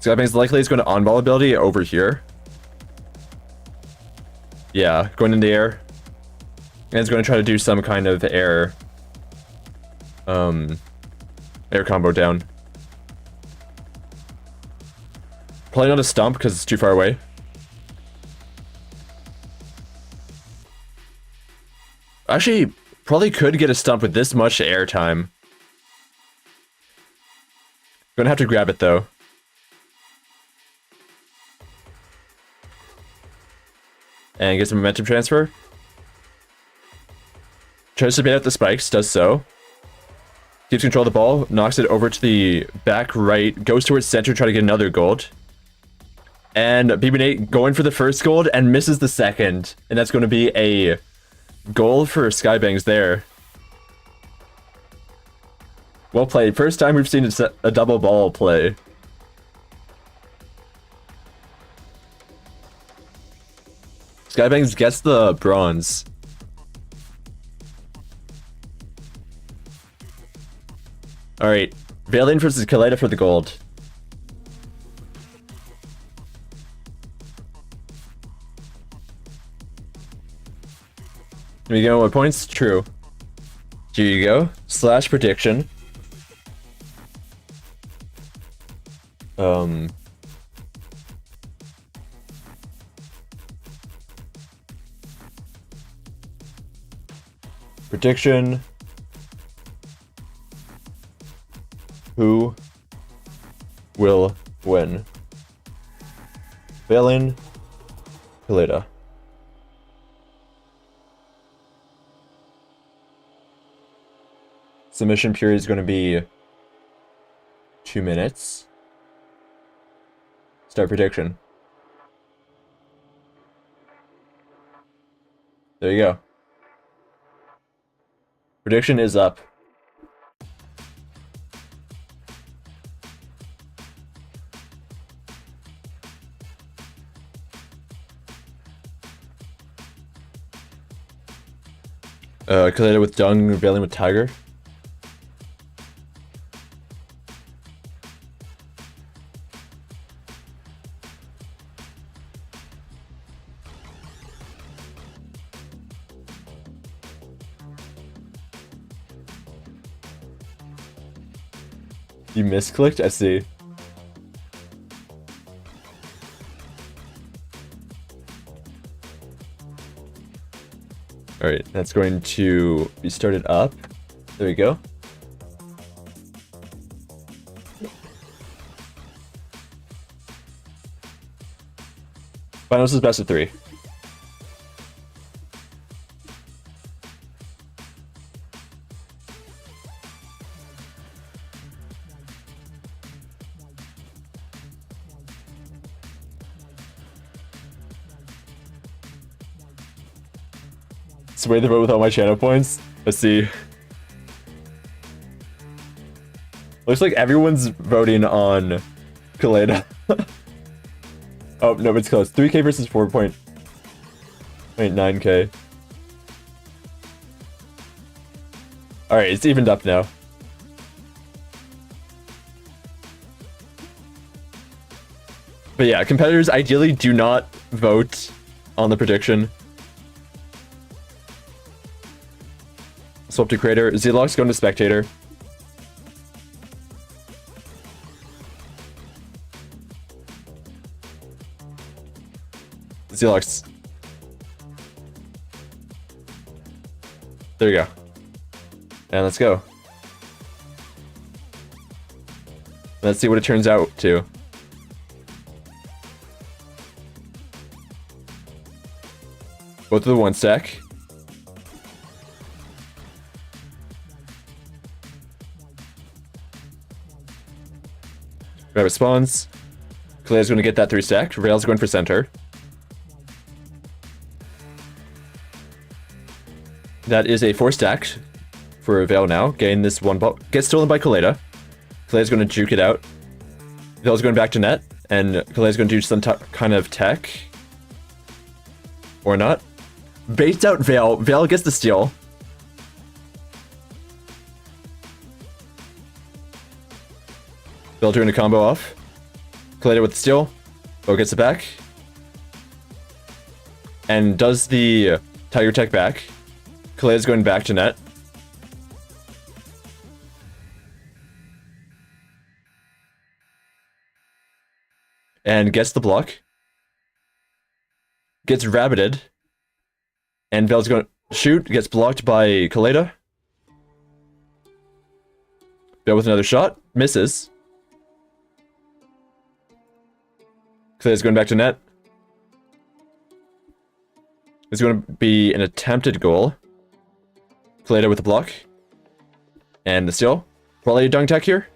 S1: Skybangs likely is going to on-ball ability over here. Yeah, going in the air. And it's going to try to do some kind of air combo down. Probably not a stomp because it's too far away. Actually, probably could get a stomp with this much air time. Gonna have to grab it though. And get some momentum transfer. Tries to bait out the spikes, does so. Keeps control of the ball, knocks it over to the back right, goes towards center, try to get another gold. And BB-8 going for the first gold and misses the second. And that's going to be a goal for Skybangs there. Well played. First time we've seen a double ball play. Skybangs gets the bronze. Alright, Valiant versus Kaleda for the gold. Here we go, what points? True. Here you go. Slash prediction. Prediction. Who will win? Valen, Kaleda. Submission period is going to be 2 minutes. Start prediction. There you go. Prediction is up. Kaleda with Dung, Valen with Tiger. You misclicked? I see. Alright, that's going to be started up. There we go. Finals is best of 3. Sway the vote with all my channel points. Let's see. Looks like everyone's voting on Kaleda. Oh, no, it's close. 3K versus 4.9K. Alright, it's evened up now. But yeah, competitors ideally do not vote on the prediction. Swap to creator. Zelox going to spectator. Zelox. There you go. And let's go. Let's see what it turns out to. Both of the 1 stack. Grab spawns. Kaleda's going to get that 3 stack. Rail's going for center. That is a 4 stack for Veil now. Gain this 1 ball. Gets stolen by Kaleda. Kaleda's going to juke it out. Veil's going back to net. And Kaleda's going to do some kind of tech. Or not. Baits out Veil. Veil gets the steal. Veil doing a combo off. Kaleda with the steal. Veil gets it back. And does the Tiger Tech back. Kaleda's going back to net. And gets the block. Gets rabbited. And Veil's going to shoot. Gets blocked by Kaleda. Veil with another shot. Misses. Kaleda's going back to net. It's going to be an attempted goal. Kaleda with the block. And the steal. Probably a dunk tech here.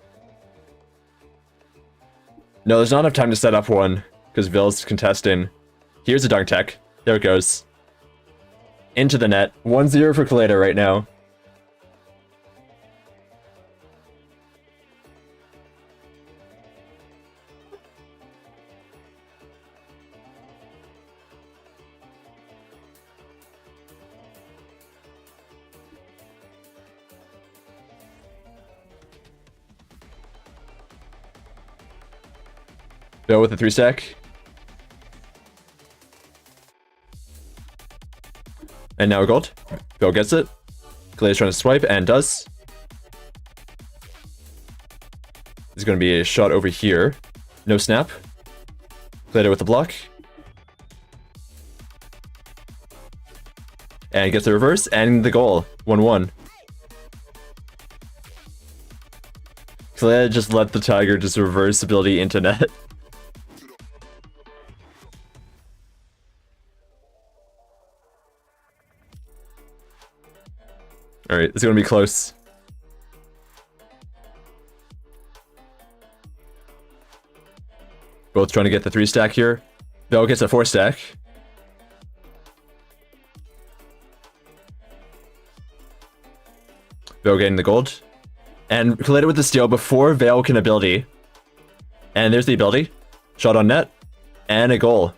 S1: No, there's not enough time to set up one. Because Veil's contesting. Here's a dunk tech. There it goes. Into the net. 1-0 for Kaleda right now. Veil with the 3 stack. And now a gold. Veil gets it. Kaleda's trying to swipe and does. There's going to be a shot over here. No snap. Kaleda with the block. And gets the reverse and the goal. 1-1. Kaleda just let the Tiger just reverse ability into net. Alright, it's gonna be close. Both trying to get the 3 stack here. Veil gets a 4 stack. Veil getting the gold. And Kaleda with the steal before Veil can ability. And there's the ability. Shot on net. And a goal.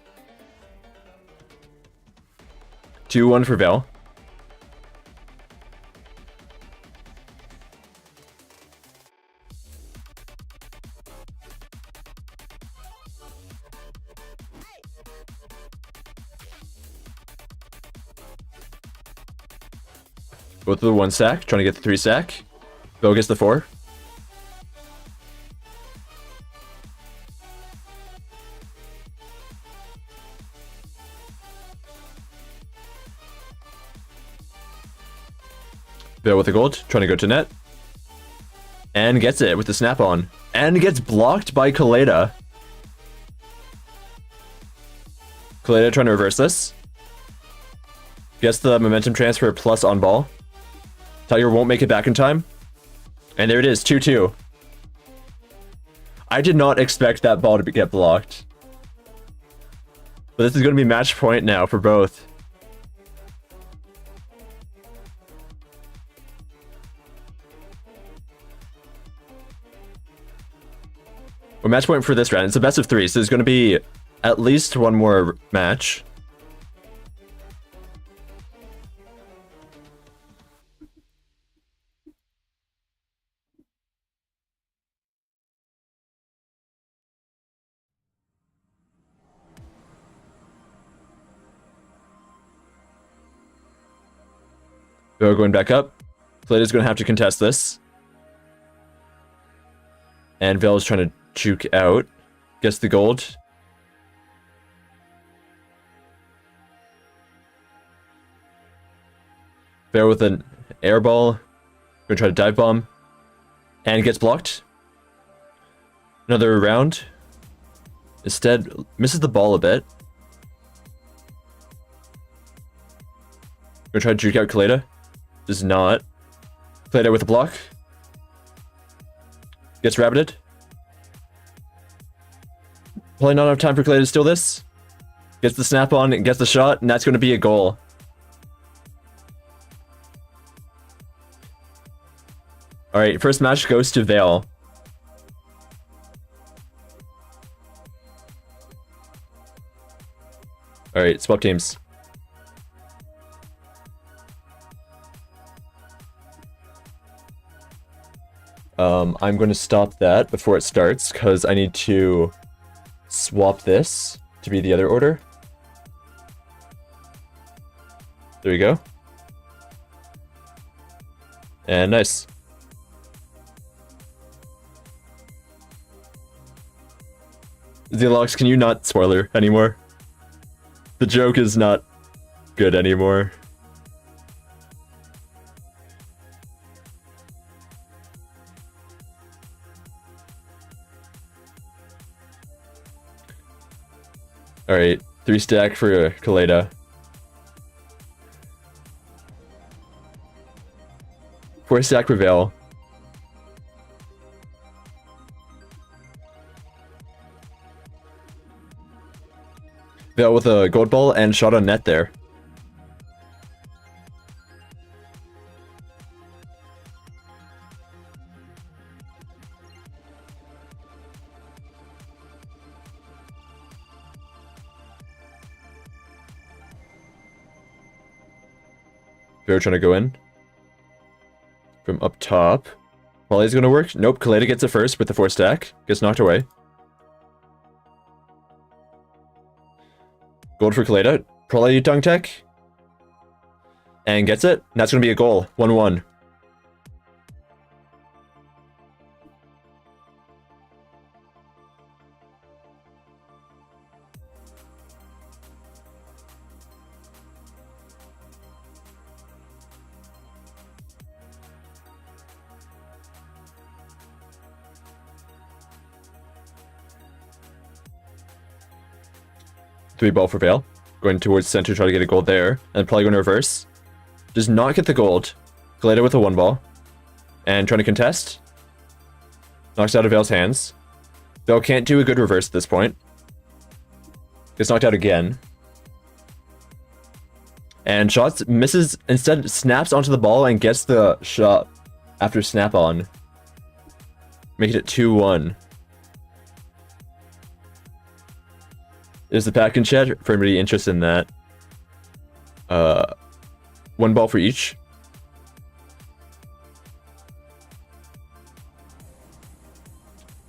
S1: 2-1 for Veil. Both with the 1 stack, trying to get the 3 stack. Veil gets the 4. Veil with the gold, trying to go to net. And gets it with the snap on. And gets blocked by Kaleda. Kaleda trying to reverse this. Gets the momentum transfer plus on ball. Tiger won't make it back in time. And there it is, 2-2. I did not expect that ball to get blocked. But this is going to be match point now for both. Well, match point for this round. It's a best of 3, so there's going to be at least one more match. Veil going back up. Kaleda's going to have to contest this. And Veil is trying to juke out. Gets the gold. Veil with an air ball. Going to try to dive bomb. And gets blocked. Another round. Instead, misses the ball a bit. Going to try to juke out Kaleda. Does not. Kaleda with a block. Gets rabbited. Probably not enough time for Kaleda to steal this. Gets the snap on and gets the shot, and that's going to be a goal. Alright, first match goes to Vale. Alright, swap teams. I'm going to stop that before it starts, because I need to swap this to be the other order. There you go. And nice. Zelox, can you not spoiler anymore? The joke is not good anymore. Alright, 3 stack for Kaleda. 4 stack for Vale. Vale with a gold ball and shot on net there. Vale trying to go in. From up top. Volley's gonna work. Nope, Kaleda gets it first with the 4 stack. Gets knocked away. Gold for Kaleda. Probably dunk tech. And gets it. And that's gonna be a goal. 1-1. Three ball for Vale. Going towards center, try to get a gold there. And probably going to reverse. Does not get the gold. Kaleda with a 1 ball. And trying to contest. Knocks out of Vale's hands. Vale can't do a good reverse at this point. Gets knocked out again. And shots misses, instead snaps onto the ball and gets the shot after snap on. Making it 2-1. There's the pack in chat for anybody interested in that. 1 ball for each.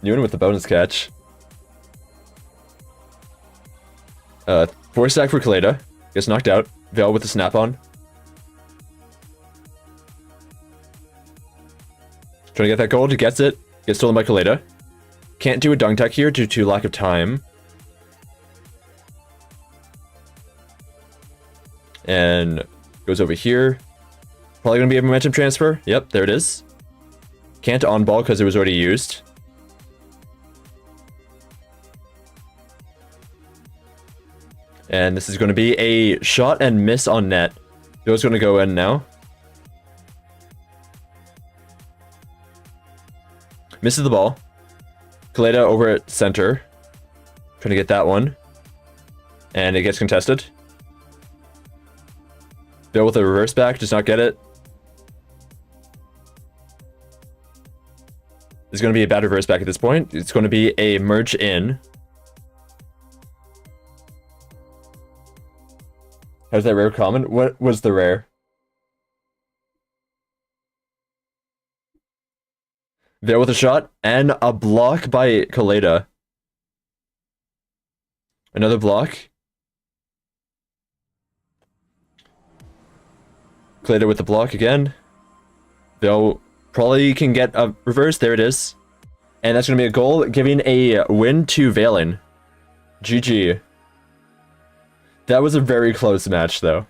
S1: Ewan with the bonus catch. 4 stack for Kaleda. Gets knocked out. Vale with the snap on. Trying to get that gold. He gets it. Gets stolen by Kaleda. Can't do a dunk tech here due to lack of time. And goes over here. Probably going to be a momentum transfer. Yep, there it is. Can't on ball because it was already used. And this is going to be a shot and miss on net. Joe's going to go in now. Misses the ball. Kaleda over at center. Trying to get that one. And it gets contested. Bill with a reverse back, does not get it. It's going to be a bad reverse back at this point. It's going to be a merge in. How's that rare common? What was the rare? There with a shot and a block by Kaleda. Another block. Kaleda with the block again. They'll probably can get a reverse. There it is. And that's going to be a goal, giving a win to Valen. GG. That was a very close match, though.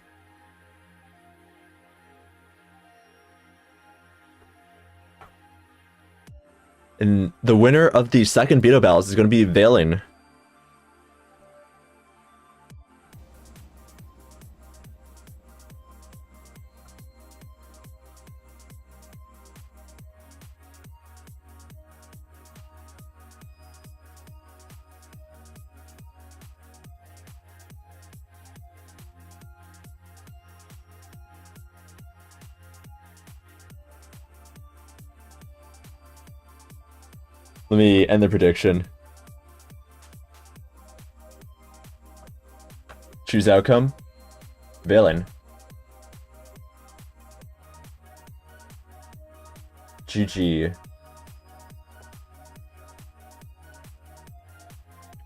S1: And the winner of the second Beetleball is going to be Valen. Let me end the prediction. Choose outcome. Villain. GG.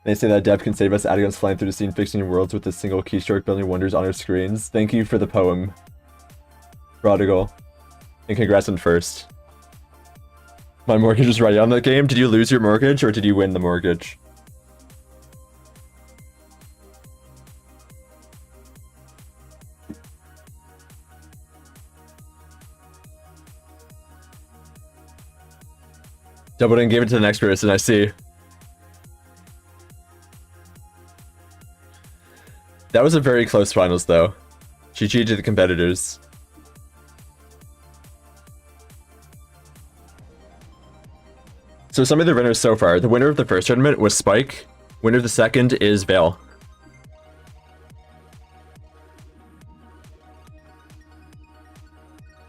S1: They say that Dev can save us, adding us flying through the scene, fixing worlds with a single keystroke, building wonders on our screens. Thank you for the poem, Prodigal. And congrats on first. My mortgage is right on that game. Did you lose your mortgage or did you win the mortgage? Doubled and gave it to the next person, I see. That was a very close finals, though. GG to the competitors. So some of the winners so far. The winner of the first tournament was Spike. Winner of the second is Vale.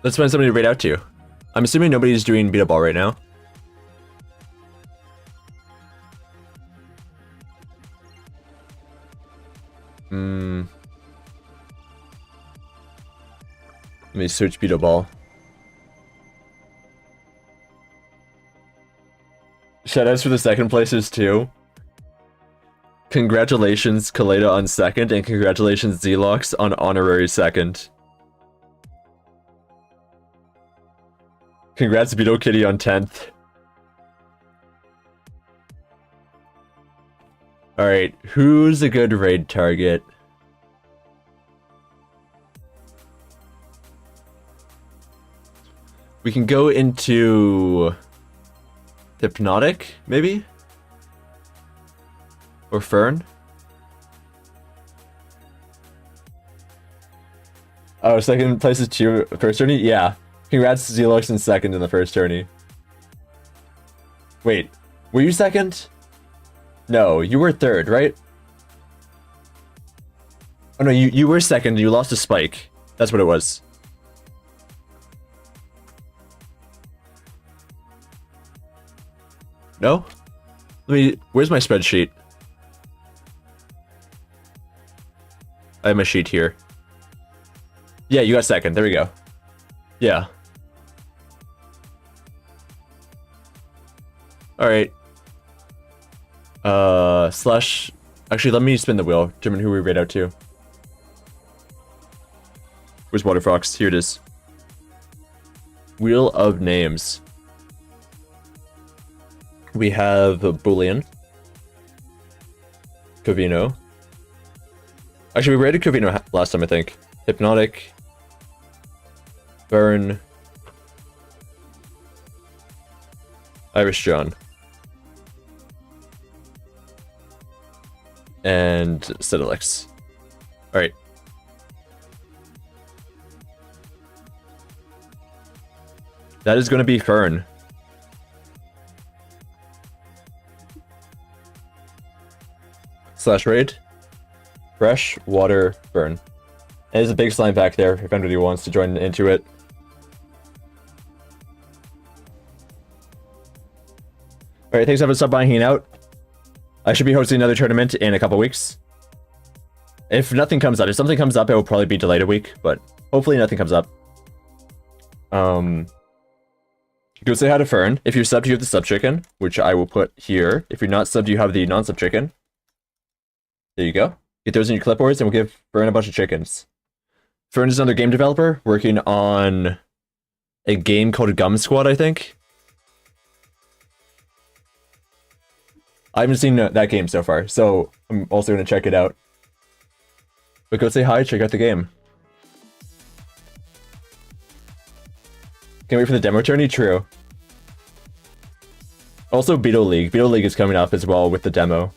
S1: Let's find somebody to rate out to. I'm assuming nobody's doing Beetleball right now. Let me search Beetleball. Shoutouts for the second placers too. Congratulations Kaleda on second, and congratulations Zelox on honorary second. Congrats Beetle Kitty on 10th. Alright, who's a good raid target? We can go into Hypnotic, maybe? Or Fern? Oh, second place is to first tourney? Yeah. Congrats to Zelox in second in the first tourney. Wait, were you second? No, you were third, right? Oh no, you were second, you lost to Spike. That's what it was. No? Where's my spreadsheet? I have my sheet here. Yeah, you got second, there we go. Yeah. Alright. Slash... Actually, let me spin the wheel. Determine who we rate out to. Where's Waterfox? Here it is. Wheel of names. We have Boolean. Covino. Actually, we rated Covino last time, I think. Hypnotic. Burn. Irish John. And Citadelex. Alright. That is going to be Fern. Slash raid. Fresh water Fern. And there's a big slime pack there if anybody wants to join into it. Alright, thanks for stopping by and hanging out. I should be hosting another tournament in a couple weeks. If nothing comes up, if something comes up, it will probably be delayed a week, but hopefully nothing comes up. Go say hi to Fern. If you're subbed, you have the sub chicken, which I will put here. If you're not subbed, you have the non-sub chicken. There you go. Get those in your clipboards, and we'll give Fern a bunch of chickens. Fern is another game developer working on a game called Gum Squad, I think. I haven't seen that game so far, so I'm also going to check it out. But go say hi, check out the game. Can't wait for the demo tourney? True. Also, Beetle League. Beetle League is coming up as well with the demo.